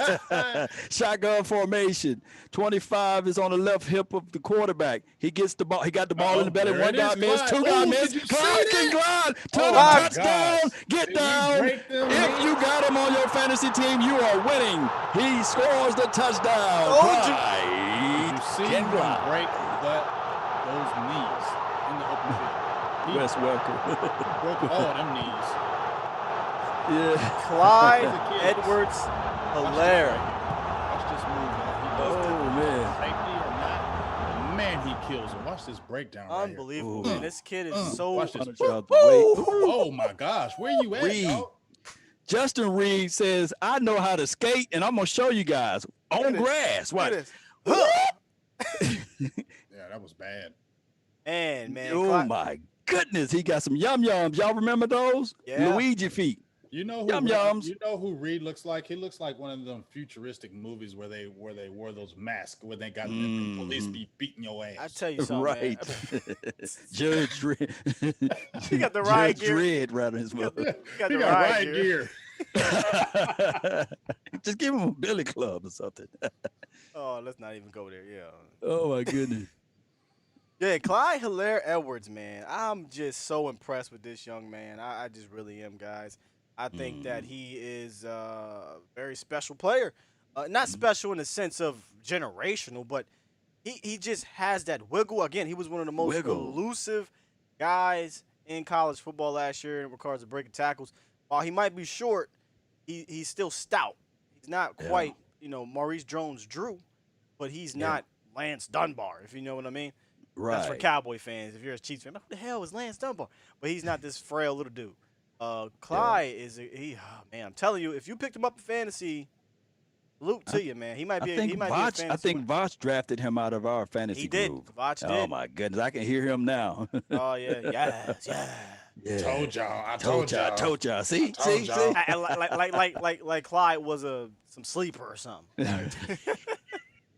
did. Shotgun formation. 25 is on the left hip of the quarterback. He gets the ball. He got the ball in the belly. there One it guy is, missed. Clyde. Two guys Ooh, missed. did you see Clyde can that? glide to Oh, the my touchdown. gosh. Get Did he down. break them If you knees? got him on your fantasy team, you are winning. He scores the touchdown. Told you. Clyde You see can him glide. break those knees in the open field. He Wes Welker. broke all them knees. Yeah. Clyde Kids. Edwards Hilaire. Watch this move, man. He does Oh, man. safety or not. Man, he kills him. Watch this breakdown right here. Unbelievable, Ooh. man. This kid is so. Watch this. Wait. Oh, my gosh. Where you at, Reed. dog? Justin Reed says, I know how to skate, and I'm going to show you guys on Look at grass. Look Watch. at this. Yeah, that was bad. Man, Oh, Clyde- my goodness. He got some yum-yums. Y'all remember those? Yeah. Luigi feet. You know Yum yums. You know who Reed looks like? He looks like one of them futuristic movies where they wore those masks where they got the police be beating your ass. I tell you something, Right. man. Judge Dredd. He got the riot Judge gear. Dredd right on his mother. He got He the got riot riot gear. gear. Just give him a billy club or something. Oh, let's not even go there. Yeah. Oh, my goodness. Yeah, Clyde Hilaire Edwards, man. I'm just so impressed with this young man. I just really am, guys. I think that he is a very special player. Not special in the sense of generational, but he just has that wiggle. Again, he was one of the most elusive guys in college football last year in regards to breaking tackles. While he might be short, he's still stout. He's not quite, Maurice Jones-Drew, but he's not Lance Dunbar, if you know what I mean. Right. That's for Cowboy fans. If you're a Chiefs fan, like, who the hell is Lance Dunbar? But he's not this frail little dude. Clyde is man. I'm telling you, if you picked him up in fantasy, salute to you, man. He might be. He might be a fantasy I think winner. Voch drafted him out of our fantasy He did. group. Voch did. Oh my goodness, I can hear him now. Oh yeah, Yeah. Told y'all. I Told y'all. See. like Clyde was some sleeper or something.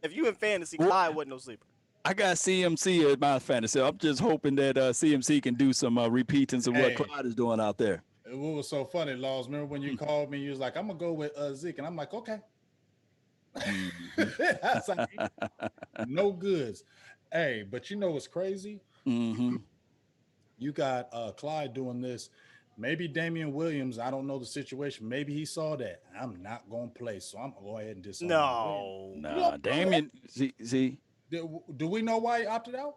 If you in fantasy, Clyde wasn't no sleeper. I got CMC at my fantasy. I'm just hoping that CMC can do some repeatings of what Clyde is doing out there. What was so funny, Laws? Remember when you called me? You was like, "I'm gonna go with Zeke," and I'm like, "Okay." I was like, no goods. Hey, but you know what's crazy? Mm-hmm. You got Clyde doing this. Maybe Damian Williams. I don't know the situation. Maybe he saw that. I'm not gonna play, so I'm gonna go ahead and disown him. Nah, Damian. See. Do we know why he opted out?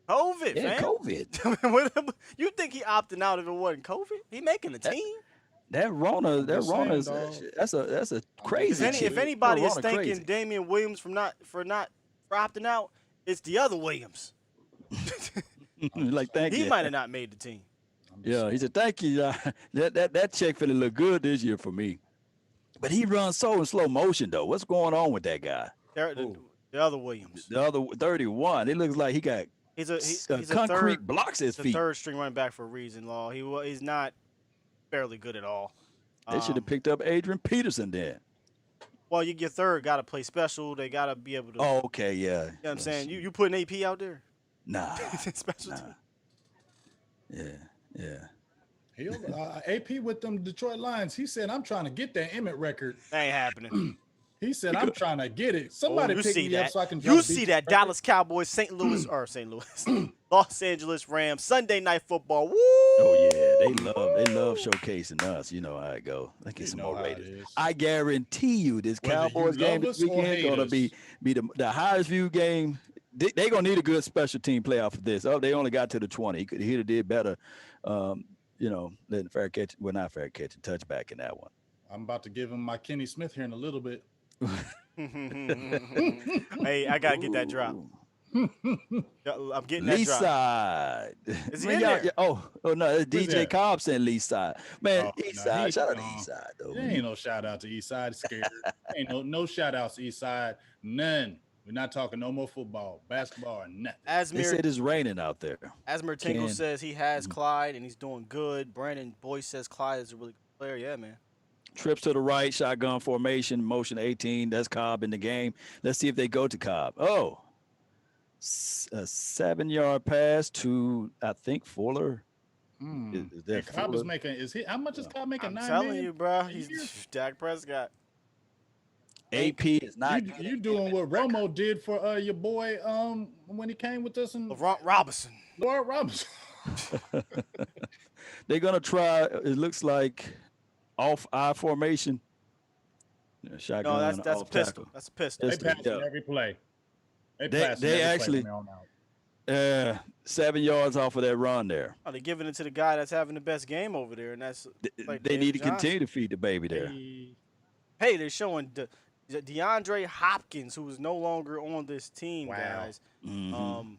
COVID, Yeah, man. COVID. You think he opting out if it wasn't COVID? He making the team. That Rona, saying, that's a crazy. If anybody is Rona thanking crazy. Damian Williams for opting out, it's the other Williams. Like, thank you. He might have not made the team. Yeah, he said, thank you. That check finna look good this year for me. But he runs so in slow motion though. What's going on with that guy? The other Williams. The other 31. It looks like he got He's a concrete third, blocks at his he's a feet. third string running back for a reason, Law. He's not fairly good at all. They should have picked up Adrian Peterson then. Well, your third got to play special. They got to be able to. Oh, okay, yeah. You know what I'm saying? You putting AP out there? Nah. Special team. Yeah. AP with them Detroit Lions. He said, "I'm trying to get that Emmett record." That ain't happening. He said, "I'm trying to get it. Somebody pick me up so I can." You see that Dallas Cowboys, St. Louis, Los Angeles Rams, Sunday Night Football. Woo! Oh yeah, they love showcasing us. You know how it go. Let's get some more ratings. I guarantee you, this Cowboys game this weekend gonna be the highest viewed game. They gonna need a good special team playoff for this. Oh, they only got to the 20. He'd have did better. Letting fair catch, well, not fair catch, touchback in that one. I'm about to give him my Kenny Smith here in a little bit. Hey, I gotta get that drop. I'm getting that Lee's drop. Side. Is he in there? Oh no, it's DJ Cobb saying Lee's Side. Man, East Side. Shout out to East Side though. There ain't no shout out to East Side. Scared. Ain't no shout outs to East Side. None. We're not talking no more football, basketball, or nothing. They said it's raining out there. Asmer Tingle says he has Clyde and he's doing good. Brandon Boyce says Clyde is a really good player. Yeah, man. Trips to the right, shotgun formation, motion 18. That's Cobb in the game. Let's see if they go to Cobb. Oh, a 7-yard pass to, I think, Fuller. Is that Cobb is making? Is he? How much is Cobb making? I'm telling you, bro. He's Dak Prescott. AP is not. You doing what Romo did for your boy when he came with us and Laurent Robinson. Laurent Robinson. They're gonna try. It looks like off I formation. Shotgun. No, that's a pistol. That's a pistol. They pass every play. They actually 7 yards off of that run there. Oh, they're giving it to the guy that's having the best game over there, and that's like they need to continue to feed the baby there. Hey, they're showing DeAndre Hopkins, who is no longer on this team, guys. Mm-hmm.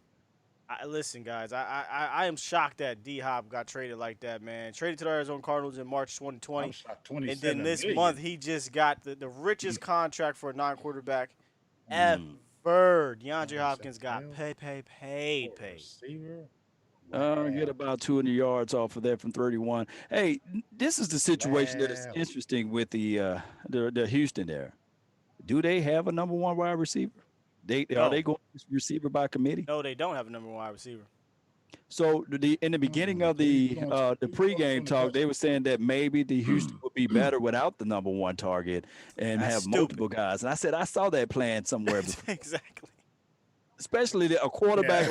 Listen, guys, I am shocked that D-Hop got traded like that, man. Traded to the Arizona Cardinals in March 2020. And then this month, he just got the richest contract for a non-quarterback ever. DeAndre Hopkins got paid. Get about 200 yards off of that from 31. Hey, this is the situation that is interesting with the Houston there. Do they have a number one wide receiver? Are they going receiver by committee? No, they don't have a number one wide receiver. So in the beginning of the pregame talk, they were saying that maybe the Houston would be better without the number one target and have multiple guys. And I said I saw that plan somewhere before. Exactly. Especially a quarterback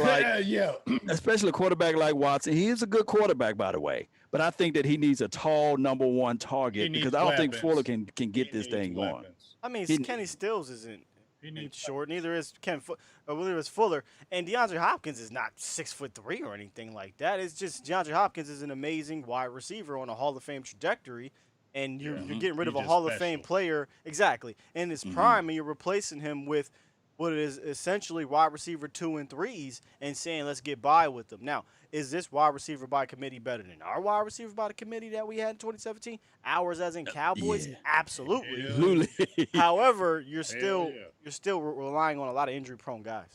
especially a quarterback like Watson. He is a good quarterback, by the way. But I think that he needs a tall number one target because I don't think Fuller can get this thing going. I mean, Kenny Stills isn't short. Neither is neither is Fuller. And DeAndre Hopkins is not 6'3" or anything like that. It's just DeAndre Hopkins is an amazing wide receiver on a Hall of Fame trajectory. And you're getting rid of a Hall of Fame player. Exactly. In his prime, and you're replacing him with what is essentially wide receiver 2 and 3s and saying, let's get by with them. Now, is this wide receiver by committee better than our wide receiver by the committee that we had in 2017? Ours as in Cowboys? Yeah. Absolutely. However, you're still relying on a lot of injury-prone guys.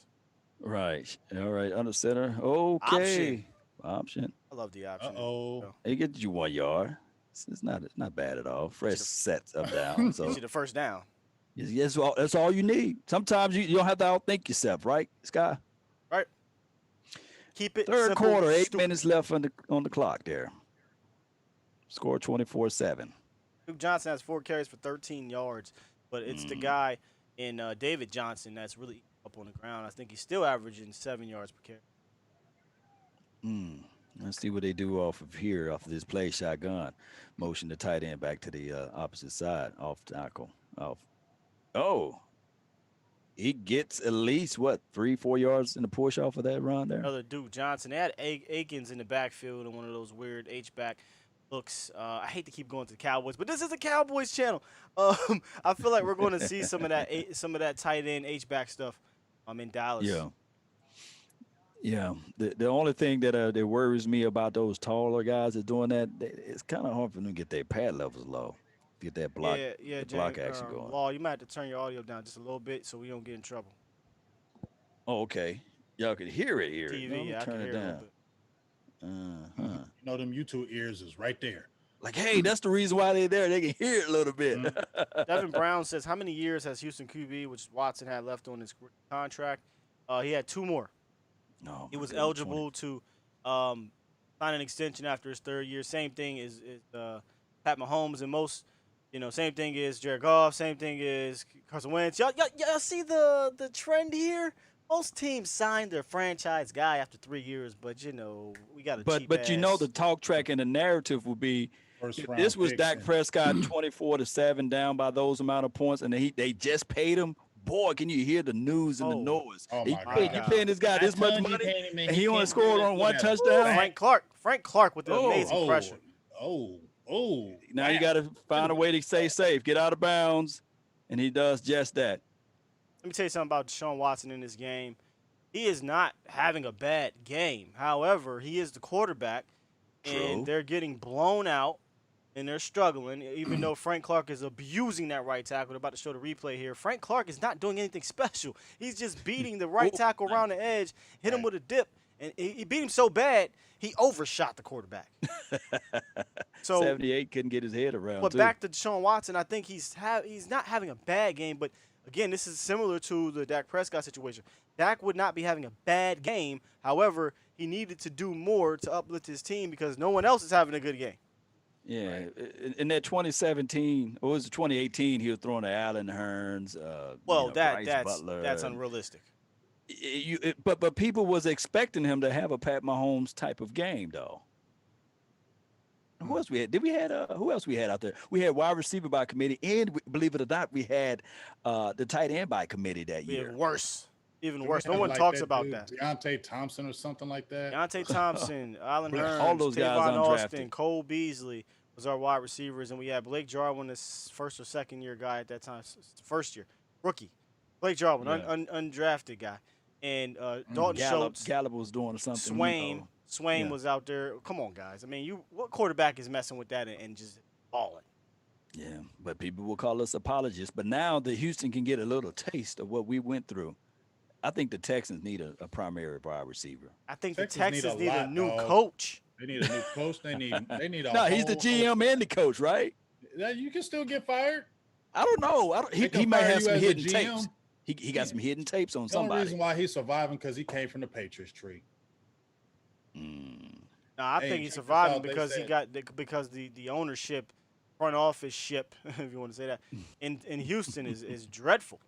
Right. All right. Under center. Okay. Option. I love the option. He gets you 1 yard. It's not bad at all. Fresh sets up down. So the first down. Yes, that's all you need. Sometimes you don't have to outthink yourself, right, Sky? Right. Keep it Third simple, quarter, 8 minutes left on the clock there. Score 24-7. Duke Johnson has 4 carries for 13 yards, but it's the guy in David Johnson that's really up on the ground. I think he's still averaging 7 yards per carry. Let's see what they do off of this play shotgun. Motion the tight end back to the opposite side, off tackle. Oh, he gets at least, 3-4 yards in the push off of that run there? Another Duke Johnson. They had Akins in the backfield and one of those weird H-back looks. I hate to keep going to the Cowboys, but this is a Cowboys channel. I feel like we're going to see some of that tight end H-back stuff in Dallas. Yeah. The only thing that worries me about those taller guys that doing that, it's kind of hard for them to get their pad levels low. If get that block, Yeah, the block James. action going. Law, you might have to turn your audio down just a little bit so we don't get in trouble. Oh, okay. Y'all can hear it. Hear it. No, TV, let me yeah, I can turn it hear it a little down. bit. Uh-huh. You know, them YouTube ears is right there. Like, hey, that's the reason why they're there. They can hear it a little bit. Devin Brown says, how many years has Houston QB, which Watson had left on his contract? He had 2 more. No, He was eligible to sign an extension after his 3rd year. Same thing is Pat Mahomes and most, same thing is Jared Goff. Same thing is Carson Wentz. Y'all see the trend here? Most teams signed their franchise guy after 3 years, but we got a cheap but ass. the talk track and the narrative would be if this was Dak Prescott 24-7 down by those amount of points, and they just paid him. Boy, can you hear the news and the noise? Oh my You God. paying this guy this much money, and he only scored on 1 touchdown. Frank Clark with the amazing pressure. Now you got to find a way to stay safe, get out of bounds, and he does just that. Let me tell you something about Deshaun Watson in this game. He is not having a bad game. However, he is the quarterback, and they're getting blown out, and they're struggling, even though Frank Clark is abusing that right tackle. They're about to show the replay here. Frank Clark is not doing anything special. He's just beating the right tackle around the edge, hit him with a dip, and he beat him so bad, he overshot the quarterback. So 78 couldn't get his head around. But back to Deshaun Watson, I think he's not having a bad game, but again, this is similar to the Dak Prescott situation. Dak would not be having a bad game. However, he needed to do more to uplift his team because no one else is having a good game. Yeah, in that 2017, or was it 2018? He was throwing to Allen Hurns. That's unrealistic. But people was expecting him to have a Pat Mahomes type of game, though. Who else we had? Who else we had out there? We had wide receiver by committee, and believe it or not, we had the tight end by committee that year. Even worse. No one talks about that. Deontay Thompson or something like that. Deontay Thompson, Allen Hurns, all those guys Tavon undrafted. Austin, Cole Beasley was our wide receivers, and we had Blake Jarwin, this 1st or 2nd year guy at that time, 1st year rookie. Blake Jarwin, undrafted guy, and Dalton Schultz. Gallup was doing something. Swain was out there. Come on, guys. I mean, what quarterback is messing with that and just balling? Yeah, but people will call us apologists. But now the Houston can get a little taste of what we went through. I think the Texans need a primary wide receiver. I think the Texans need a new coach. They need a new coach. They need a No, he's the GM and the coach, right? You can still get fired. I don't know. He might have some hidden tapes. He got some hidden tapes on somebody. The only reason why he's surviving because he came from the Patriots tree. I think he's surviving because the ownership, front office ship, if you want to say that, in Houston is dreadful.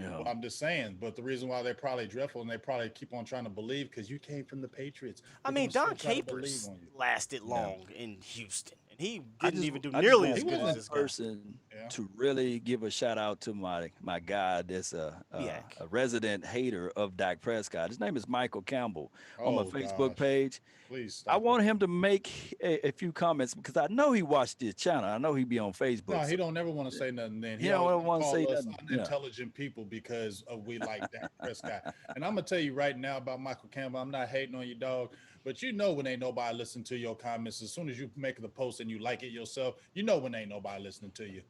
Yeah. Well, I'm just saying, but the reason why they're probably dreadful and they probably keep on trying to believe because you came from the Patriots. I mean, Don Capers lasted long in Houston, and he didn't even do nearly as good as this person to really give a shout out to my guy that's a resident hater of Dak Prescott. His name is Michael Campbell on my Facebook page. Please I want him to make a few comments because I know he watched this channel. I know he be on Facebook. No, he don't never want to say nothing. Then he don't want to say us nothing. Unintelligent people because we like Dak Prescott. And I'm gonna tell you right now about Michael Campbell. I'm not hating on you, dog, but you know when ain't nobody listening to your comments. As soon as you make the post and you like it yourself, you know when ain't nobody listening to you.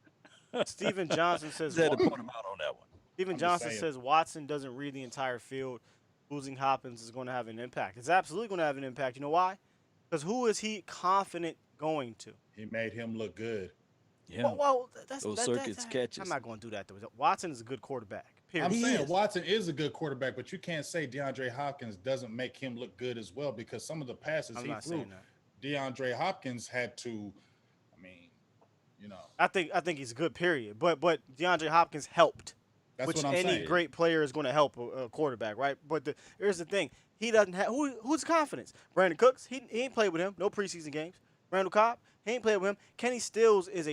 Stephen Johnson says. Had to point him out on that one. Stephen Johnson says Watson doesn't read the entire field. Losing Hopkins is going to have an impact. It's absolutely going to have an impact. You know why? Because who is he confident going to? He made him look good. Yeah. Well, those circuits catches. I'm not going to do that, though. Watson is a good quarterback. Period. I'm saying Watson is a good quarterback, but you can't say DeAndre Hopkins doesn't make him look good as well because some of the passes he threw, DeAndre Hopkins had to, I think he's a good, period. But DeAndre Hopkins helped. That's which what I'm any great player is going to help a quarterback, right? But here's the thing. He doesn't have who's confidence? Brandon Cooks, he ain't played with him. No preseason games. Randall Cobb, he ain't played with him. Kenny Stills is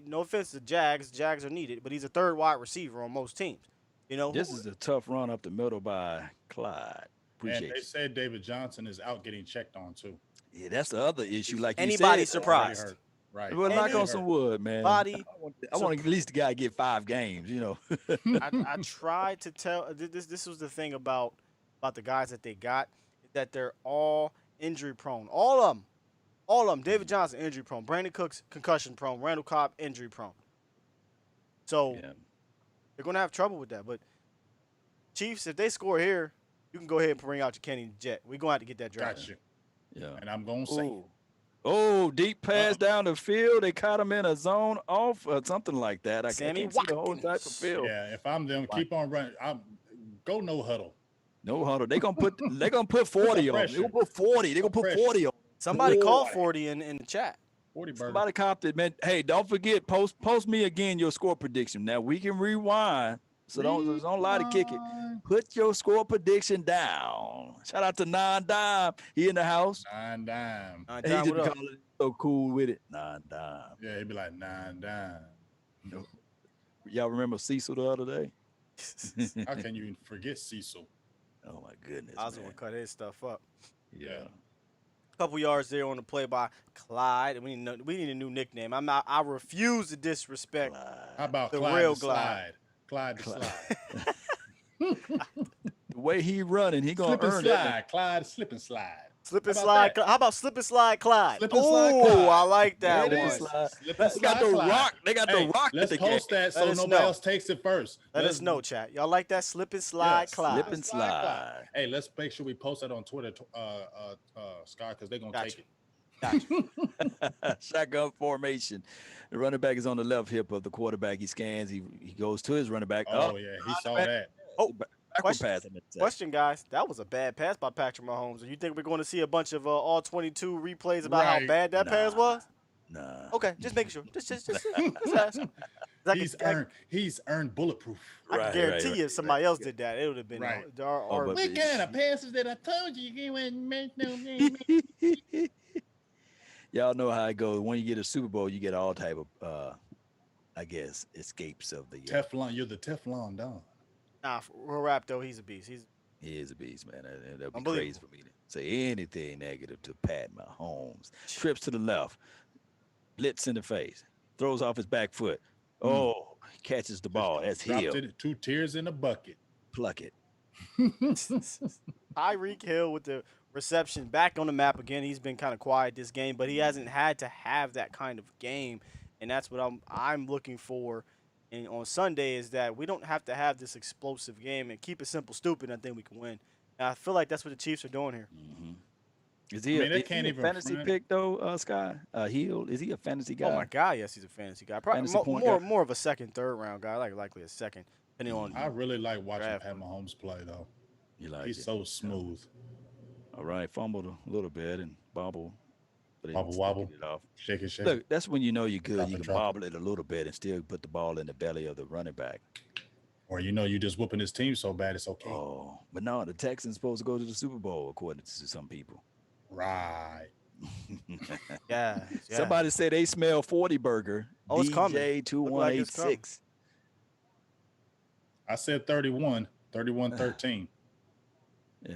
no offense to Jags. Jags are needed, but he's a third wide receiver on most teams. This is a tough run up the middle by Clyde. Appreciate and they said David Johnson is out getting checked on too. Yeah, that's the other issue. Like anybody you said, surprised? Right. Well, knock on some wood, man. I want at least the guy to get 5 games. I tried to tell. This was the thing about the guys that they got, that they're all injury prone. All of them. All of them. David Johnson, injury prone. Brandon Cooks, concussion prone. Randall Cobb, injury prone. So they're going to have trouble with that. But Chiefs, if they score here, you can go ahead and bring out your Kenny Jet. We're going to have to get that draft. Got you. Yeah. And I'm going to say. Oh, deep pass down the field. They caught him in a zone off or something like that. I Sammy can't see the whole Watkins. type of field. Yeah, if I'm them, keep on running. Go no huddle. No huddle. They're gonna put 40 on. They're gonna put 40. They're gonna put 40 on. Somebody called 40 in the chat. 40 burger. Somebody copped it, man. Hey, don't forget, post me again your score prediction. Now we can rewind. So don't lie to kick it. Put your score prediction down. Shout out to Nine Dime. He in the house. Nine dime. He just call it so cool with it. Nine Dime. Yeah, he'd be like 9 dime. Y'all remember Cecil the other day? How can you even forget Cecil? Oh my goodness. I was going to cut his stuff up. Yeah. Couple yards there on the play by Clyde, and we need a new nickname. I refuse to disrespect. How about the Clyde real the Slide? Clyde the Slide. The way he running, he gonna Slip and earn slide. that. Clyde, slip and slide. Slip and slide. How about slip and slide Clyde? Slip and slide Clyde. Oh, I like that Yeah, one. Slip and They got slide the Clyde. rock. They got the rock. Let's at the post game. that so Let us nobody know. else takes it first. Let us know, chat. Y'all like that slip and slide Clyde? Slip and slide. Hey, let's make sure we post that on Twitter, Scott, because they're gonna Got take you. it. Gotcha. Shotgun formation. The running back is on the left hip of the quarterback. He scans. He goes to his running back. Oh yeah, he saw that. Oh, Backward pass. question, guys. That was a bad pass by Patrick Mahomes. You think we're going to see a bunch of all 22 replays about how Right. bad that pass was? Nah. Okay, just making sure. Just ask. He's earned bulletproof. I can guarantee you if somebody else did that, it would have been Right. our but- What kind of passes that I told you you wouldn't make no game? Y'all know how it goes. When you get a Super Bowl, you get all type of, I guess, escapes of the. Teflon, you're the Teflon Don. Nah, real rap though, he's a beast. He is a beast, man. That'd be Unbelievable. crazy for me to say anything negative to Pat Mahomes. Trips to the left, blitz in the face, throws off his back foot. Oh, catches the ball. That's Dropped Hill. it, 2 tears in a bucket. Pluck it. Tyreek Hill with the reception back on the map again. He's been kind of quiet this game, but he hasn't had to have that kind of game, and that's what I'm looking for. And on Sunday is that we don't have to have this explosive game and keep it simple, stupid. And I think we can win. And I feel like that's what the Chiefs are doing here. Mm-hmm. Is he, they is can't he even a fantasy front. pick though, Sky? Hill? Is he a fantasy guy? Oh my God, yes, he's a fantasy guy. Probably Fantasy point guy? more of a second, third round guy. Likely a second, depending on. I really like watching Draft. Pat Mahomes play though. You like He's it? so smooth. All right, fumbled a little bit and bobble. But Wobble, still wobble. get it off. Shake it, shake Look, it. that's when you know you're good. Drop You it, can drop it. bobble it a little bit and still put the ball in the belly of the running back. Or you just whooping his team so bad it's okay. Oh, but no, the Texans supposed to go to the Super Bowl according to some people. Right. Yeah. Somebody said they smell 40 burger. Oh, it's coming. DJ Look like it's 2186. I said 31-13. Yeah.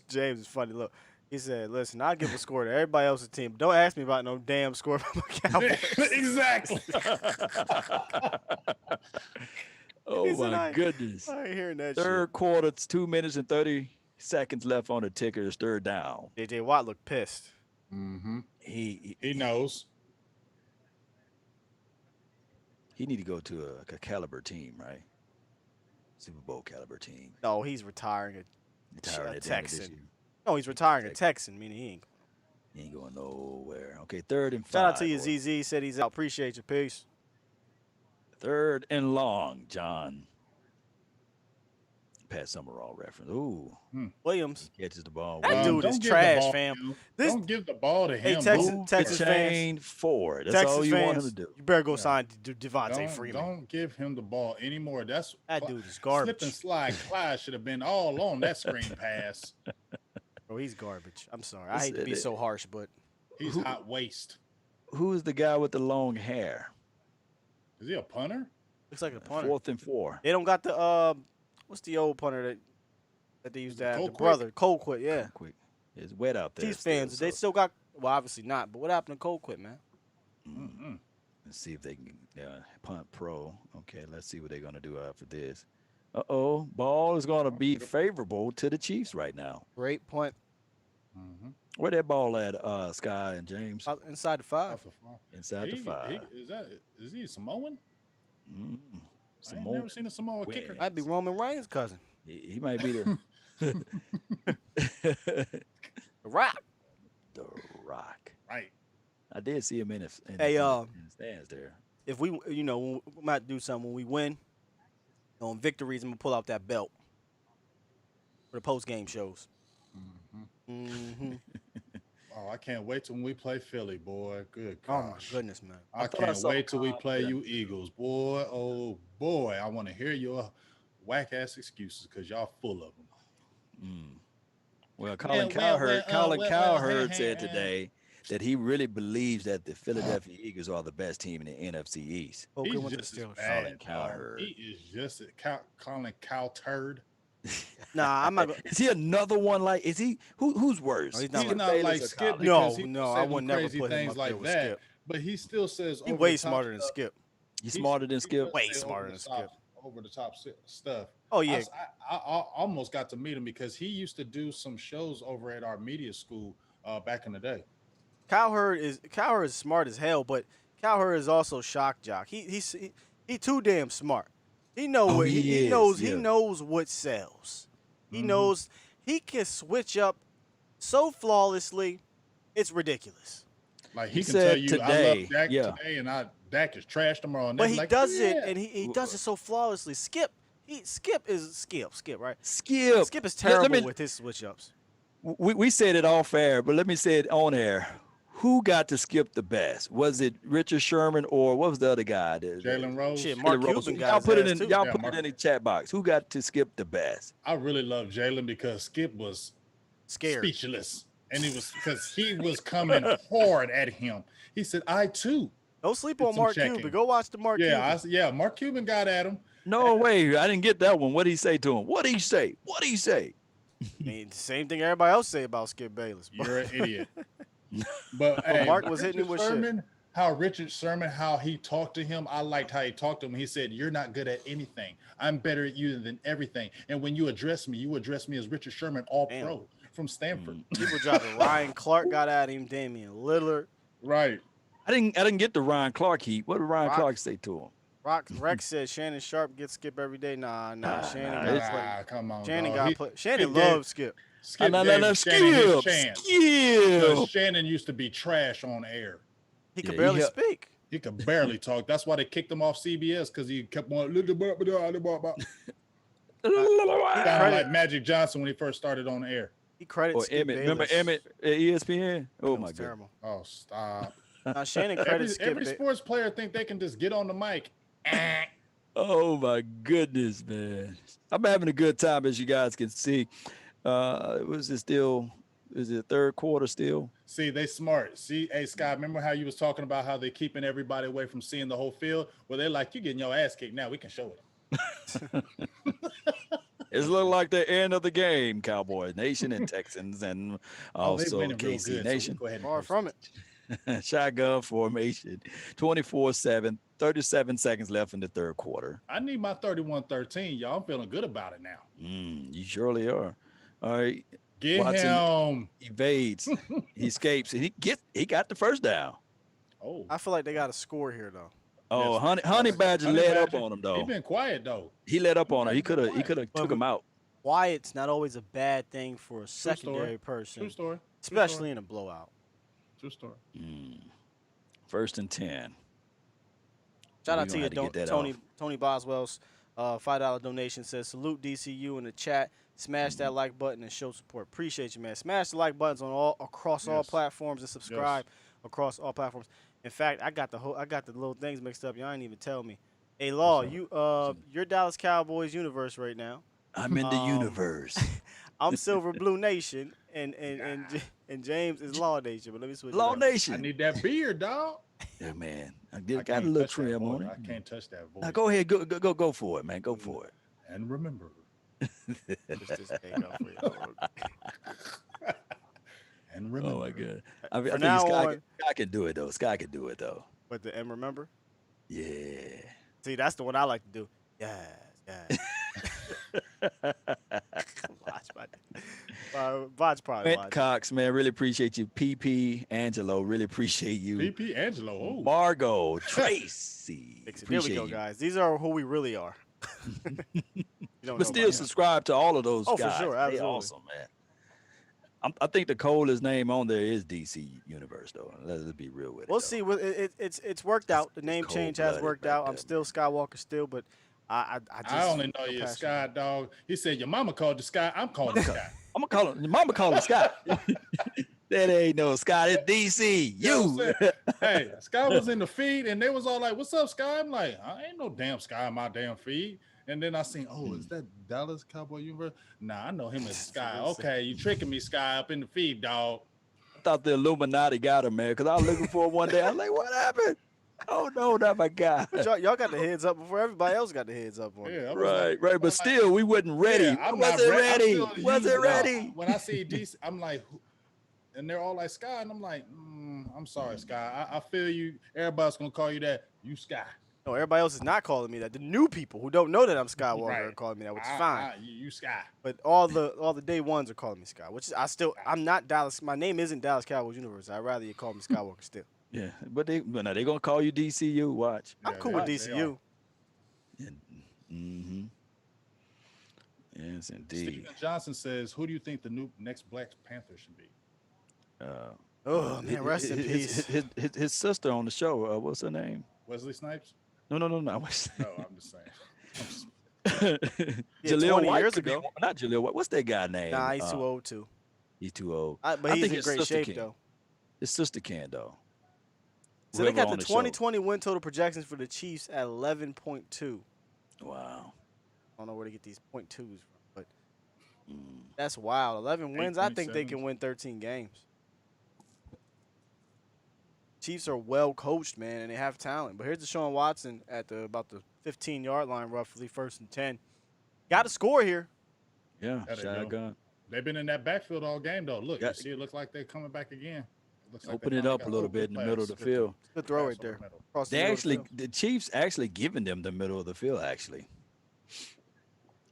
James is funny. Look, he said, "Listen, I'll give a score to everybody else's team. But don't ask me about no damn score about my Cowboys." Exactly. Oh He said, my goodness. I ain't hearing that Third quarter, it's 2 minutes and 30 seconds left on the ticker. It's third down. shit. JJ Watt looked pissed. Mm-hmm. He He knows. need to go to a caliber team, right? Super Bowl caliber team. No, he's retiring Retiring a at the end of this Texan. year. No, he's retiring a Texan, meaning he ain't. He ain't going nowhere. Okay, third and 5. Shout out to you, or ZZ. Said he's out. Appreciate you. Peace. Third and long, John. Pat Summerall reference. Ooh, Williams. catches the ball. That Ooh. dude is Don't give the trash, ball fam. to him. This- Don't give the ball to him. Texas- boo. Move Texas the fans- chain forward. That's Texas all you fans, want him to do. you better go Yeah. sign Devontae Don't, Freeman. don't give him the ball anymore. That's That dude is Slip garbage. and slide. Clyde should have been all on that screen pass. Bro, he's garbage. I'm sorry. I hate to be so harsh, but He's hot waste. Who's the guy with the long hair? Is he a punter? looks like a punter. 4th and 4. They don't got the what's the old punter that they used to have? The Colquitt? brother, Colquitt, yeah. Quick. It's wet out there. Chiefs still, fans, they so still got, well, obviously not, but what happened to Colquitt, man? Mm-mm. let's see if they can punt pro. Okay, let's see what they're going to do after this. Uh-oh. Ball is going to be favorable to the Chiefs right now. Great point. Mm-hmm. Where that ball at, Sky and James? Inside the 5. Off the farm. Inside the He 5. is he Samoan? Mm, I ain't never Samoan seen a Samoan kicker. wins. Might be Roman Reigns' cousin. He might be the The Rock. the Rock. Right. I did see him Hey, in the stands there. if we, we might do something when we win on victories, I'm gonna pull out that belt for the post game shows. Mm-hmm. Oh, I can't wait till when we play Philly, boy. Good Oh my gosh. goodness, man. I thought I can't saw wait till we Cobb play there. you Eagles, boy. Oh boy, I want to hear your whack ass excuses because y'all full of them. Well, Colin Cowherd said today that he really believes that the Philadelphia Eagles are the best team in the NFC East. Okay, He's went to the just as Steelers. bad. Colin Cowherd. He is just a Colin Cow turd. Nah, I'm not. Is he another one like? Is he who's worse? No, he's not He's like- not Bayless like or Skip Colin? because he No, was I saying would never crazy put him things up there like with that. Skip. But he still says He over way the top smarter than stuff. Skip. He's smarter than He Skip. does Way say smarter over than the top- Skip. Over the top stuff. Oh yeah, I almost got to meet him because he used to do some shows over at our media school back in the day. Cowherd is smart as hell, but Cowherd is also shock jock. He too damn smart. He know Oh, what he he is, knows. yeah. He knows what sells. He Mhm. knows he can switch up so flawlessly. It's ridiculous. Like He he can said tell you, I today, love Dak yeah. today, and Dak is trash tomorrow. And But they're he like, does it, "Yeah." and he does it so flawlessly. Skip is Skip, right? Skip. Skip is Let terrible me- with his switch ups. We said it off air, but let me say it on air. Who got to skip the best? Was it Richard Sherman or what was the other guy? Jalen Rose. Shit, Jalen Mark Rose. Cuban got Y'all his put it ass in. too. Y'all Yeah, put Mark- it in the chat box. Who got to skip the best? I really love Jalen because Skip was Scared. speechless, and he was coming hard at him. He said, "I too." Don't sleep Did on some Mark checking. Cuban. Go watch the Mark Cuban. Yeah, Mark Cuban got at him. No way. I didn't get that one. What did he say to him? What did he say? What did he say? I mean, the same thing everybody else say about Skip Bayless. You're an idiot. But hey, Mark was hitting him with shit. Richard Sherman, how he talked to him, I liked how he talked to him. He said, "You're not good at anything. I'm better at you than everything. And when you address me as Richard Sherman, all Damn. pro from Stanford." People dropping. Ryan Clark got at him. Damian Lillard. Right. I didn't get the Ryan Clark heat. What did Ryan Rock. Clark say to him? Rex said Shannon Sharp gets Skip every day. Nah. Shannon nah, got it's play. Come on. Shannon dog. got He- play. Shannon he gave- loves Skip. Skip No, gave Shannon his chance. Because Skip. Shannon used to be trash on air. He could Yeah, barely he- speak. He could barely talk. That's why they kicked him off CBS because he kept on sounded like Magic Johnson when he first started on air. He credits Or Skip Emmett. Remember Bayless. Emmett at ESPN? Oh That my was god. terrible. Oh, stop. Now Shannon credits Skip. Every sports player think they can just get on the mic. Oh my goodness, man. I'm having a good time, as you guys can see. Was it still? Is it third quarter still? See, they smart. See, hey Scott, remember how you was talking about how they keeping everybody away from seeing the whole field? Well, they're like, you getting your ass kicked now. We can show it. It's looking like the end of the game, Cowboy Nation and Texans, and They also winning real KC good, so we Nation. go ahead and Far post from it. it. Shotgun formation, 24-7, 37 seconds left in the third quarter. I need my 31-13. Y'all, I'm feeling good about it now. You surely are. All right, Get Watson. him. evades, he escapes, and he got the first down. Oh, I feel like they got a score here though. Oh, Yes. Honey Badger Honey led up Badger, on him He though. been quiet though. He led up on him. He could have quiet. took him out. Quiet's not always a bad thing for a secondary person, True story. especially in a blowout. True story. 1st and 10. Shout We out to gonna you, have to get that Tony Boswell's $5 donation says salute DCU in the chat. Smash that like button and show support. Appreciate you, man. Smash the like buttons on across all Yes. platforms and subscribe across all platforms. In fact, I got the little things mixed up. Y'all ain't even tell me. Hey, Law, you're Dallas Cowboys universe right now. I'm in the universe. I'm Silver Blue Nation, and James is Law Nation. But let me switch. Law it up. I Nation. need that beard, dog. Yeah, man. I I got a can't little touch that trim voice. on it. I can't touch that voice. Now go ahead, go for it, man. Go for it. And remember, Switch this thing up for you. and remember. Oh my god. I think now Sky can do it though. Sky can do it though. But the and remember. Yeah. See, that's the one I like to do. Yes. Watch my. Bye, Watch probably Brent watch. Cox, man, really appreciate you. PP Angelo, really appreciate you. PP Angelo. Oh. Margot, Tracy. Fix it. There we Appreciate go, you. guys. These are who we really are. You don't But know still about subscribe to all of those Oh, guys. for sure. They Absolutely. awesome, man. I think the coldest name on there is DC Universe, though. Let's be real with it. We'll though. see. It's worked out. The name change has cold-blooded worked right out. I'm there, still Skywalker still, but I just I only know feel you passionate. Sky Dog. He said your mama called the Sky. I'm calling the Sky. I'm gonna call him. Your mama call him Scott. That ain't no Scott. It's DC. You know what I'm You. saying? Hey, Sky was in the feed and they was all like, "What's up, Sky?" I'm like, "I ain't no damn Sky in my damn feed." And then I seen, "Oh, is that Dallas Cowboy Universe?" Nah, I know him as Sky. Okay, you tricking me, Sky, up in the feed, dog. I thought the Illuminati got him, man, because I was looking for him one day. I was like, what happened? Oh, no, not my guy. But y'all got the heads up before everybody else got the heads up on it. Yeah, I was Right, like- right. I But was like, still, we wasn't ready. yeah, I'm Was not it re- I'm ready? still Was it using- ready? When I see DC, I'm like, and they're all like Sky, and I'm like, I'm sorry, Sky. I feel you. Everybody's gonna call you that. You Sky. No, everybody else is not calling me that. The new people who don't know that I'm Skywalker Right. are calling me that, which is fine. You Sky. But all the day ones are calling me Sky, which is I'm not Dallas. My name isn't Dallas Cowboys Universe. I'd rather you call me Skywalker still. Yeah, but now they're going to call you DCU. Watch. I'm Yeah, cool they- with they DCU. Mm-hmm. Yes, indeed. Stephen Johnson says, "Who do you think the next Black Panther should be?" Oh man, rest in peace. His sister on the show. What's her name? Wesley Snipes? No. No, I'm just saying. Yeah, Jaleel 20 White years could be ago. one. Not Jaleel White. What's that guy name? Nah, he's too old too. He's too old. But I he's think in his great sister shape can. though. His sister can though. So they got Whoever the on show. 2020 win total projections for the Chiefs at 11.2. Wow. I don't know where to get these .2s from, but that's wild. 11 wins. I think they 8.7. can win 13 games. Chiefs are well coached, man, and they have talent. But here's Deshaun Watson at about the 15-yard line, roughly, 1st and 10. Got to score here. Yeah. There they go. Shotgun. They've been in that backfield all game though. Look, Yeah. you see, it looks like they're coming back again. It looks like Open they it finally up a got little good bit in the middle of the pass. field. Good throw Pass right over there. the middle. Across the They middle of the actually, field. the Chiefs actually giving them the middle of the field. Actually,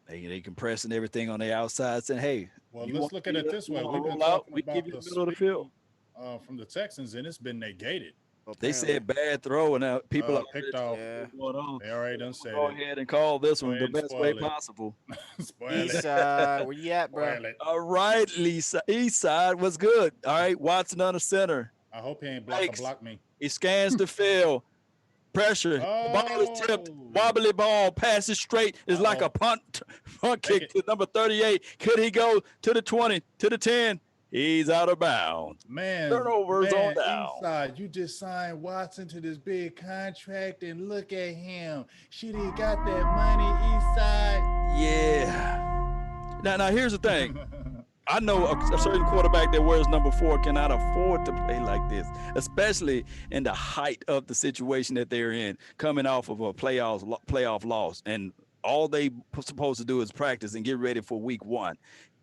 they compressing everything on the outside, saying, "Hey, Well, you let's want look at me it to- this you way. wanna We've been roll out? talking We about give you the the middle of the field." from the Texans, and it's been negated. They Apparently. said bad throw, and now people are picked off. Yeah. going on. They already done said Go it. ahead and call this Go one the ahead and best way spoil it. possible. Spoil East it. side, where you at, bro? Spoil it. All right, Lisa. East side was good. All right, Watson under center. I hope he ain't Thanks. block me. He scans the field. Pressure. The ball is tipped. Oh. Wobbly ball. Passes straight. It's like a punt kick to number 38. Could he go to the 20, to the 10? He's out of bounds. Man, Turnovers on man, down. Eastside, you just signed Watson to this big contract, and look at him. Shit, he got that money, Eastside. Yeah. Now here's the thing. I know a certain quarterback that wears number 4 cannot afford to play like this, especially in the height of the situation that they're in, coming off of a playoff loss, and all they supposed to do is practice and get ready for week 1.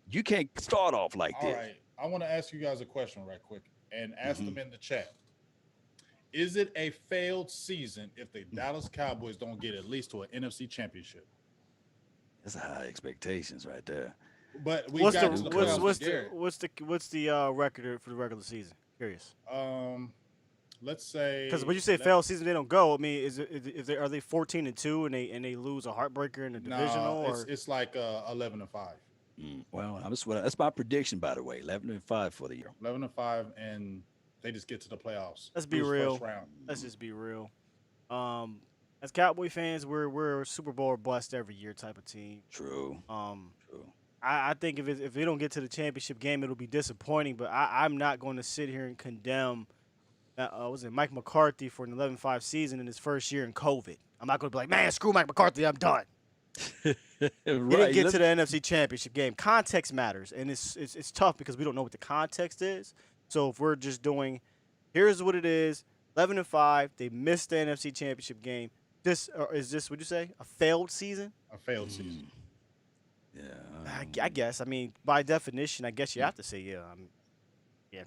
You can't start off like All this. right, I want to ask you guys a question right quick, and ask them in the chat. Is it a failed season if the Dallas Cowboys don't get at least to an NFC championship? That's high expectations right there. But we What's got the to the what's, playoffs what's with the Garrett. what's the record for the regular season? Curious. Let's say Because when you say failed season, they don't go. I mean, are they 14-2 and they lose a heartbreaker in the divisional? Or it's like 11-5. Well, that's my prediction, by the way. 11-5 for the year. 11-5, and they just get to the playoffs. Let's be Lose real. First round. Let's just be real. As Cowboy fans, we're Super Bowl bust every year type of team. True. True. I think if they don't get to the championship game, it'll be disappointing. But I'm not going to sit here and condemn. Was it Mike McCarthy for an 11-5 season in his first year in COVID? I'm not going to be like, man, screw Mike McCarthy, I'm done. He didn't get to the NFC Championship game. Context matters, and it's tough because we don't know what the context is. So if we're just doing, here's what it is: 11-5, they missed the NFC Championship game. Is this? Would you say a failed season? A failed season. Yeah. I guess. I mean, by definition, I guess you have to say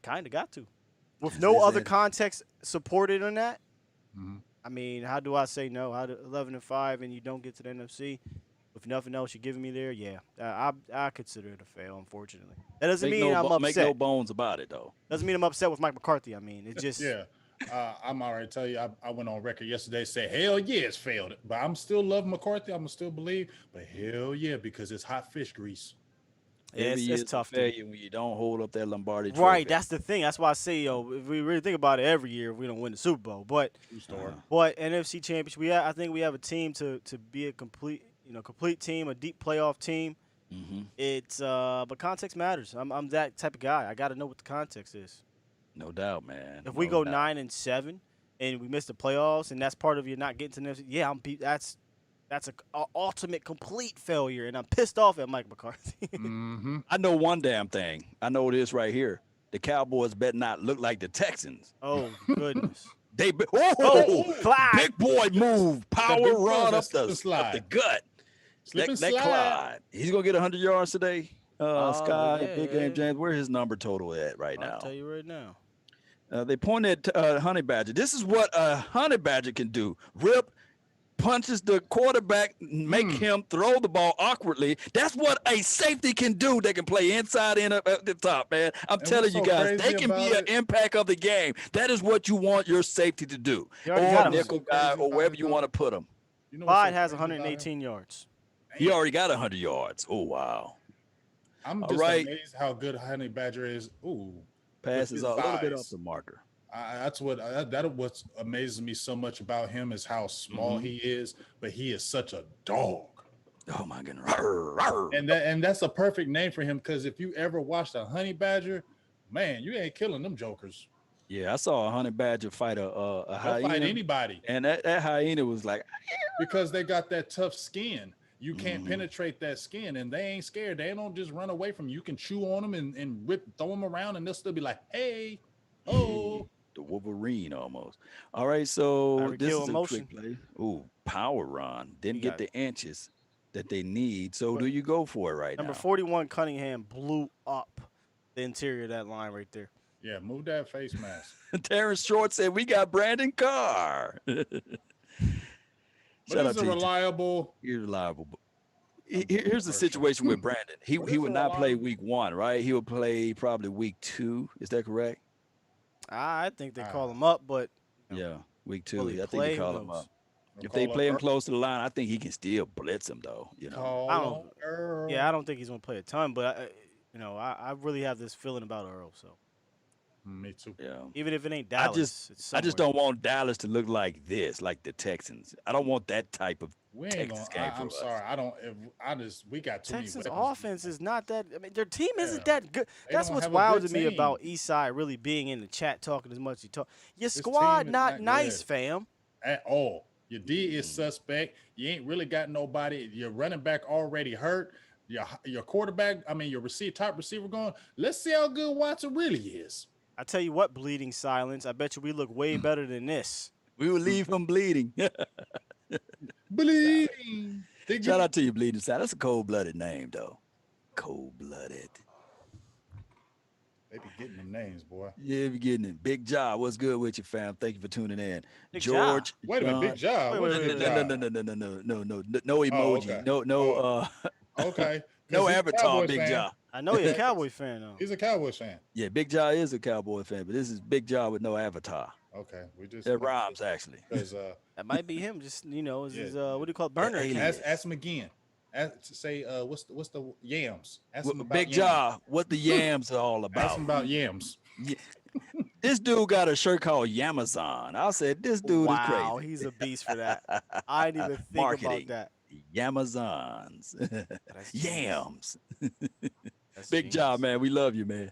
kind of got to. With no other context supported on that. Mhm. I mean, how do I say no? 11-5 and you don't get to the NFC? If nothing else you're giving me there, yeah, I consider it a fail. Unfortunately, that doesn't Make mean I'm upset. make no bones about it though. Doesn't mean I'm upset with Mike McCarthy. I mean, it just Yeah. I'm already tell you, I went on record yesterday say, hell yeah, it's failed. But I'm still loving McCarthy. I'm still believe, but hell yeah, because it's hot fish grease. yeah, Every year it's tough. to failure when you don't hold up that Lombardi trophy. Right, that's the thing. That's why I say, yo, if we really think about it, every year we don't win the Super Bowl, but True story. NFC Championship, I think we have a team to be a complete team, a deep playoff team. Mm-hmm. It's but context matters. I'm that type of guy. I got to know what the context is. No doubt, man. If we go 9-7 and we miss the playoffs, and that's part of you not getting to the NFC, yeah, that's a ultimate complete failure, and I'm pissed off at Mike McCarthy. Mm-hmm. I know one damn thing. I know this right here. The Cowboys better not look like the Texans. Oh goodness. Clyde. Big boy move, power big run boy, up the slide. gut. Slip and that slide. Clyde. He's gonna get 100 yards today. Sky, yeah, big game, James. Where's his number total at right now? I'll tell you right now. They pointed at Honey Badger. This is what a Honey Badger can do. Rip, punches the quarterback, make him throw the ball awkwardly. That's what a safety can do. They can play inside and up at the top, man. I'm telling you guys, they can be an impact of the game. That is what you want your safety to do. Or nickel guy, or wherever you want to put him. Clyde has 118 yards. He already got 100 yards. Oh, wow. I'm just amazed how good Honey Badger is. Ooh. Passes a little bit off the marker. That's what amazes me so much about him is how small he is, but he is such a dog. Oh my goodness! And that's a perfect name for him because if you ever watched a Honey Badger, man, you ain't killing them jokers. Yeah, I saw a Honey Badger fight a hyena. Fight anybody, and that hyena was like, because they got that tough skin. You can't penetrate that skin, and they ain't scared. They don't just run away from you. You can chew on them and throw them around, and they'll still be like, hey, oh. The Wolverine almost. All right, so this is a trick play. Ooh, power run. Didn't get the inches that they need. So do you go for it right now? Number 41, Cunningham, blew up the interior of that line right there. Yeah, move that face mask. Terrence Short said, we got Brandon Carr. But he's reliable. He's reliable. Here's the situation with Brandon. He would not play week 1, right? He would play probably week 2. Is that correct? I think they call him up, but yeah, week 2. I think they call him up. If They'll they play him close to the line, I think he can still blitz him though. You know, I don't think he's gonna play a ton, but I really have this feeling about Earl. So me too. Yeah. Even if it ain't Dallas, I just don't want Dallas to look like this, like the Texans. I don't want that type of Texans game. I'm sorry. We got too many. Texans offense is not that. I mean, their team isn't that good. That's what's wild to me about Eastside really being in the chat talking as much as he talk. Your squad not nice, fam. At all. Your D is suspect. You ain't really got nobody. Your running back already hurt. Your quarterback, your top receiver going. Let's see how good Watson really is. I tell you what, bleeding silence. I bet you we look way better than this. We will leave him bleeding. Bleeding. Shout out to you, Bleeding Silence. That's a cold-blooded name, though. Cold-blooded. They be getting them names, boy. Yeah, be getting it. Big Job. What's good with you, fam? Thank you for tuning in. Big George. Job. Wait a minute, Big Job. No emoji. No. Okay. No avatar, Big Job. I know you're a Cowboy fan, though. He's a Cowboys fan. Yeah, Big Job is a Cowboy fan, but this is Big Job with no avatar. Okay, That rhymes actually. That might be him. Just what do you call it? Burner. Ask him again. Say what's the yams? Ask him about Big Job. What the yams are all about? Ask him about yams. Yeah. This dude got a shirt called Yamazon. I said, this dude is crazy. Wow, he's a beast for that. I didn't even think about that. Yamazons. Yams. Big genius. Job, man. We love you, man.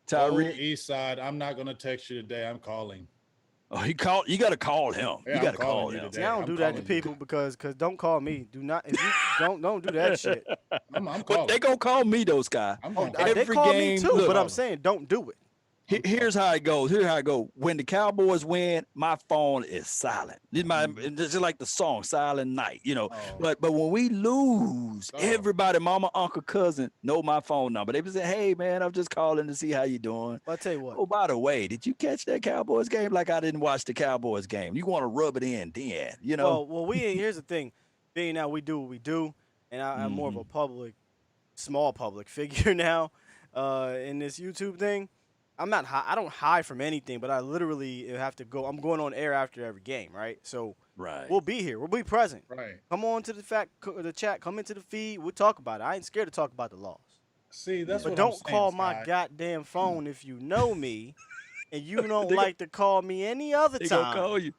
Tyreek East Side. I'm not gonna text you today. I'm calling. Oh, he called. You got to call him. Yeah, you got to call you him. today. I don't do that to people because don't call me. Do not. If you don't do that shit. I'm But calling. they gonna call me, those guys. They call me too, but I'm saying don't do it. Here's how it goes. Here's how it goes. When the Cowboys win, my phone is silent. It's just like the song "Silent Night," But when we lose, everybody, mama, uncle, cousin, know my phone number. They be saying, "Hey, man, I'm just calling to see how you doing." I'll tell you what. Oh, by the way, did you catch that Cowboys game? Like I didn't watch the Cowboys game. You want to rub it in, then, Well, here's the thing. being that we do what we do, and I'm more of a Mm-hmm. small public figure now in this YouTube thing. I'm not high. I don't hide from anything, but I literally have to go. I'm going on air after every game, right? So Right. we'll be here. We'll be present. Right. Come on to the chat. Come into the feed. We'll talk about it. I ain't scared to talk about the loss. See, that's But what don't I'm saying, call my Scott. goddamn phone if you know me, and you don't They go- like to call me any other He gonna time. call you.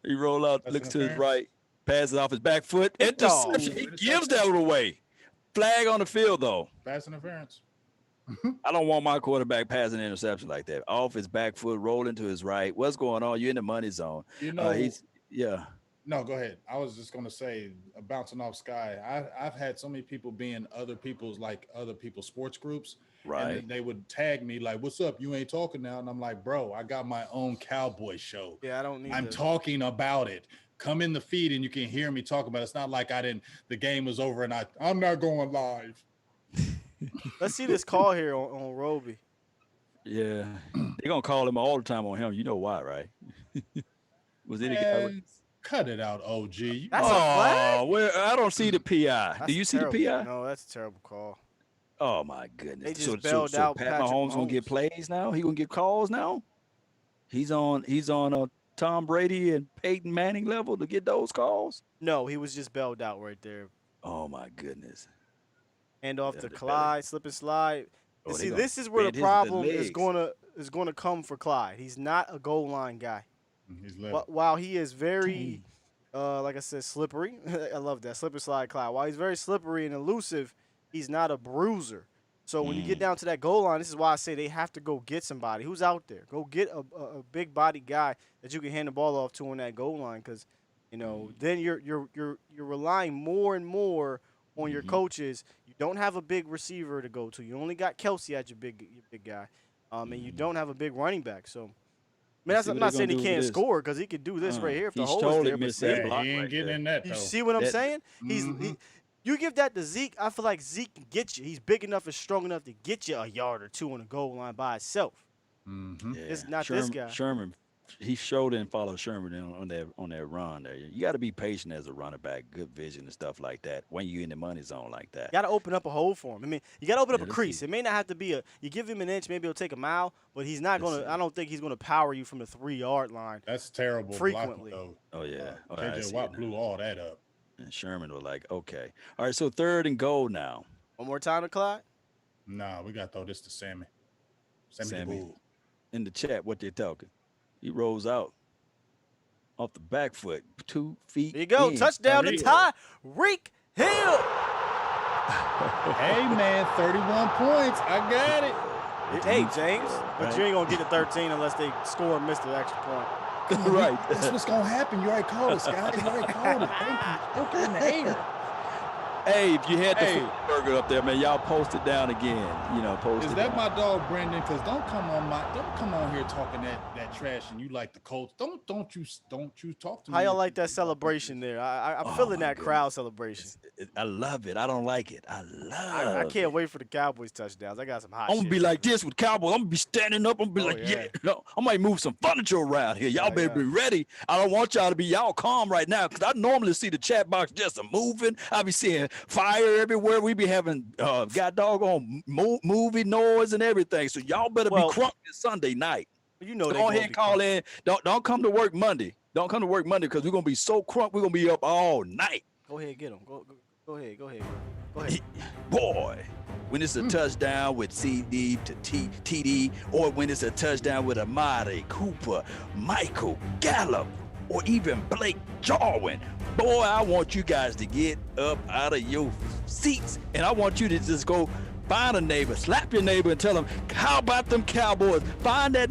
He roll out, That's looks to his interference? right, passes off his back foot. Big dog. Interception. He Ooh, gives that one away. Flag on the field, though. Pass interference. I don't want my quarterback passing an interception like that. Off his back foot, rolling to his right. What's going on? You're in the money zone. You know, Yeah. no, go ahead. I was just gonna say, bouncing off Sky. I've had so many people be in other people's sports groups, and Right. then they would tag me like, "What's up? You ain't talking now?" And I'm like, "Bro, I got my own cowboy show. Yeah, I don't need. I'm to. talking about it. Come in the feed and you can hear me talk about it. It's not like the game was over and I'm not going live." Let's see this call here on Roby. Yeah. They're going to call him all the time on him. You know why, right? Was any guy? Man, cut it out, OG. That's a flag? Oh, well, I don't see the PI. That's Do you see terrible. the PI? No, that's a terrible call. Oh, my goodness. They just so bailed out Pat Patrick Mahomes going to get Mahomes. plays now? He going to get calls now? He's on Tom Brady and Peyton Manning level to get those calls? No, he was just bailed out right there. Oh, my goodness. Hand off Yeah, to they Clyde, slip and slide. Oh, And they see, gonna this is where bend the his problem is legs. going to come for Clyde. He's not a goal line guy. He's little. While he is very, like I said, slippery. I love that slip and slide Clyde. While he's very slippery and elusive, he's not a bruiser. So when you get down to that goal line, this is why I say they have to go get somebody who's out there. Go get a big body guy that you can hand the ball off to on that goal line, because then you're relying more and more on your coaches. You don't have a big receiver to go to. You only got Kelsey at your big guy, and you don't have a big running back. So, Let's see I'm what not they saying gonna he do can't with this. score, because he could do this right here if the He's hole is totally there. But missed see, that Yeah, block he ain't right getting there. in that you though. see what I'm That- saying? You give that to Zeke. I feel like Zeke can get you. He's big enough and strong enough to get you a yard or two on the goal line by himself. Mm-hmm. It's not this guy. Sherman, he showed and followed Sherman on that run there. You got to be patient as a running back, good vision and stuff like that when you're in the money zone like that. You got to open up a hole for him. I mean, you got to open up a let's crease. see. It may not have to be you give him an inch, maybe it'll take a mile, but he's not going to, I don't think he's going to power you from the 3-yard line. That's terrible. Frequently. Blocking, though. Oh yeah. I KJ see Watt it now. blew all that up. And Sherman was like, okay, all right. So 3rd and goal now. One more time to Clyde. Nah, we got to throw this to Sammy. Sammy the Sammy. Bull. In the chat, what they talking? He rolls out off the back foot, 2 feet. There you go. in. Touchdown to Tyreek. Tyreek Hill. Hey, man, 31 points. I got it. Hey, James. But Right. you ain't going to get the 13 unless they score and miss the extra point. Right. That's what's going to happen. You already called it, Scott. You already called it. Thank you. Okay, in the air. Hey, if you had the Hey. burger up there, man, y'all post it down again. Post Is it that down. my dog Brendan? Because don't come on here talking that trash and you like the Colts. Don't you talk to me. How y'all like that celebration there? I'm Oh, feeling my that crowd celebration. I love it. I don't like it. I can't wait for the Cowboys touchdowns. I got some hot I'm gonna shit. be like this with Cowboys. I'm gonna be standing up. I'm gonna be Oh, like, yeah. yeah. No, I might move some furniture around here. Y'all Yeah, better be ready. I don't want y'all to be y'all calm right now, because I normally see the chat box just a moving. I be seeing fire everywhere. We be having got doggone movie noise and everything. So y'all better Well, be crunk this Sunday night. You know So they go gonna ahead and be call crunk. in. Don't come to work Monday. Don't come to work Monday, because we're gonna be so crunk. We're gonna be up all night. Go ahead, get them. Go ahead. Go ahead. Boy, when it's a touchdown with CD to TD, or when it's a touchdown with Amari Cooper, Michael Gallup, or even Blake Jarwin, boy, I want you guys to get up out of your seats, and I want you to just go find a neighbor, slap your neighbor, and tell them, how about them Cowboys? Find that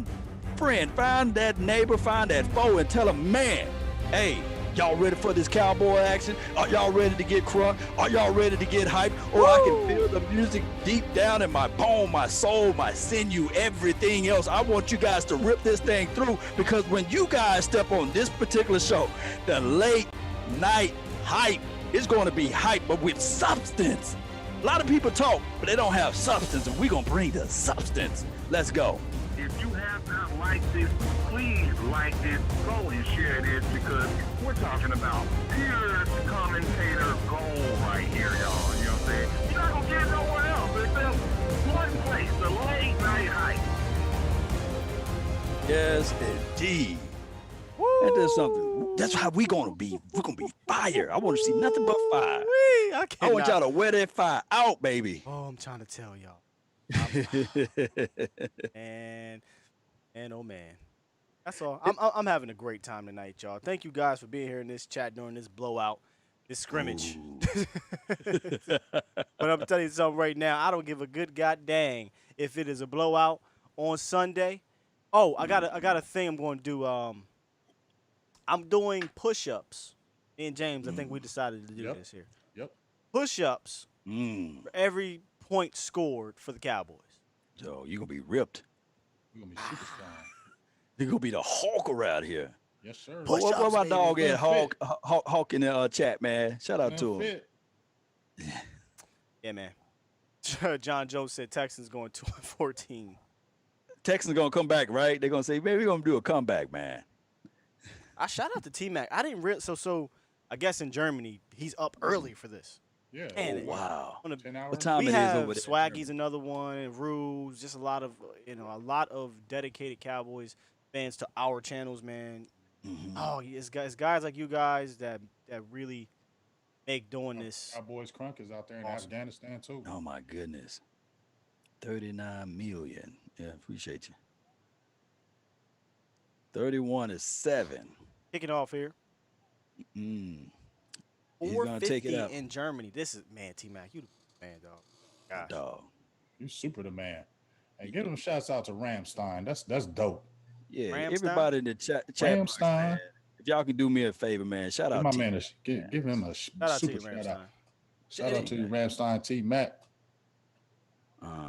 friend, find that neighbor, find that foe, and tell them, man, hey, y'all ready for this Cowboy action? Are y'all ready to get crunk? Are y'all ready to get hyped? Or I can feel the music deep down in my bone, my soul, my sinew, everything else. I want you guys to rip this thing through, because when you guys step on this particular show, the late night hype is going to be hype, but with substance. A lot of people talk, but they don't have substance, and we're going to bring the substance. Let's go. If you have not liked this, please like this, go and share this because we're talking about pure commentator gold right here, y'all. You know what I'm saying? You're not going to get nowhere else except one place, the late night hype. Yes, indeed. And there's something. That's how we gonna be. We're gonna be fire. I want to see nothing but fire. I want y'all to wear that fire out, baby. Oh, I'm trying to tell y'all. And oh man, that's all. I'm having a great time tonight, y'all. Thank you guys for being here in this chat during this blowout, this scrimmage. But I'm gonna tell you something right now. I don't give a good god dang if it is a blowout on Sunday. Oh, I got a thing I'm going to do. I'm doing push-ups. Me and James, I think we decided to do this here. Yep. Push-ups for every point scored for the Cowboys. So you're gonna be ripped. You're gonna be super strong. You're gonna be the Hulk around here. Yes, sir. Where my dog at? Hulk in the chat, man. Shout out to him. Yeah, man. John Joe said Texans going 2-14. Texans gonna come back, right? They're gonna say, "Maybe we're gonna do a comeback, man." I shout out to T-Mac. I didn't realize. So I guess in Germany he's up early for this. Yeah. Oh, wow. 10 hours. What time We it is have over there? Swaggy's another one, and Ruse, just a lot of dedicated Cowboys fans to our channels, man. Mm-hmm. Oh, it's guys like you guys that really make doing this. Cowboys Crunk is out there in awesome. Afghanistan too. Oh my goodness. 39 million. Yeah, appreciate you. 31-7. Kicking off here. He's gonna take it 450 out. in Germany. This is man, T-Mac, you the man, dog. Gosh. Dog. You super the man. Hey, give them shouts out to Ramstein. That's dope. Yeah, Ramstein? everybody in the chat box, Ramstein. man, if y'all can do me a favor, man, shout Give out my to man give him a Shout out to super you, shout Ramstein. out. Shout out to you, Ramstein T Mac.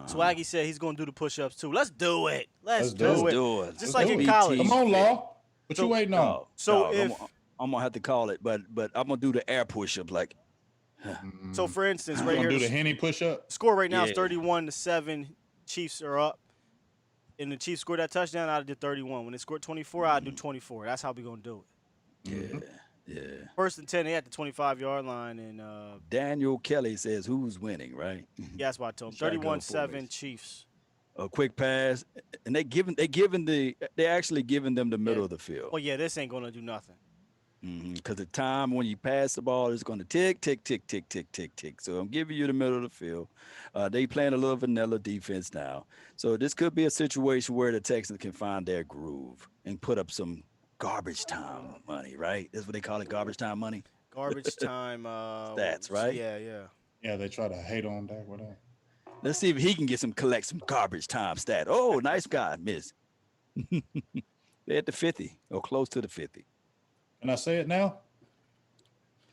Swaggy said he's gonna do the push-ups too. Let's do it. Let's do Let's it. do it. Just Let's like do in it. college. Come on, Law. What you waiting on? Dog, So dog, if I'm gonna have to call it, but I'm gonna do the air push-ups like. so, for instance, You right gonna here, do the the Henny push up? score right now is Yeah. 31-7. Chiefs are up. And the Chiefs scored that touchdown, I'd do 31. When they scored 24, I'd do 24. That's how we gonna do it. Yeah. First and 10, they at the 25-yard line, and Daniel Kelly says who's winning, right? yeah, that's what I told him. Shotgun 31-7 formation. Chiefs. A quick pass, and they actually giving them the middle of the field. Well, yeah, this ain't gonna do nothing. Because the time when you pass the ball is going to tick, tick, tick, tick, tick, tick, tick. So I'm giving you the middle of the field. They playing a little vanilla defense now. So this could be a situation where the Texans can find their groove and put up some garbage time money, right? That's what they call it, garbage time money. Garbage time. Stats, right? Yeah. Yeah, they try to hate on that. Whatever. Let's see if he can collect some garbage time stat. Oh, nice guy, miss. They're at the 50 or close to the 50. Can I say it now?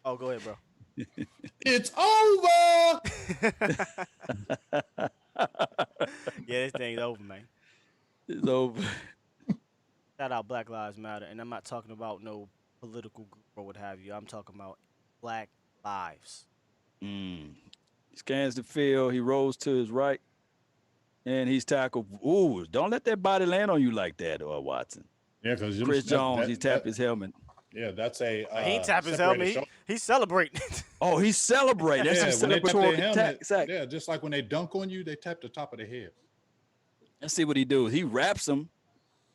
Oh, go ahead, bro. It's over. Yeah, this thing's over, man. It's over. Shout out Black Lives Matter, and I'm not talking about no political group or what have you. I'm talking about Black lives. He scans the field. He rolls to his right, and he's tackled. Ooh, don't let that body land on you like that, Watson. Yeah, because Chris Jones, he tapped his helmet. Yeah, that's a. He ain't tap his helmet. He's celebrating. Oh, he's celebrating. That's Yeah, some when they tap their celebratory helmet, sack. yeah, just like when they dunk on you, they tap the top of the head. Let's see what he do. He wraps him,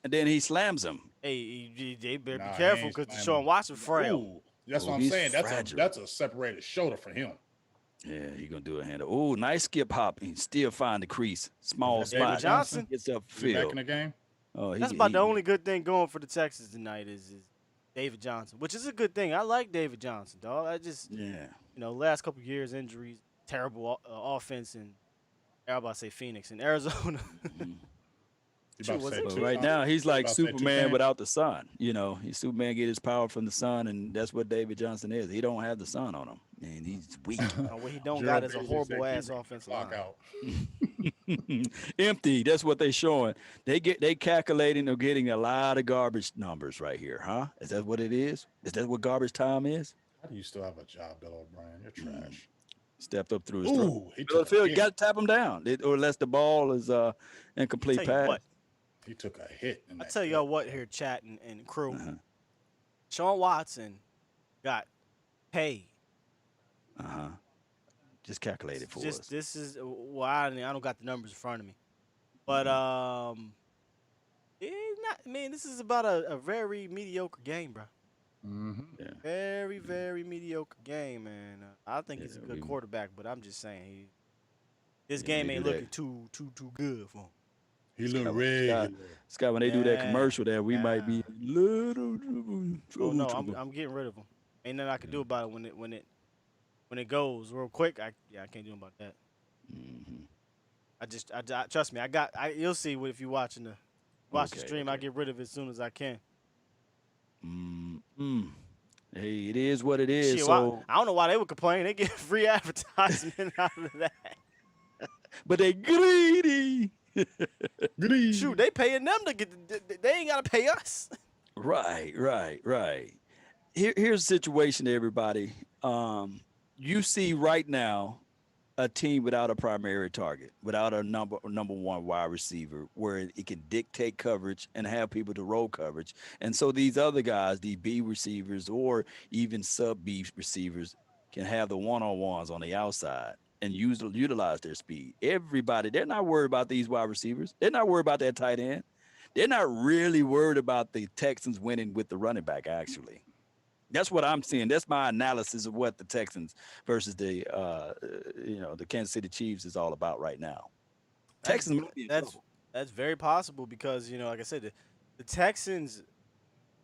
and then he slams him. Hey, they better Nah, be he careful ain't because slamming. Sean Watson frail. Ooh, that's Oh, what I'm he's saying. fragile. That's a separated shoulder for him. Yeah, he gonna do a handle. Ooh, nice skip hop. He still find the crease. Small Is that David spot. Johnson? Gets up Is he back field. in the game? Oh, That's about the only good thing going for the Texans tonight is David Johnson, which is a good thing. I like David Johnson, dog. I just, Yeah. last couple of years, injuries, terrible offense, and I'm about to say Phoenix and Arizona. You about to was say it? But Tucson? right now, he's like About to say Superman Tucson? without the sun. Superman get his power from the sun, and that's what David Johnson is. He don't have the sun on him, and he's weak. What he don't Gerald got is a Bailey horrible said, ass "Keep offensive the clock line. out." Empty. That's what they showing. They calculating. They're getting a lot of garbage numbers right here, huh? Is that what it is? Is that what garbage time is? How do you still have a job, Bill O'Brien? You're trash. Stepped up through his throat. Ooh, he Middle of took the field, a you got to tap him down, or unless the ball is incomplete Tell you pass. what, He took a hit. I tell y'all what here, chat and crew. Sean Watson got paid. Just calculate it for us. This is well, I don't got the numbers in front of me, but this is about a very mediocre game, bro. Yeah. Very, very mediocre game, man. I think he's a good quarterback, but I'm just saying this game ain't looking too good for him. He look regular. Scott, when they do that commercial there, we might be a little. Oh no, I'm getting rid of him. Ain't nothing I can do about it when it goes real quick. I can't do about that. I trust me. You'll see if you watching the stream. I get rid of it as soon as I can. Hey, it is what it is. Shit, so I don't know why they would complain. They get free advertisement out of that. But they greedy. Shoot, they paying them to get. They ain't gotta pay us. Right. Here's the situation, everybody. You see right now a team without a primary target, without a number one wide receiver, where it can dictate coverage and have people to roll coverage. And so these other guys, the B receivers or even sub B receivers, can have the one-on-ones on the outside and utilize their speed. Everybody, they're not worried about these wide receivers. They're not worried about that tight end. They're not really worried about the Texans winning with the running back, actually. That's what I'm seeing. That's my analysis of what the Texans versus the Kansas City Chiefs is all about right now. Texans might be in trouble. That's very possible because, like I said, the Texans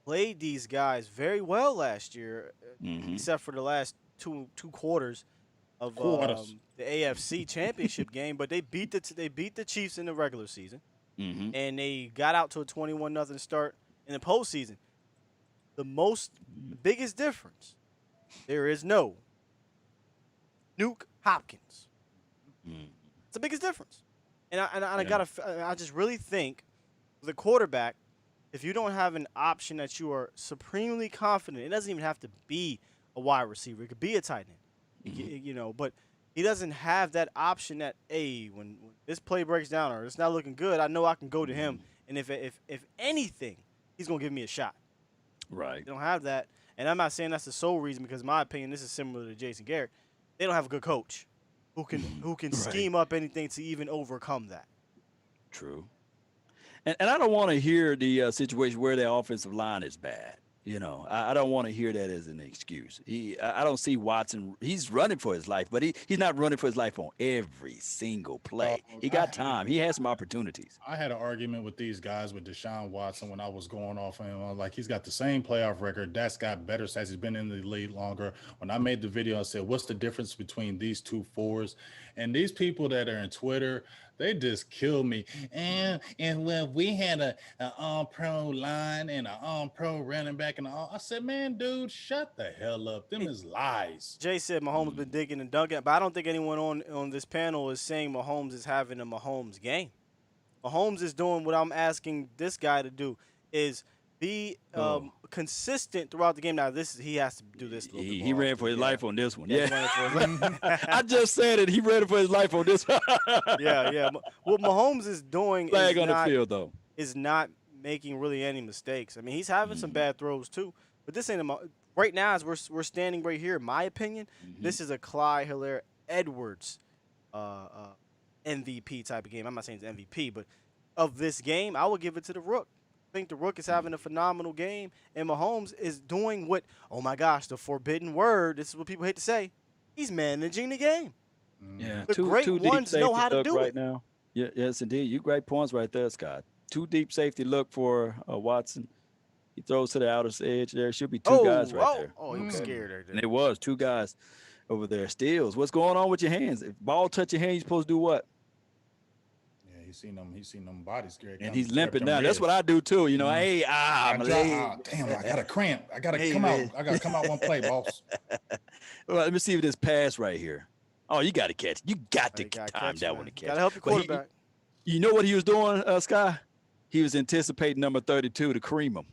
played these guys very well last year, except for the last two quarters of the AFC Championship game. But they beat the Chiefs in the regular season, and they got out to a 21-0 start in the postseason. The biggest difference, there is no Nuke Hopkins. It's the biggest difference. And I just really think the quarterback, if you don't have an option that you are supremely confident, it doesn't even have to be a wide receiver. It could be a tight end, but he doesn't have that option that, when this play breaks down or it's not looking good, I know I can go to him. And if anything, he's going to give me a shot. Right. They don't have that. And I'm not saying that's the sole reason because, in my opinion, this is similar to Jason Garrett. They don't have a good coach who can scheme up anything to even overcome that. True. And I don't want to hear the situation where their offensive line is bad. I don't want to hear that as an excuse. I don't see Watson. He's running for his life, but he's not running for his life on every single play. He got time. He has some opportunities. I had an argument with these guys with Deshaun Watson when I was going off on him. Like, he's got the same playoff record. That's got better stats. He's been in the league longer. When I made the video, I said, what's the difference between these two fours? And these people that are in Twitter, they just kill me. And when we had an all-pro line and an all-pro running back I said, man, dude, shut the hell up. Them is lies. Jay said Mahomes been digging and dunking, but I don't think anyone on this panel is saying Mahomes is having a Mahomes game. Mahomes is doing what I'm asking this guy to do, is be consistent throughout the game. Now, he has to do this. He ran for his life on this one. Yeah. I just said it. He ran for his life on this one. Yeah. What Mahomes is doing flag on the field, though, is not making really any mistakes. I mean, he's having some bad throws, too. But this ain't right now, as we're standing right here, in my opinion, this is a Clyde Helaire-Edwards MVP type of game. I'm not saying it's MVP, but of this game, I would give it to the Rook. I think the Rook is having a phenomenal game, and Mahomes is doing what, oh my gosh, the forbidden word, this is what people hate to say, he's managing the game. Yeah, the great ones know how to do it. Now. Yeah, yes, indeed. You great points right there, Scott. 2 deep safety look for Watson. He throws to the outer edge. There should be 2 guys right there. Oh, he was scared right there. And it was 2 guys over there. Steals. What's going on with your hands? If ball touch your hand, you're supposed to do what? He's seen them bodies. And he's limping now. That's what I do too. Hey, damn, I got a cramp. I got to come out. I got to come out one play, boss. Well, let me see if this pass right here. Oh, you got to catch it. You got to time that one to catch. Got to help your quarterback. You know what he was doing, Sky? He was anticipating number 32 to cream him.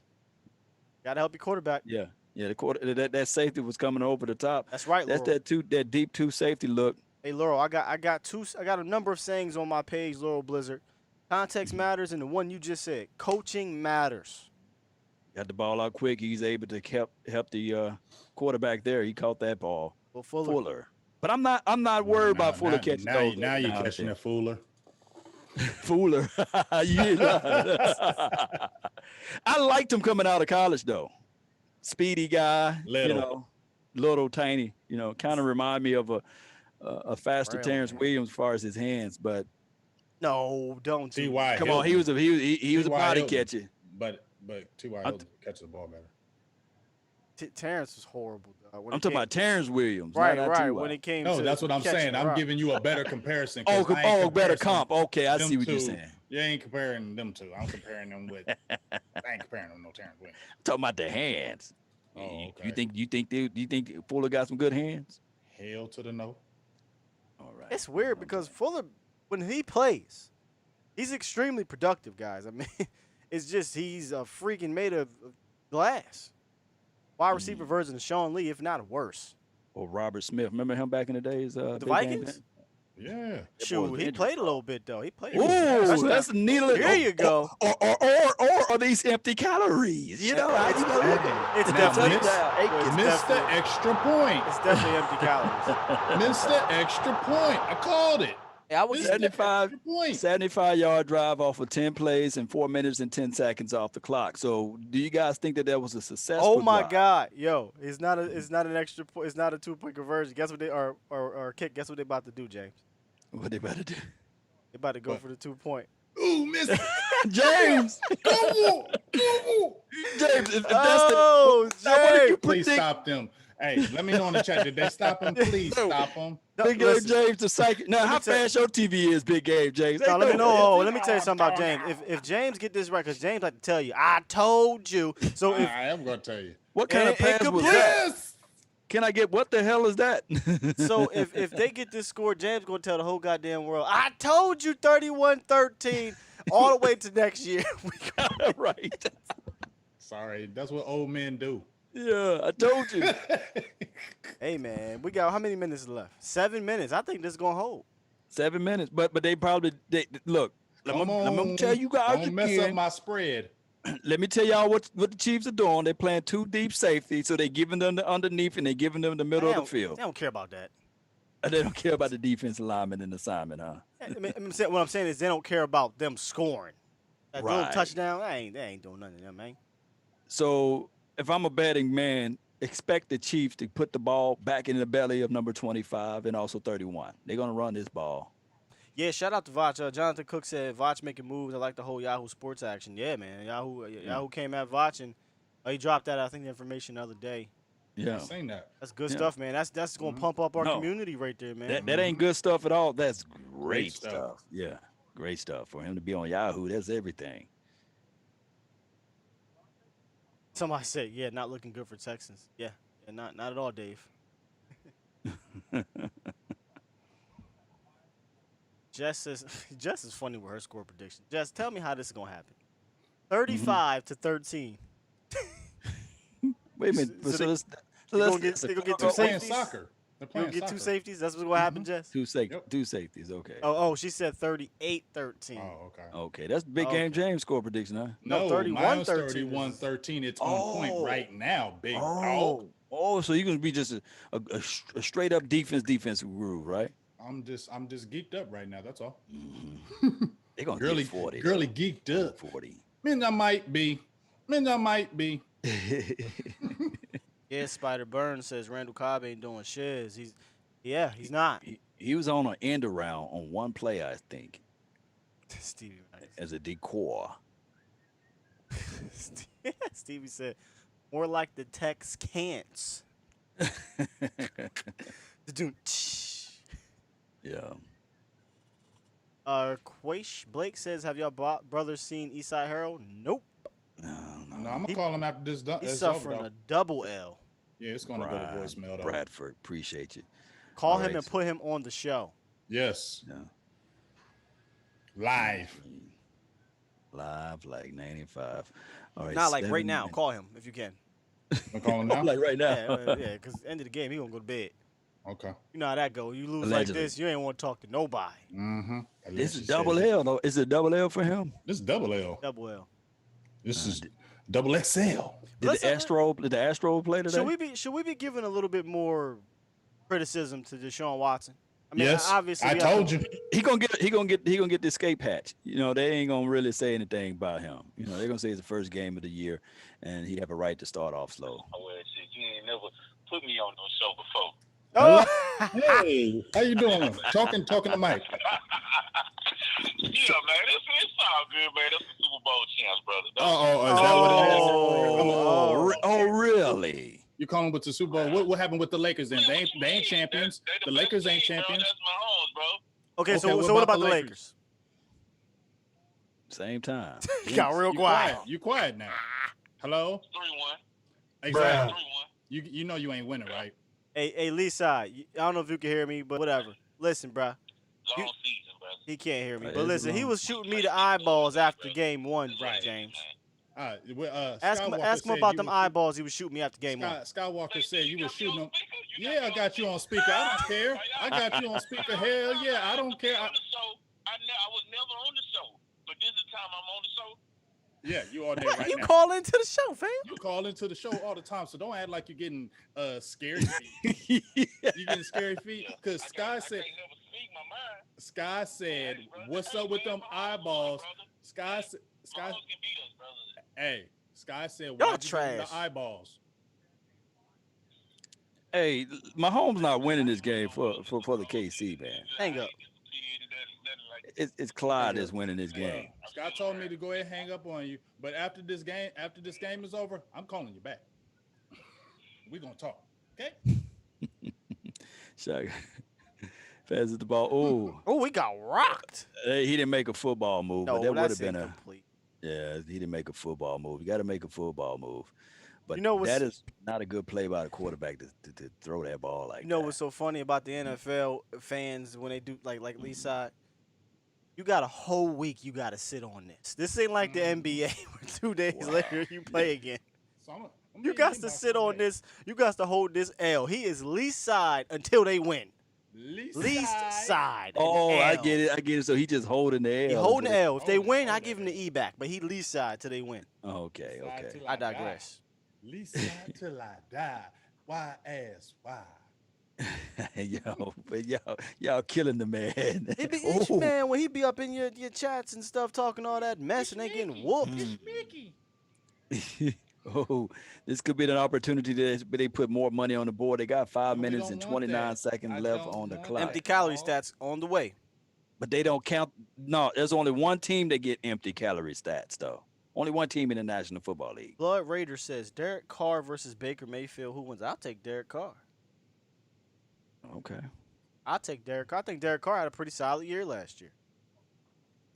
Got to help your quarterback. Yeah. That safety was coming over the top. That's right, That's Laurel. that deep 2 safety look. Hey, Laurel, I got a number of sayings on my page, Laurel Blizzard. Context matters, and the one you just said, coaching matters. Got the ball out quick. He's able to help the quarterback there. He caught that ball. Well, Fuller. But I'm not worried about Fuller catching those. Now you're catching a Fuller. Fuller. Yeah. I liked him coming out of college though. Speedy guy, little tiny, kind of remind me of a faster Terrence Williams as far as his hands, but no, don't do T.Y. Come on, he was a body catcher. But T.Y. Hilton catches the ball better. Terrence was horrible. I'm talking about Terrence Williams. Right. When it came to that's what I'm saying. I'm giving you a better comparison. Better comp. Okay, I see what you're saying. You ain't comparing them two. I'm comparing them with. I ain't comparing them no Terrence Williams. I'm talking about the hands. Oh, okay. You think Fuller got some good hands? Hell to the no. All right. It's weird because Fuller, when he plays, he's extremely productive, guys. I mean, it's just he's a freaking made of glass. Wide receiver version of Sean Lee, if not worse. Or Robert Smith. Remember him back in the days? The Vikings? Yeah. Shoot, he played a little bit, though. He played. Ooh, that's needle. There you go. Or are these empty calories? It's Missed the extra point. It's definitely empty calories. Missed the extra point. I called it. Yeah, I was 75-yard drive off of 10 plays and 4 minutes and 10 seconds off the clock. So, do you guys think that was a successful? Oh my drive? God, yo, it's not an extra point. It's not a 2-point conversion. Guess what they or kick? Guess what they about to do, James? What they about to do? They about to go for the 2-point. Ooh, missed it. James. Come on. James, if James. Please stop them. Hey, let me know in the chat. Did they stop him? Please stop him. Big Game James, the psychic. Now, how fast your TV is, Big Game James? No, let me know. Let me tell you something about James. If James get this right, because James like to tell you, I told you. So if I am going to tell you. What kind of pass was that? Can I get what the hell is that? So if they get this score, James going to tell the whole goddamn world, I told you 31-13 all the way to next year. Right. Sorry, that's what old men do. Yeah, I told you. Hey, man, we got how many minutes left? 7 minutes. I think this is going to hold. 7 minutes. But they probably look. Let me tell you guys don't mess up my spread. Let me tell y'all what the Chiefs are doing. They're playing 2 deep safety, so they're giving them the underneath and they're giving them the middle of the field. They don't care about that. They don't care about the defensive lineman and assignment, huh? What I'm saying is they don't care about them scoring. That Right. little touchdown, they ain't doing nothing to them, man. So if I'm a betting man, expect the Chiefs to put the ball back in the belly of number 25 and also 31. They're going to run this ball. Yeah, shout out to Vach. Jonathan Cook said Vach making moves. I like the whole Yahoo Sports action. Yeah, man. Yahoo came at Vach and he dropped that, I think, the information the other day. Yeah. I'm saying that. That's good stuff, man. That's going to pump up our community right there, man. That ain't good stuff at all. That's great stuff. Yeah, great stuff. For him to be on Yahoo, that's everything. Somebody said, yeah, not looking good for Texans. Yeah, not at all, Dave. Jess is funny with her score prediction. Jess, tell me how this is going to happen. 35-13. Wait a minute. They're going to get 2 safeties? Soccer. They're They're going to get 2 safeties? That's what's going to happen, Jess? Two safeties, okay. Oh, she said 38-13. Oh, okay. Okay, that's Big Game James score prediction, huh? No, 31-13. 31-13. It's on point right now, big dog. Oh, so you're going to be just a straight up defensive groove, right? I'm just geeked up right now. That's all. They're going to get 40. Girly geeked up. 40. Means I might be. Yeah, Spider Burns says Randall Cobb ain't doing shiz. He's not. He was on an end around on one play, I think, Stevie. as a decor. Stevie said, more like the Texans. Yeah. Quaish Blake says, have y'all brothers seen Eastside Harold? Nope. No, I'm going to call him after this. He's suffering a double L. Yeah, it's going to go to voicemail, though. Bradford, appreciate you. Call him and put him on the show. Yes. Yeah. Live like 95. All right. Not like right now. Call him if you can. I'm calling now? Like right now. Yeah, because end of the game, he going to go to bed. Okay. You know how that go. You lose like Allegedly. this, you ain't want to talk to nobody. Mm-hmm. This is double L, though. Is it double L for him? This is double L. Double L. This is double XL. Did the Astro play today? Should we be giving a little bit more criticism to Deshaun Watson? I mean, Yes, obviously I told you. He gonna get the escape hatch. You know, they ain't gonna really say anything about him. You know, they're gonna say it's the first game of the year, and he have a right to start off slow. Well, shit, you ain't never put me on no show before. Oh. Hey, how you doing? Talking to Mike. Yeah, man, it's all good, man. That's the Super Bowl champs, brother. Is that what it is? Oh, really? You calling with the Super Bowl? What happened with the Lakers then? They ain't champions. The Lakers ain't champions. That's my homes, bro. Okay, so what about the Lakers? Same time. You got real quiet. You quiet now. Hello? 3-1. Exactly. 3-1. You know you ain't winning, right? Hey, Lisa, I don't know if you can hear me, but whatever. Listen, bro. Long season, brother. He can't hear me. Right, But it's listen, he long. was shooting me the eyeballs after game 1, Right. James. Ask Ask him about them eyeballs he was shooting me after game 1. Skywalker said you were shooting them. Yeah, I got you on speaker. I don't care. I got you on speaker. Hell yeah, I don't care. I was never on the show, but this is the time I'm on the show. Yeah, you are there What? right You now. call into the show, fam? You call into the show all the time, so don't act like you're getting scary feet. You getting scary feet? Because Sky said, I can't never speak my mind. Sky said, "What's up with them eyeballs?" Sky, Mahomes can beat us, brother. hey, Sky said, Y'all "Why'd you give him trash. the eyeballs?" Hey, Mahomes not winning this game for the KC, man. Hang up. It's Clyde that's winning this game. Scott told me to go ahead and hang up on you, but after this game is over, I'm calling you back. We're gonna talk, okay? Shaq passes the ball. Oh, we got rocked. He didn't make a football move, No, but that would that's have been incomplete. he didn't make a football move. You got to make a football move. But You know what's- that is not a good play by the quarterback to throw that ball like You know that. what's so funny about the NFL fans when they do like Lee side? You got a whole week you got to sit on this. This ain't like the NBA where 2 days later you play again. So I'm You getting got him to by sit on Sunday. this. You got to hold this L. He is least side until they win. Least side. Oh, I L. get it. So he just holding the L. He holding the L. If they Hold it, win, I hold give it. him the E back. But he least side till they win. Okay. Side till I digress. Least side till I die. Why ass? Why? But y'all killing the man. He be, Oh. man, when he be up in your chats and stuff talking all that mess and they getting whooped. Mickey. Oh, this could be an opportunity but they put more money on the board. They got 5 We minutes don't and want 29 that. seconds I left don't on the want clock. that. Empty calorie stats on the way. But they don't count. No, there's only one team that get empty calorie stats, though. Only one team in the National Football League. Blood Raider says Derek Carr versus Baker Mayfield. Who wins? I'll take Derek Carr. Okay. I'll take Derek Carr. I think Derek Carr had a pretty solid year last year.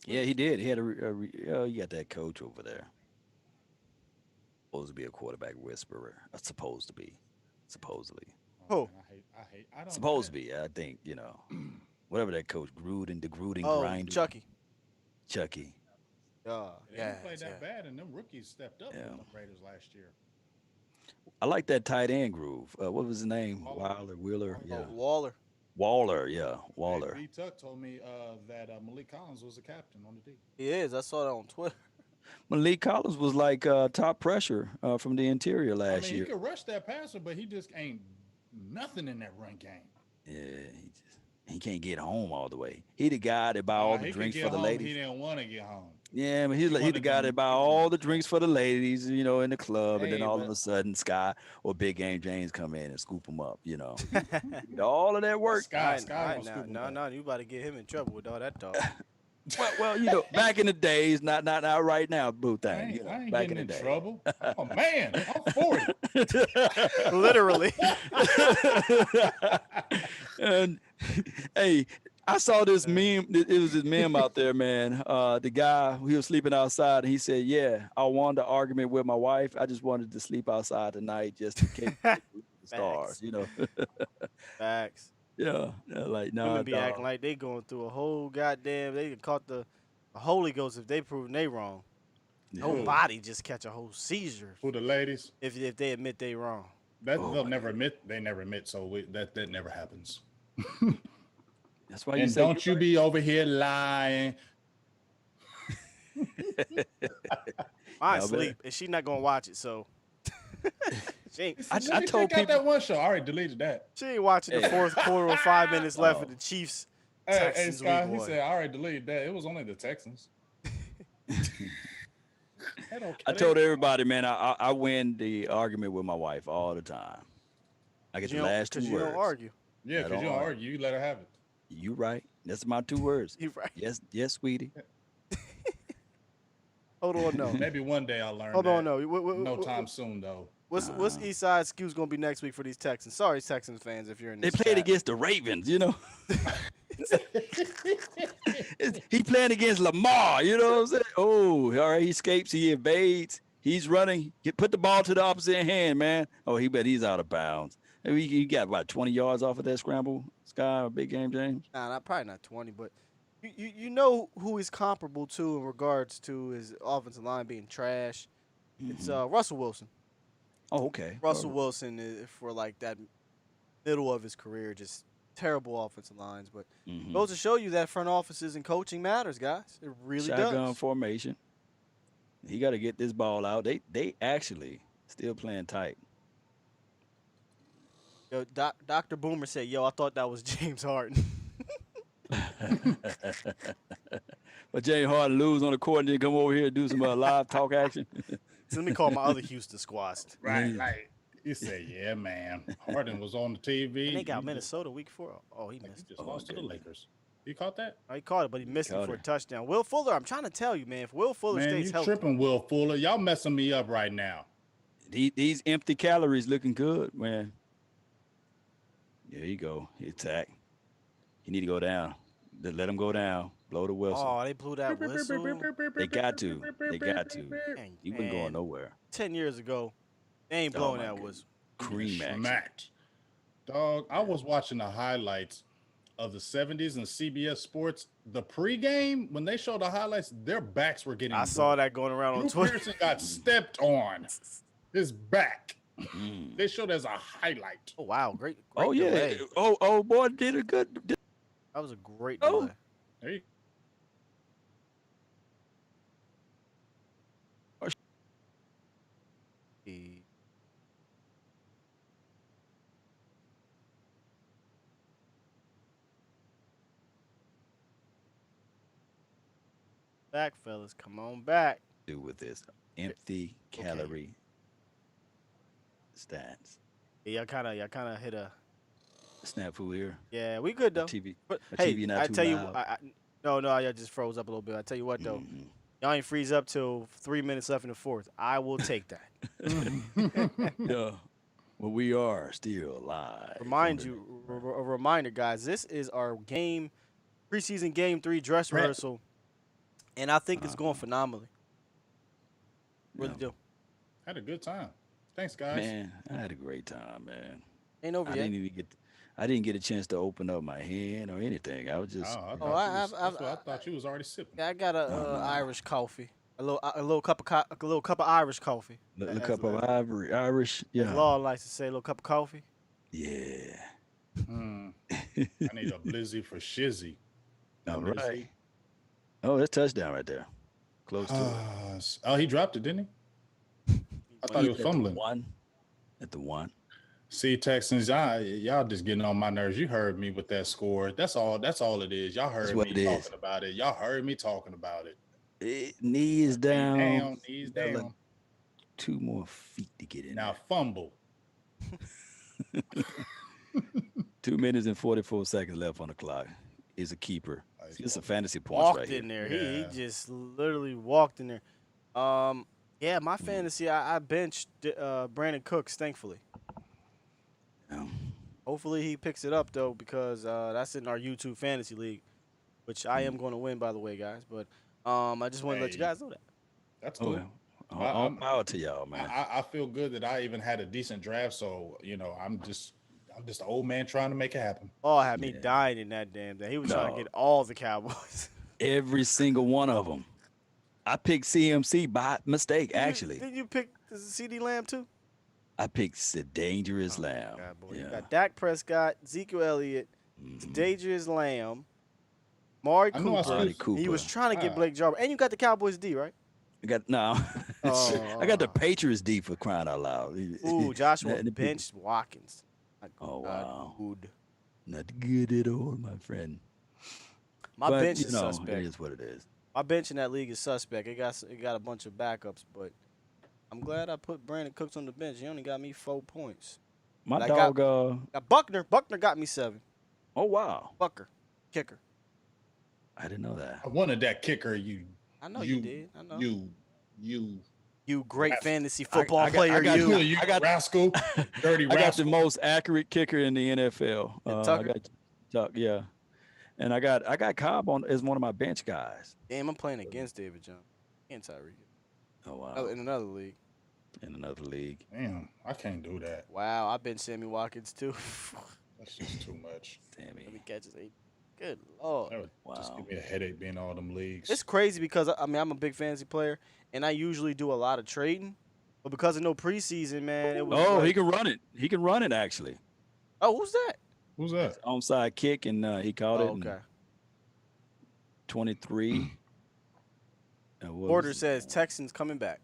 Yeah, he did. He had you got that coach over there. Supposed to be a quarterback whisperer. Supposed to be. Supposedly. Who? I don't Supposed to be. I think, whatever that coach, the Gruden Oh, grinder. Chucky. Chucky. They Yeah. didn't play that bad, and them rookies stepped up Yeah. in the Raiders last year. I like that tight end groove. What was his name? Waller. Wheeler. Yeah. Waller. Waller. Yeah. Waller. B. Tuck told me that Malik Collins was the captain on the D. He is. I saw that on Twitter. Malik Collins was like top pressure from the interior last He year. could rush that passer, but he just ain't nothing in that run game. Yeah, he can't get home all the way. He the guy that buy all the He could drinks get for the home, ladies. He didn't want to get home. Yeah, but he the wanted guy them- that buy all the drinks for the ladies, in the club, and then Hey, all of but- a sudden Sky or Big Game James come in and scoop them up. All of that work. Sky All right, won't scoop him up. no, you about to get him in trouble with all that talk. Well, back in the days, not right now, boo I thing. ain't Back getting in the day. trouble. Oh man, I'm 40. Literally. And hey, I saw this meme. It was this meme out there, man. The guy, he was sleeping outside, and he said, "Yeah, I won the argument with my wife. I just wanted to sleep outside tonight just in case the stars." Facts. Yeah, like no. Women be acting like they going through a whole goddamn. They caught the Holy Ghost if they proven they wrong. The whole body just catch a whole seizure Who the ladies? if they admit they wrong. That Oh, they'll my never God. admit. They never admit. So that never happens. That's why you And say don't you be over here lying. Mine Y'all better- sleep, and she not gonna watch it, so she ain't, I Let me told check out people- that one show. I already deleted that. she ain't watching the Hey. fourth quarter with 5 minutes left Oh. of the Chiefs Hey, Texans Scott, week he one. said I already deleted that. It was only the Texans. I told everybody, man, I win the argument with my wife all the time. I get the last 2 you words. don't argue. Yeah, I because you don't don't argue. You let her have it. You right. That's my 2 words. You right. Yes, sweetie. Hold on, no. Maybe one day I'll learn Hold that. on, no. No time soon, though. What's East Side excuse gonna be next week for these Texans? Sorry, Texans fans, if you're in They this played chat. against the Ravens, you know. He playing against Lamar, you know what I'm saying? Oh, all right, he escapes, he evades, he's running. He put the ball to the opposite hand, man. Oh, he's out of bounds. He got about 20 yards off of that scramble, Sky, or big game, James. Nah, probably not 20, but you know who he's comparable to in regards to his offensive line being trash. It's Russell Wilson. Oh, okay. Russell Wilson is for like that middle of his career, just terrible offensive lines. But goes to show you that front offices and coaching matters, guys. It really Shotgun does. formation. He got to get this ball out. They actually still playing tight. Yo, Dr. Boomer said, "Yo, I thought that was James Harden." But James Harden lose on the court and then come over here and do some live talk action. So let me call my other Houston squads. Right, like you said, yeah, man. Harden was on the TV. And they got He Minnesota week 4. Oh, he Just, missed he it. just lost to the goodness. Lakers. You caught that? Oh, he caught it, but he missed it Caught for a it. touchdown. Will Fuller, I'm trying to tell you, man. If Will Fuller Man, stays you healthy, tripping, Will Fuller. Y'all messing me up right now. These empty calories looking good, man. There you go. Attack. You need to go down. Let him go down. Blow the whistle. oh, they blew that whistle. They got to. They got to. Dang, He wasn't man. going nowhere. 10 years ago, they ain't Oh, blowing my that goodness. whistle. Cream action. Smacked. Dog, I was watching the highlights of the 70s and CBS Sports. The pregame, when they showed the highlights, their backs were getting I saw that going around on Drew Twitter. Pearson got stepped on. His back. Mm. They showed as a highlight. Oh, wow. Great Oh yeah. delay. Oh boy, did a good. That was a great Oh. delay. There you He- Back, fellas. Come on back. Do with this empty calorie stats. Yeah, y'all kind of hit a. Snafu here. Yeah, we good though. TV. But My hey, TV not I too tell you, loud. no, y'all just froze up a little bit. I tell you what though, Mhm. y'all ain't freeze up till 3 minutes left in the fourth. I will take that. Yeah. Well, we are still alive. A reminder, guys. This is our preseason game 3 dress Prep. rehearsal, and I think it's going phenomenally. Really Yeah. do. had a good time. Thanks, guys. Man, I had a great time, man. Ain't over I yet. didn't even get. I didn't get a chance to open up my hand or anything. I was just. Oh, I you thought, know, you was, I've- that's what I thought you was already sipping. I got a No. Irish coffee, a little cup of Irish coffee. look As- up of Irish. as Yeah. Law likes to say, a little cup of coffee. Yeah. I need a blizzy for shizzy. All Let me right. see. Oh, that's touchdown right there. Close to it. Oh, he dropped it, didn't he? I thought he was At the fumbling. one. At the one. See, Texans, y'all just getting on my nerves. You heard me with that score. That's all it is. Y'all heard what me it talking is. about it. Y'all heard me talking about it. Knee is down. Knees Got like down. 2 more feet to get in Now there. fumble. 2 minutes and 44 seconds left on the clock. Is a keeper. Nice. It's a fantasy points Walked right in here. there. Yeah. He just literally walked in there. Yeah, my fantasy, I benched Brandon Cooks, thankfully. Yeah. Hopefully he picks it up though, because that's in our YouTube fantasy league, which I am going to win, by the way, guys. But I just want to let you Hey. guys know that. That's Oh, cool. yeah. All I'm- power to y'all, man. I feel good that I even had a decent draft. So I'm just an old man trying to make it happen. Oh, had me Yeah. dying in that damn day. He was trying to No. get all the Cowboys. Every single one of them. I picked CMC by mistake, actually. Did you pick CD Lamb too? I picked the dangerous lamb. God, boy. You Yeah. got Dak Prescott, Ezekiel Elliott, Dangerous Lamb, Mari I know I Cooper. Amari screwed. He was Cooper. trying to get Blake Jarvis. And you got the Cowboys D, right? I got no. I got the Oh. Patriots D for crying out loud. Ooh, Joshua And the people- benched Watkins. Oh, wow. Good. Not good at all, my friend. My But bench you is know, suspect. it is what it is. My bench in that league is suspect. It got a bunch of backups, but I'm glad I put Brandon Cooks on the bench. He only got me 4 points. My But I dog. got Buckner. Buckner got me 7. Oh wow, Bucker, kicker. I didn't know that. I wanted that kicker. I know you did. I know. You great Rascal. fantasy football I player. got you. you I got- rascal, dirty I got the rascal. most accurate kicker in the NFL. And I Tucker? got Tuck, yeah, and I got Cobb on as one of my bench guys. Damn, I'm playing against David Jones and Tyreek. Oh wow, Oh, in another league. in another league. Damn, I can't do that. Wow, I've been Sammy Watkins too. That's just too much. Let me Sammy, catch his 8. Good lord. That would just Wow. give me a headache being in all them leagues. It's crazy because I'm a big fantasy player and I usually do a lot of trading, but because of no preseason, man, it was. oh, like, he can run it. He can run it actually. Oh, who's that? Who's that? Onside kick, and he caught Oh, it. in okay. 23. And what Porter was it? says Texans coming back.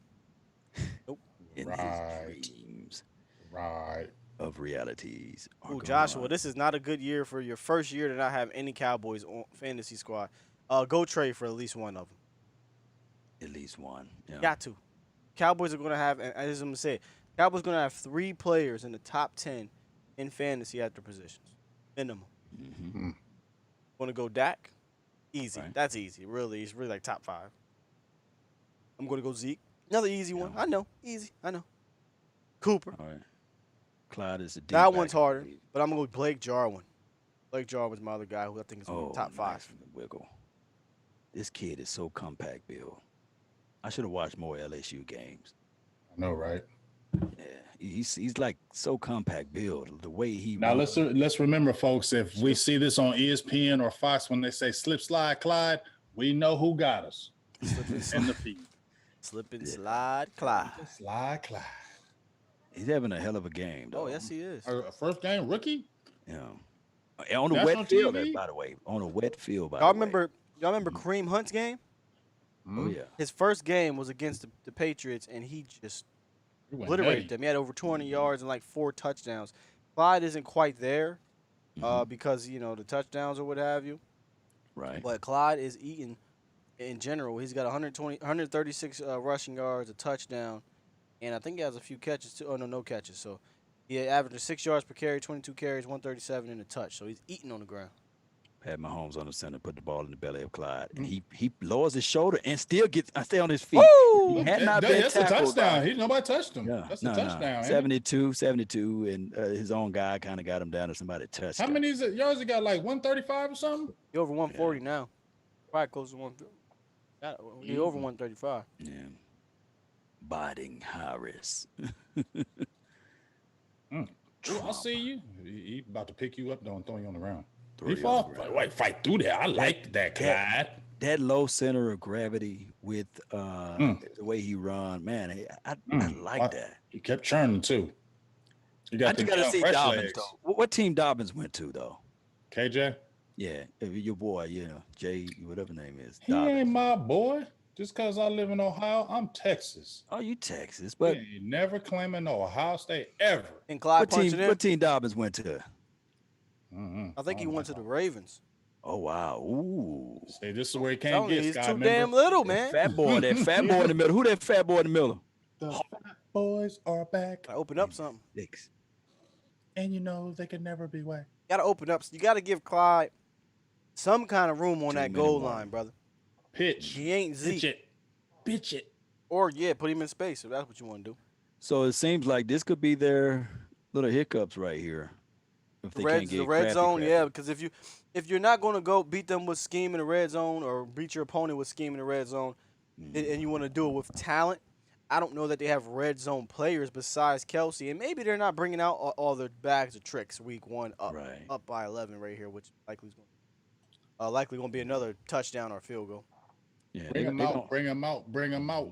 In Right. his dreams Right. of realities. are Ooh, going Joshua, on. this is not a good year for your first year to not have any Cowboys on fantasy squad. Go trade for at least one of them. At least one. Yeah. Got to. Cowboys are going to have, and as I'm going to say, Cowboys going to have 3 players in the top 10 in fantasy at their positions. Minimum. Mhm. Want to go Dak? Easy. Right. That's easy. Really, it's really like top 5. I'm going to go Zeke. Another easy one. Yeah. I know. Easy. I know. Cooper. All right. Clyde is a deep That back one's in the harder, league. but I'm going to go with Blake Jarwin. Blake Jarwin's my other guy who I think is Oh, top 5. nice from the wiggle. This kid is so compact, Bill. I should have watched more LSU games. I know, right? Yeah, he's like so compact build. The way he Now runs. let's remember, folks. If we see this on ESPN or Fox when they say slip slide Clyde, we know who got us in the feed. Slip and slide, Clyde. Slide Clyde. He's having a hell of a game, though. Oh, yes, he is. First game rookie. Yeah. On a National wet field, TV? by the way. On a wet field, by Y'all the way. remember Kareem Hunt's game? Oh yeah. His first game was against the Patriots, and he just He went obliterated nutty. them. He had over 200 yards and like 4 touchdowns. Clyde isn't quite there because, the touchdowns or what have you. Right. But Clyde is eating in general. He's got 136 rushing yards, a touchdown, and I think he has a few catches too. Oh, no catches. So he averaged 6 yards per carry, 22 carries, 137 and a touch. So he's eating on the ground. Had Mahomes on the center, put the ball in the belly of Clyde, and he lowers his shoulder and still stay on his feet. Woo! He had not been That's a tackled. touchdown. Nobody touched him. Yeah, That's no, a touchdown. ain't it? 72, and his own guy kind of got him down, and somebody touched How him. many yards he got? Like 135 or something? He over 140 now. Probably close to 150. He over 135. Yeah. Biting Harris. Ooh, I see you. He about to pick you up, don't throw you on the ground. Throw He you on fall. the ground. Wait, fight through that. I like that, Clyde. That low center of gravity with the way he run, man, I like that. He kept churning too. You I got just the got to see fresh Dobbins legs. though. What team Dobbins went to though? KJ. Yeah, your boy, Jay, whatever name is. He Dobbins. ain't my boy. Just because I live in Ohio, I'm Texas. Oh, you Texas, But but he ain't never claiming no Ohio State ever. And Clyde what punching in. team Dobbins went to? I think he went to the Ravens. Oh wow, ooh, See, this is where he can't Telling you, get. he's Sky, too remember? damn little, man. that fat boy in the middle. Who that fat boy in the middle? The fat boys are back, I open up something. Six. and you know they can never be whacked. Got to open up. You got to give Clyde some kind of room on that 2-minute goal warning. line, brother. Pitch. He ain't Pitch Zeke. it. Pitch it. Or, put him in space if that's what you want to do. So it seems like this could be their little hiccups right here. If they can't get The red crafty, zone, crafty. yeah, because if you're not going to go beat them with scheme in the red zone or beat your opponent with scheme in the red zone, and you want to do it with talent, I don't know that they have red zone players besides Kelsey, and maybe they're not bringing out all their bags of tricks week 1 Right. up by 11 right here, which likely going to be another touchdown or field goal. Yeah, Bring him they out. gon- Bring him out. Bring him out.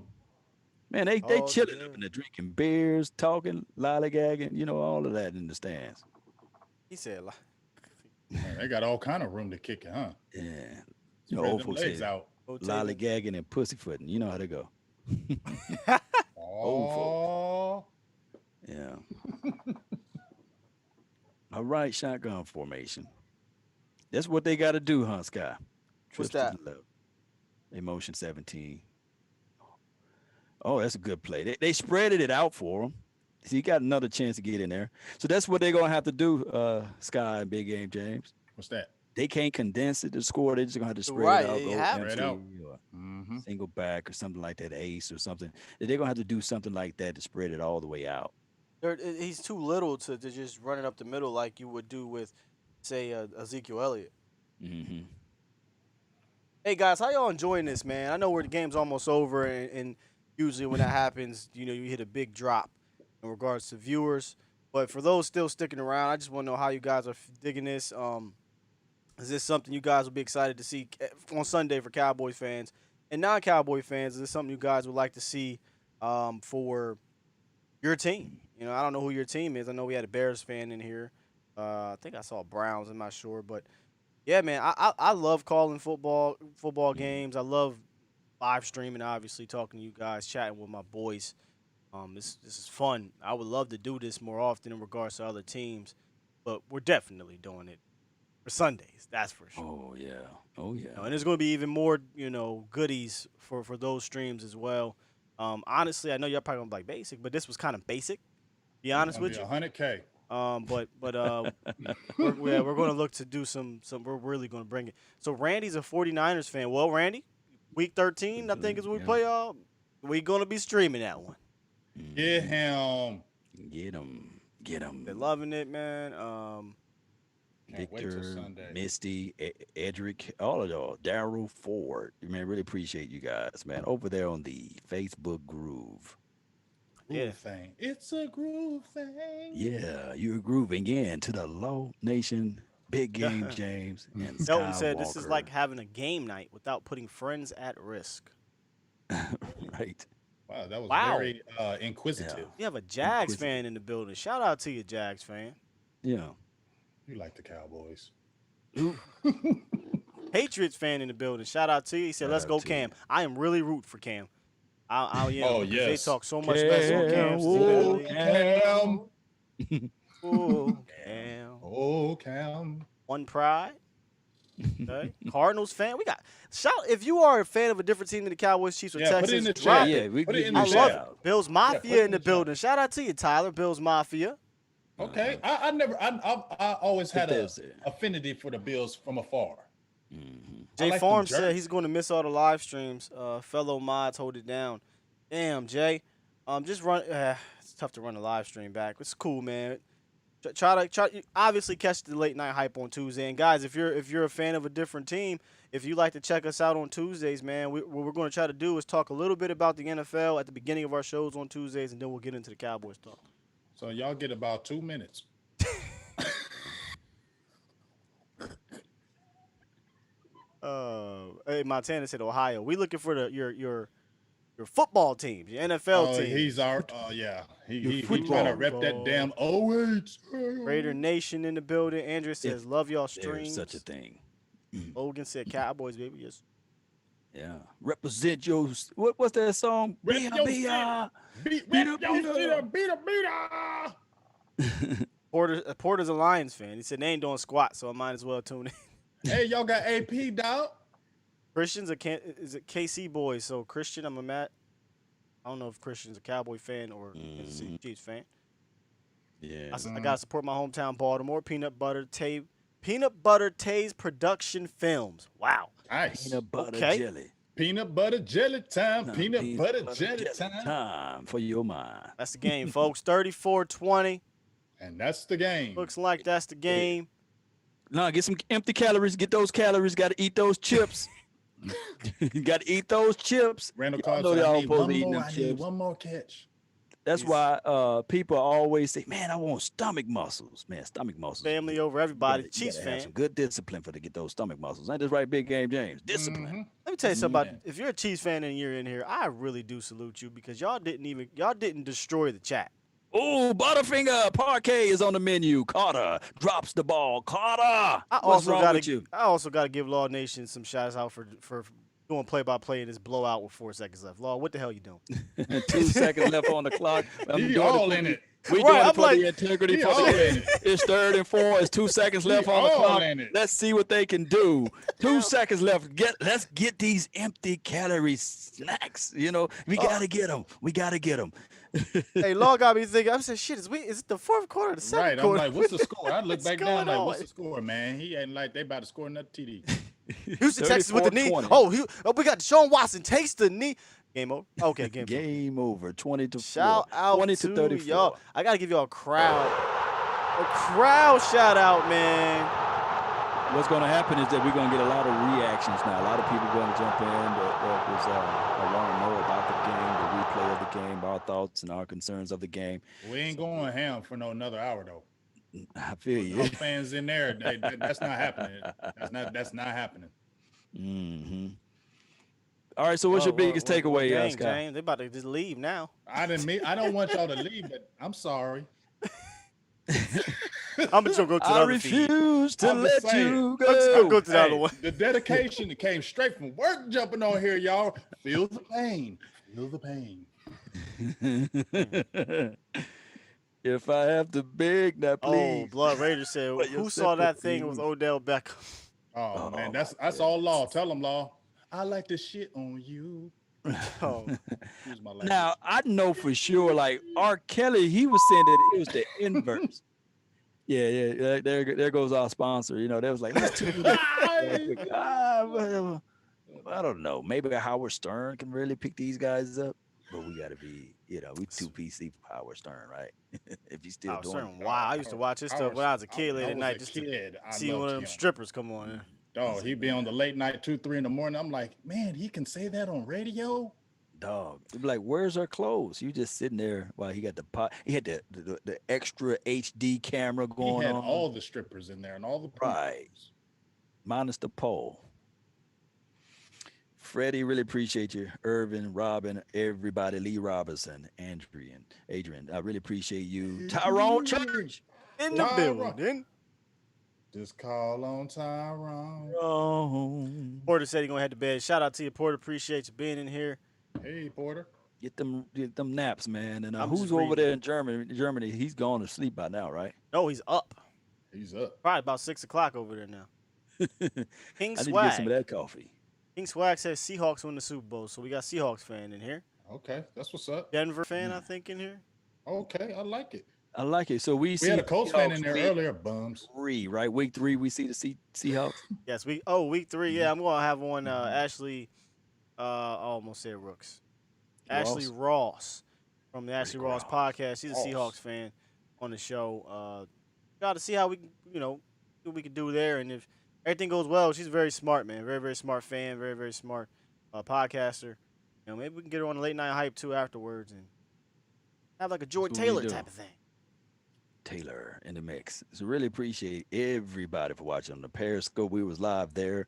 Man, they Oh, chilling yeah. up in there, drinking beers, talking, lollygagging, all of that in the stands. He said, like, Man, they got all kind of room to kick it, huh? Yeah. Spread Old them folks legs say out. rotating. lollygagging and pussyfooting. You know how they go. Old folks. Oh, Yeah. All right, shotgun formation. That's what they got to do, huh, Sky? What's Trips to that? the left. Emotion 17. Oh, that's a good play. They spreaded it out for him. So he got another chance to get in there. So that's what they're going to have to do, Sky and Big Game James. what's that? They can't condense it to score. They're just going to have to spread Right, it out, you go have Spread empty out. or Mm-hmm. single back or something like that, ace or something. They're going to have to do something like that to spread it all the way out. He's too little to just run it up the middle like you would do with, say, Ezekiel Elliott. Mm-hmm. Hey guys, how y'all enjoying this, man? I know where the game's almost over, and usually when that happens, you hit a big drop in regards to viewers. But for those still sticking around, I just want to know how you guys are digging this. Is this something you guys will be excited to see on Sunday for Cowboys fans and non-Cowboy fans? Is this something you guys would like to see for your team? I don't know who your team is. I know we had a Bears fan in here. I think I saw Browns. I'm not sure, but yeah, man, I love calling football games. I love live streaming, obviously, talking to you guys, chatting with my boys. This is fun. I would love to do this more often in regards to other teams, but we're definitely doing it for Sundays. That's for sure. Oh, yeah. Oh, yeah. And there's going to be even more, goodies for those streams as well. Honestly, I know y'all probably gonna be like basic, but this was kind of basic. Be honest with you. 100K. But we're going to look to do some. We're really going to bring it. So Randy's a 49ers fan. Well, Randy, week 13, I think is when we play y'all. We going to be streaming that one. Get him. Get him. Get him. They're loving it, man. Can't wait till Victor, Sunday. Misty, Edric, all of y'all, Daryl Ford. Man, really appreciate you guys, man. Over there on the Facebook groove. Yeah. Groove thing. It's a groove thing. Yeah, you're grooving in to the Low Nation, Big Game James, and Shelton said this is Skywalker. like having a game night without putting friends at risk. Right. Wow, that was Wow. very inquisitive. You have a Jags Inquisitive. fan in the building. Shout out to you, Jags fan. Yeah. You like the Cowboys. Patriots fan in the building. Shout out to you. He said, Shout "Let's out go, to Cam." you. I am really rooting for Cam. I am. Oh, because yes. They talk so much mess on Cam. Whoa, Cam. Cam. Oh, Cam. Oh, Cam. One pride. Okay. Cardinals fan. We got shout. If you are a fan of a different team than the Cowboys, Chiefs, or Yeah, put it in Texans, the drop chat. it. Yeah, we Put it give in you I the a love chat. shout it. Bills Mafia put it in the chat. building. Shout out to you, Tyler. Bills Mafia. Okay. I always had a Thursday. affinity for the Bills from afar. Jay like them Farm said jerseys. he's going to miss all the live streams. Fellow mods, hold it down. Damn, Jay. Just run. It's tough to run a live stream back. It's cool, man. Try to obviously catch the late night hype on Tuesday. And guys, if you're a fan of a different team, if you like to check us out on Tuesdays, man, what we're going to try to do is talk a little bit about the NFL at the beginning of our shows on Tuesdays, and then we'll get into the Cowboys talk. So y'all get about 2 minutes. Hey, Montana said Ohio. We looking for your football teams, your NFL Oh, teams. he's our yeah. He football. trying to rep that damn OH. Raider Nation in the building. Andrew says, love y'all There's streams. such a thing. Logan said, Cowboys, baby. Yes. Yeah. Represent your what's that song? Rep Bia, your Bia. Beat Porter's a Lions fan. He said they ain't doing squat, so I might as well tune in. Hey, y'all got AP, dog? Christian's is it KC boys? So Christian, I'm a Matt. I don't know if Christian's a Cowboy fan or Kansas City Chiefs fan. Yeah. I gotta support my hometown Baltimore. Peanut butter Taze Production Films. Wow. Nice. Peanut butter Okay. jelly. Peanut butter jelly time. Peanut butter jelly time. Time for your mind. That's the game, folks. 34-20. And that's the game. Looks like that's the game. No, get some empty calories. Get those calories. Got to eat those chips. Got to eat those chips. Randall Y'all Cobb know said, y'all I need supposed one to eat more. them I need chips. one more catch. That's why people always say, "Man, I want stomach muscles." Man, stomach muscles. Family over everybody. You Chiefs gotta have fan. some good discipline to get those stomach muscles. Ain't this right, Big Game James? Discipline. Mhm. Let me tell you something about Man. if you're a Chiefs fan and you're in here, I really do salute you because y'all didn't destroy the chat. Oh, Butterfinger Parquet is on the menu. Carter drops the ball. Carter, I what's wrong with you? I also gotta give Law Nation some shots out for doing play-by-play in this blowout with 4 seconds left. Law, what the hell you doing? 2 seconds left on the clock. He all in it. We Right, doing I'm it for like, the integrity. he For all the in it. It's 3rd and 4. It's 2 seconds left on the all clock. in it. Let's see what they can do. 2 seconds left. Let's get these empty calorie snacks. You know, we gotta get them. We gotta get them. Hey, Law got me thinking. I'm saying, shit, is it the 4th quarter or the 2nd Right. I'm quarter? like, what's the score? I look What's back going down like, on? what's the score, man? He ain't like they about to score another TD. Houston, Texas with the knee. 34-20. Oh, we got Deshaun Watson takes the knee. Game over. Okay, game over. Game over. 20-4. Shout out 20 to to 34. y'all. I gotta give y'all a crowd shout out, man. What's going to happen is that we're going to get a lot of reactions now. A lot of people going to jump in that want to know about the game, the replay of the game, our thoughts and our concerns of the game. We ain't going ham for another hour though. I feel you. No fans in there. That's not happening. That's not happening. Mm-hmm. All right. So, what's your biggest takeaway, dang, Scott? James, they about to just leave now. I don't want y'all to leave, but I'm sorry. I'm just gonna go to the I other feed. refuse to I'm let just saying. you Let's go go. to the other one. The dedication that came straight from work jumping on here, y'all. Feel the pain. Feel the pain. If I have to beg, now please. Oh, Blood Raider said, Put your who saw that sympathy. thing with Odell Beckham? Oh, man, my that's all Law. Tell them, Law. I like to shit on you. Oh, Excuse my language. Now I know for sure, like R. Kelly, he was saying that it was the inverse. Yeah. There goes our sponsor. You know, they was like, let's tune in. Well, I don't know. Maybe Howard Stern can really pick these guys up, but we got to be, we too PC for Howard Stern, right? If he's still doing it. wow, I used to watch his stuff when I was a kid late at night just to see one of them strippers come on. Dog, he be on the late night 2-3 in the morning. I'm like, man, he can say that on radio. Dog, they'd be like, "Where's her clothes?" You just sitting there while he got the pot. He had the extra HD camera going He had on. all the strippers in there and all the Right. Minus the pole. Freddie, really appreciate you. Irvin, Robin, everybody, Lee Robinson, Adrian. I really appreciate you. Tyrone Church. In the Tyrone. building. Just call on Tyrone. Porter said he gonna head to bed. Shout out to you, Porter. Appreciate you being in here. Hey, Porter. Get them naps, man. And I'm who's just over reading. there in Germany? He's gone to sleep by now, right? No, he's up. He's up. Probably about 6 o'clock over there now. King I need to get some Swag. of that coffee. King Swag says Seahawks win the Super Bowl, so we got Seahawks fan in here. Okay, that's what's up. Denver fan, I think, in here. Okay, I like it. I like it. So we see We had a Colts fan in Seahawks there week earlier, bums. 3, right? Week 3, we see the Seahawks. Yes, week 3. Yeah, I'm gonna have on Ashley. I almost said Rooks. Ashley Ross from the Ashley Ross podcast. She's a Seahawks fan on the show. Got to see how we, what we can do there, and if everything goes well, she's very smart, man. Very, very smart fan. Very, very smart podcaster. Maybe we can get her on the late night hype too afterwards, and have like a Joy That's what we Taylor do. type of thing. Taylor in the mix. So really appreciate everybody for watching on the Periscope. We was live there,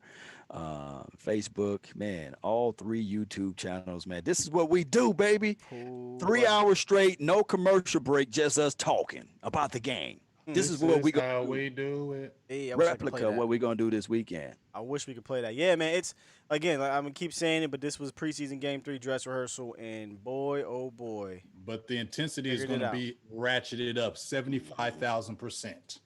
Facebook, man, all 3 YouTube channels, man. This is what we do, baby. 3 hours straight, no commercial break, just us talking about the game. This is what we how gonna do. we do it. Hey, I wish I could play Replica, that. what we gonna do this weekend. I wish we could play that. Yeah, man. It's again, I'm gonna keep saying it, but this was preseason game 3 dress rehearsal, and boy, oh boy, But the intensity is Figured going it to be ratcheted up 75,000%.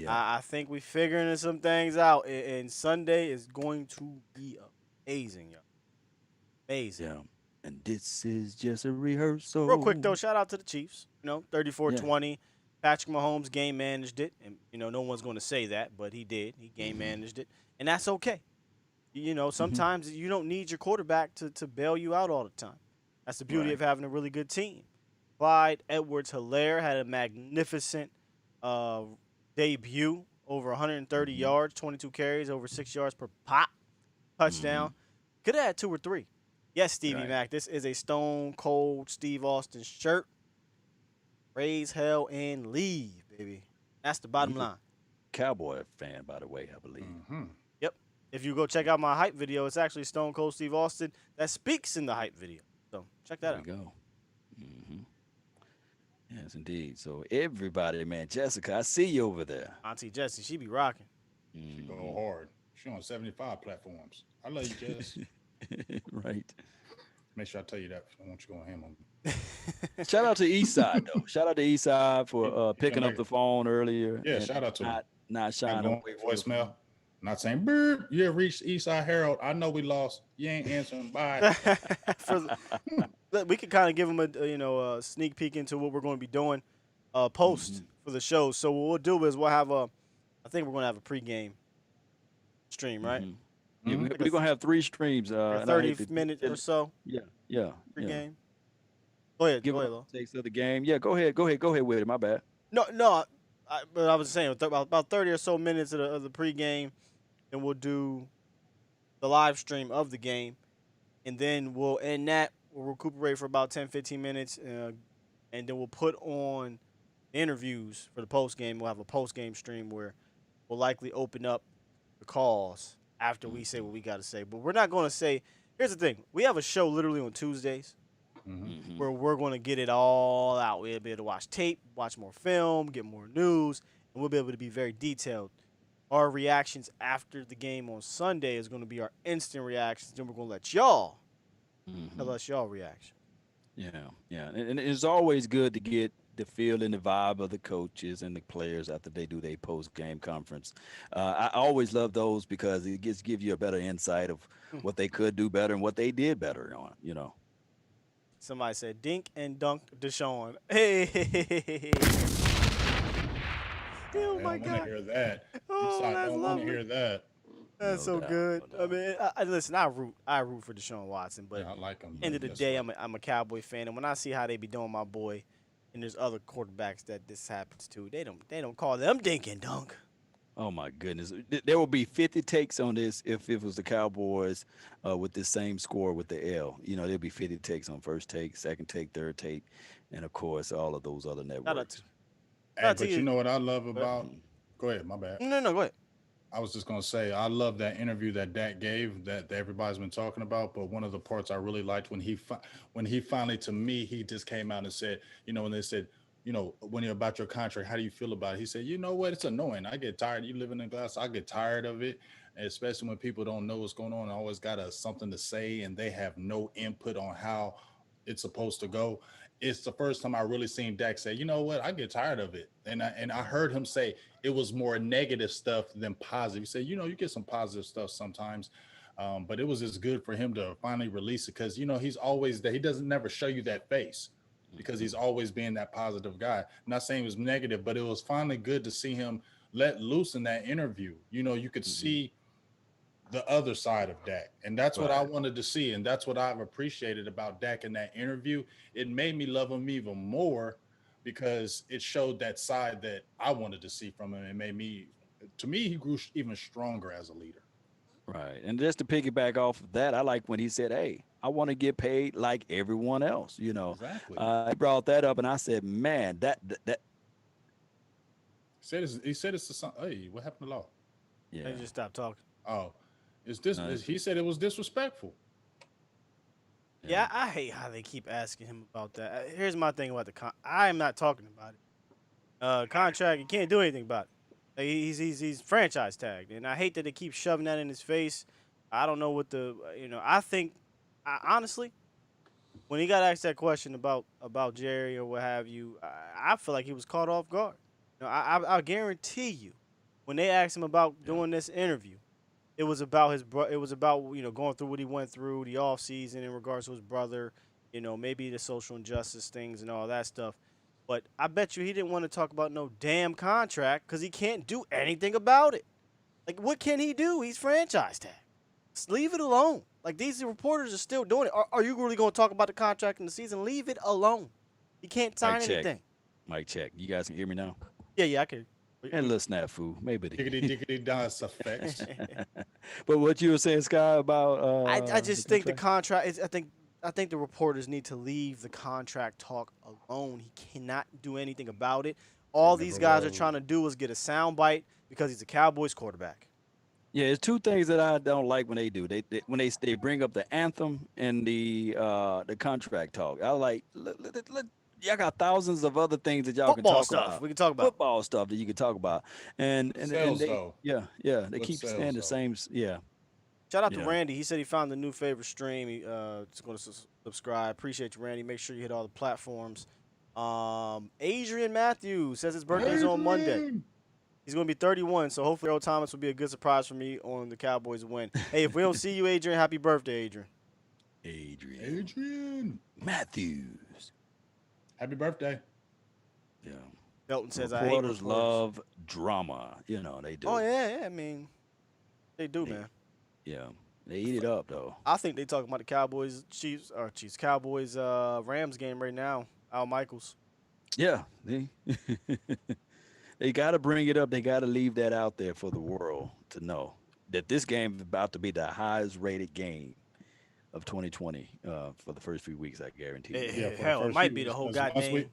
I think we figuring some things out, and Sunday is going to be amazing, y'all. Amazing. Yeah. And this is just a rehearsal. Real quick though, shout out to the Chiefs. 34-20. Patrick Mahomes game managed it, and no one's going to say that, but he did. He game managed it, and that's okay. Sometimes you don't need your quarterback to bail you out all the time. That's the beauty of having a really good team. Clyde Edwards-Helaire had a magnificent debut, over 130 yards, 22 carries, over 6 yards per pop, touchdown. Could have had 2 or 3. Yes, Stevie Mac, this is a stone cold Steve Austin shirt. raise hell and leave, baby. That's the bottom He's a line. Cowboy fan, by the way, I believe. Mm-hmm. Yep. If you go check out my hype video, it's actually Stone Cold Steve Austin that speaks in the hype video. So check There that we out. go. hmm Yes, indeed. So everybody, man, Jessica, I see you over there. Auntie Jessie, she be rocking. She go Mhm. hard. She on 75 platforms. I love you, Jess. Right. Make sure I tell you that. I want you going ham on me. Shout out to Eastside though. Shout out to Eastside for He picking gonna up make the phone earlier. Yeah, and shout out to him. not Not shying going away from the voicemail. phone. Not saying, Bird, you have reached Eastside Herald. I know we lost. You ain't answering. Bye. We could kind of give them a sneak peek into what we're going to be doing post for the show. So what we'll do is I think we're going to have a pregame stream, right? Mhm. Yeah, Mhm. we're gonna have 3 streams. Like a And I hate 30 to minutes or so Yeah, yeah. pregame. Go ahead, Give go it ahead, Lo. takes of the game. Yeah, go ahead with it. My bad. No. But I was saying about 30 or so minutes of the pregame, and we'll do the live stream of the game, and then we'll end that. We'll recuperate for about 10, 15 minutes, and then we'll put on interviews for the post game. We'll have a post game stream where we'll likely open up the calls after we say what we got to say. But we're not going to say. Here's the thing: we have a show literally on Tuesdays Mhm. where we're going to get it all out. We'll be able to watch tape, watch more film, get more news, and we'll be able to be very detailed. Our reactions after the game on Sunday is going to be our instant reactions. Then we're going to let y'all tell us y'all reaction. Yeah. And it's always good to get the feel and the vibe of the coaches and the players after they do their post game conference. I always love those because it give you a better insight of what they could do better and what they did better on. Somebody said dink and dunk Deshaun. Hey. Oh They my don't want God. to hear that. Oh, Eastside that's don't want to lovely. hear that. That's No so doubt, good. no I mean, listen. I root for Deshaun Watson, but Yeah, I like him. end of the That's day, right. I'm a Cowboy fan, and when I see how they be doing my boy, and there's other quarterbacks that this happens to, they don't call them dink and dunk. Oh my goodness, there will be 50 takes on this if it was the Cowboys with this same score with the L. There'll be 50 takes on first take, second take, third take, and of course all of those other Shout out to, networks. shout Hey, out to but you you. know what I love Go ahead. about? Go ahead. My bad. No, go ahead. I was just gonna say I love that interview that Dak gave that everybody's been talking about. But one of the parts I really liked when he finally to me he just came out and said, when they said, when you're about your contract, how do you feel about it? He said, you know what, it's annoying. I get tired. You living in glass, I get tired of it, and especially when people don't know what's going on. I always got something to say, and they have no input on how it's supposed to go. It's the first time I really seen Dak say, you know what, I get tired of it. And I heard him say it was more negative stuff than positive. He said, you get some positive stuff sometimes. But it was just good for him to finally release it because, he's always that he doesn't never show you that face because he's always being that positive guy. I'm not saying it was negative, but it was finally good to see him let loose in that interview. You could see the other side of Dak. And that's what I Right. wanted to see. And that's what I've appreciated about Dak in that interview. It made me love him even more because it showed that side that I wanted to see from him. It made to me, he grew even stronger as a leader. Right. And just to piggyback off of that, I like when he said, hey, I want to get paid like everyone else. Exactly. I brought that up and I said, man, that He said it's the son. Hey, what happened to Law? yeah. They just stop talking. Oh, No, he said it was disrespectful. Yeah, I hate how they keep asking him about that. Here's my thing about I am not talking about it. Contract, you can't do anything about it. Like, he's franchise tagged, and I hate that they keep shoving that in his face. I don't know what I think. Honestly, when he got asked that question about Jerry or what have you, I feel like he was caught off guard. I guarantee you, when they asked him about doing this interview, it was about it was about going through what he went through the off season in regards to his brother, maybe the social injustice things and all that stuff. But I bet you he didn't want to talk about no damn contract because he can't do anything about it. Like, what can he do? He's franchise tag. Just leave it alone. Like, these reporters are still doing it. Are you really going to talk about the contract in the season? Leave it alone. He can't sign Mic check. anything. Mic check. You guys can hear me now? Yeah, I can. And a little snafu, maybe. Diggity diggity das effects. But what you were saying, Sky, about I just the think the contract? contract is. I think I think the reporters need to leave the contract talk alone. He cannot do anything about it. All They these never guys are will. trying to do is get a soundbite because he's a Cowboys quarterback. Yeah, it's two things that I don't like when they do. When they bring up the anthem and the contract talk. I like y'all got thousands of other things that y'all can Football talk stuff about. we can talk about. Football stuff that you can talk about. And Sales they though. they What keep sells saying the though? same yeah. Shout out to Yeah. Randy. He said he found the new favorite stream. He's going to subscribe. Appreciate you, Randy. Make sure you hit all the platforms. Adrian Matthews says his birthday's on Monday. Adrian! He's going to be 31, so hopefully Earl Thomas will be a good surprise for me on the Cowboys win. Hey, if we don't see you, Adrian, happy birthday, Adrian. Adrian. Matthews. Happy birthday. Yeah. Felton says I hate Reporters reporters. love drama. You know, they do. Oh, yeah, I mean, they do, They- man. Yeah. They eat it up though. I think they talking about the Cowboys, Rams game right now. Al Michaels. Yeah. They they gotta bring it up. They gotta leave that out there for the world to know that this game is about to be the highest rated game of 2020 for the first few weeks, I guarantee you. Yeah, for the Hell, it first might few be the weeks, whole 'cause once goddamn. we-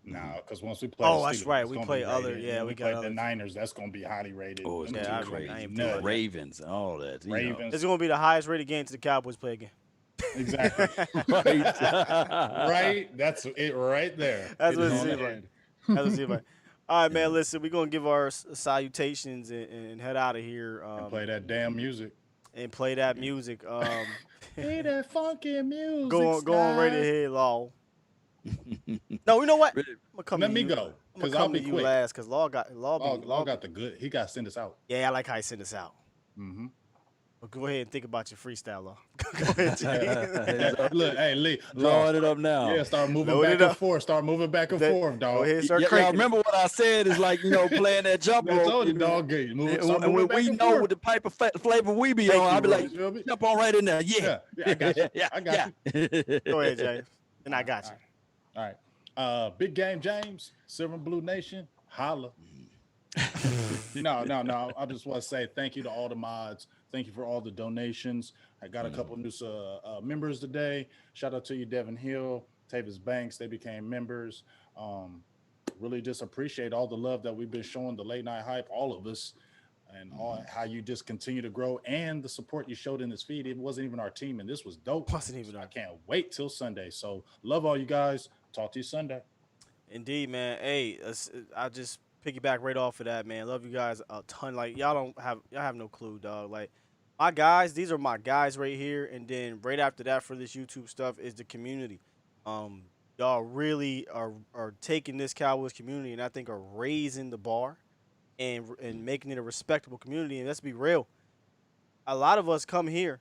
Nah, because once we play, Oh, the that's Steelers, right. it's We gonna play be other- rated. yeah, And we we got play other- the Niners. That's gonna be highly rated. Oh, it's Them gonna Yeah, be two I games ain't be doing nuts. that. Ravens, all that. You know. Ravens. It's going to be the highest rated game to the Cowboys play again. Exactly. Right. Right. That's it right there. That's It what is it on the seems like. head. That's what it seems like. All right, man. Yeah. Listen, we're going to give our salutations and head out of here And play that damn music. and play that music. Play that funky music. Go on right Sky. ahead, Law. No, you know what? Really? I'm gonna come Let to me you. go, I'm gonna 'cause I'll come to be you quick. last because Law got Law got the good. He got to send us out. Yeah, I like how he sent us out. Mm-hmm. But go ahead and think about your freestyle, Law. Go ahead, Jay. Look, hey, Lee. Drawing it up now. Yeah, start moving Load back it and up. forth. Start moving back and forth, dog. Go ahead, start Y'all cranking. remember what I said is like, playing that jump I rope. told you, dog. Good. And, Start and moving when back we and know forth. what the type of flavor we be Thank on, you, I'll be bro. like, You feel me? jump on right in there. Yeah. Yeah, I got you. I got you. Go ahead, Jay. And I got you. All right. Big Game James, Silver and Blue Nation, holla. No. I just want to say thank you to all the mods. Thank you for all the donations. I got a couple new members today. Shout out to you, Devin Hill, Tavis Banks. They became members. Really just appreciate all the love that we've been showing the late night hype, all of us, and all how you just continue to grow and the support you showed in this feed. It wasn't even our team, and this was dope. Wasn't even I our- can't wait till Sunday. So love all you guys. Talk to you Sunday. Indeed, man. Hey, I just piggyback right off of that, man. Love you guys a ton. Like y'all have no clue, dog. Like my guys, these are my guys right here. And then right after that for this YouTube stuff is the community. Y'all really are taking this Cowboys community and I think are raising the bar and making it a respectable community. And let's be real, a lot of us come here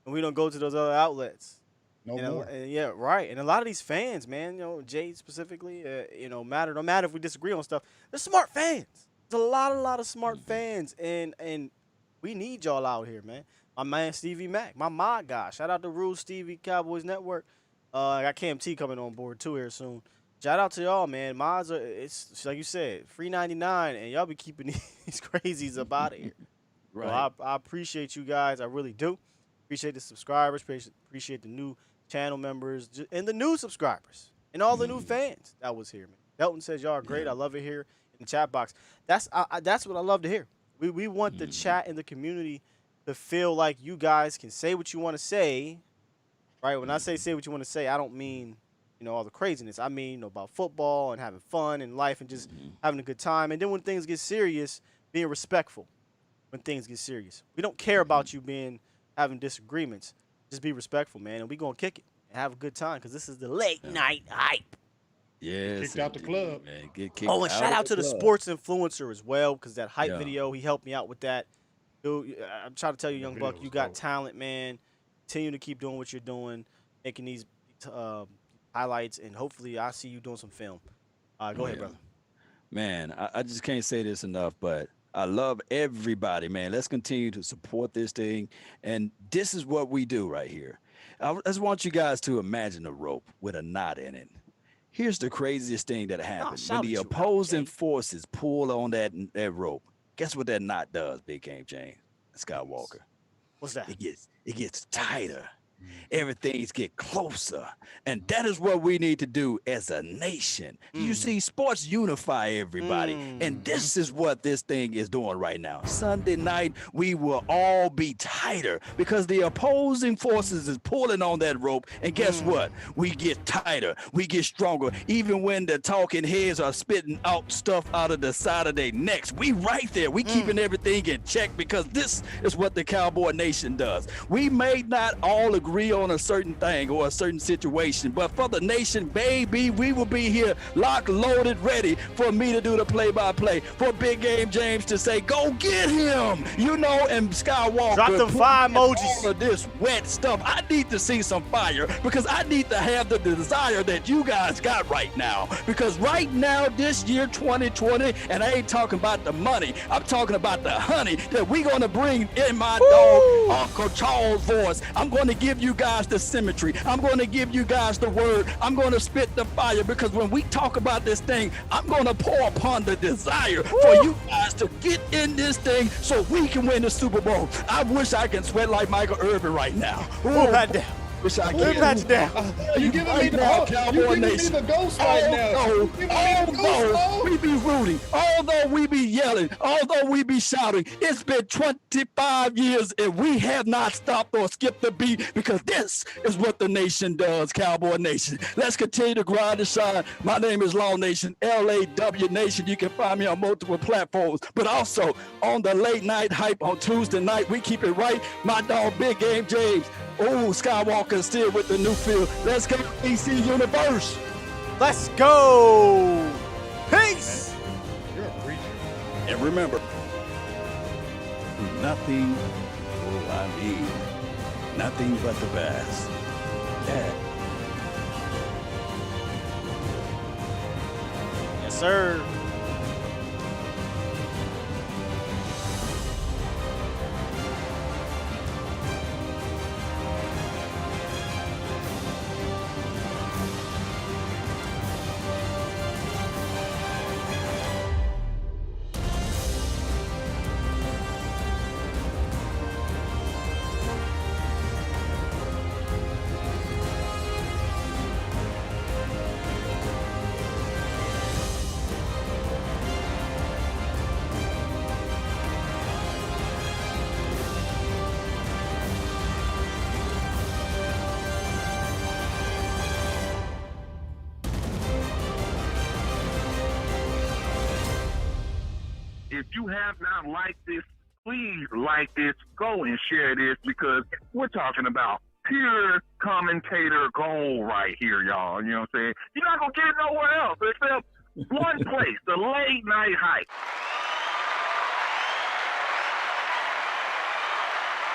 and we don't go to those other outlets. No And more. yeah, right. And a lot of these fans, man, Jay specifically, no matter if we disagree on stuff, they're smart fans. There's a lot of smart fans, and we need y'all out here, man. My man Stevie Mack, my mod guy. Shout out to Rule Stevie Cowboys Network. I got KMT coming on board too here soon. Shout out to y'all, man. Mods are it's like you said, free 99, and y'all be keeping these crazies up out of here. Right. So I appreciate you guys. I really do. Appreciate the subscribers. Appreciate the new channel members and the new subscribers and all the new fans that was here, man. Elton says y'all are great. I love it here in the chat box. That's what I love to hear. We want the chat and the community to feel like you guys can say what you want to say, right? When I say what you want to say, I don't mean all the craziness. I mean about football and having fun in life and just having a good time. And then when things get serious, being respectful. When things get serious, we don't care about you having disagreements. Just be respectful, man, and we gonna kick it and have a good time because this is the late night hype. Yes. Kicked out the indeed, club. Man. Get kicked Oh, and shout of out to the club. sports influencer as well because that hype Yeah. video, he helped me out with that. Dude, I'm trying to tell you, young video buck, you was got dope. talent, man. Continue to keep doing what you're doing, making these highlights, and hopefully I see you doing some film. Go ahead, Yeah. brother. Man, I just can't say this enough, but I love everybody, man. Let's continue to support this thing. And this is what we do right here. I just want you guys to imagine a rope with a knot in it. Here's the craziest thing that happened. shout When the at you out, opposing Jay. forces pull on that rope, guess what that knot does, Big Game James Skywalker? What's that? It gets tighter everything's get closer. And that is what we need to do as a nation. You see, sports unify everybody. And this is what this thing is doing right now. Sunday night, we will all be tighter because the opposing forces is pulling on that rope. And guess what? We get tighter. We get stronger. Even when the talking heads are spitting out stuff out of the side of their necks, we right there. We keeping everything in check because this is what the Cowboy Nation does. We may not all agree on a certain thing or a certain situation, but for the nation, baby, we will be here locked, loaded, ready for me to do the play-by-play, for Big Game James to say, go get him, you know, and Skywalker. Drop them fire emojis. All of this wet stuff. I need to see some fire because I need to have the desire that you guys got right now. Because right now, this year, 2020, and I ain't talking about the money, I'm talking about the honey that we gonna bring in my dog, Uncle Charles' voice. I'm gonna give you guys the symmetry. I'm gonna give you guys the word. I'm gonna spit the fire because when we talk about this thing, I'm gonna pour upon the desire for you guys to get in this thing so we can win the Super Bowl. I wish I can sweat like Michael Irvin right now. Move that down. Wish I Move could. that down. You giving me Right the now, you Cowboy giving me Nation. the ghost right now. You giving me the ghost Although mode? we be rooting, although we be yelling, although we be shouting, it's been 25 years and we have not stopped or skipped a beat because this is what the nation does, Cowboy Nation. Let's continue to grind and shine. My name is Law Nation, LAW Nation. You can find me on multiple platforms, but also on the late night hype on Tuesday night. We keep it right. My dog, Big Game James. Oh, Skywalker still with the new field. Let's go, DC Universe. Let's go. Peace. You're a preacher. And remember, Nothing, oh, I mean, nothing but the best. Yeah. Yes, sir. If you have not liked this, please like this, go and share this because we're talking about pure commentator gold right here, y'all. You know what I'm saying? You're not going to get it nowhere else except one place, the late night hype.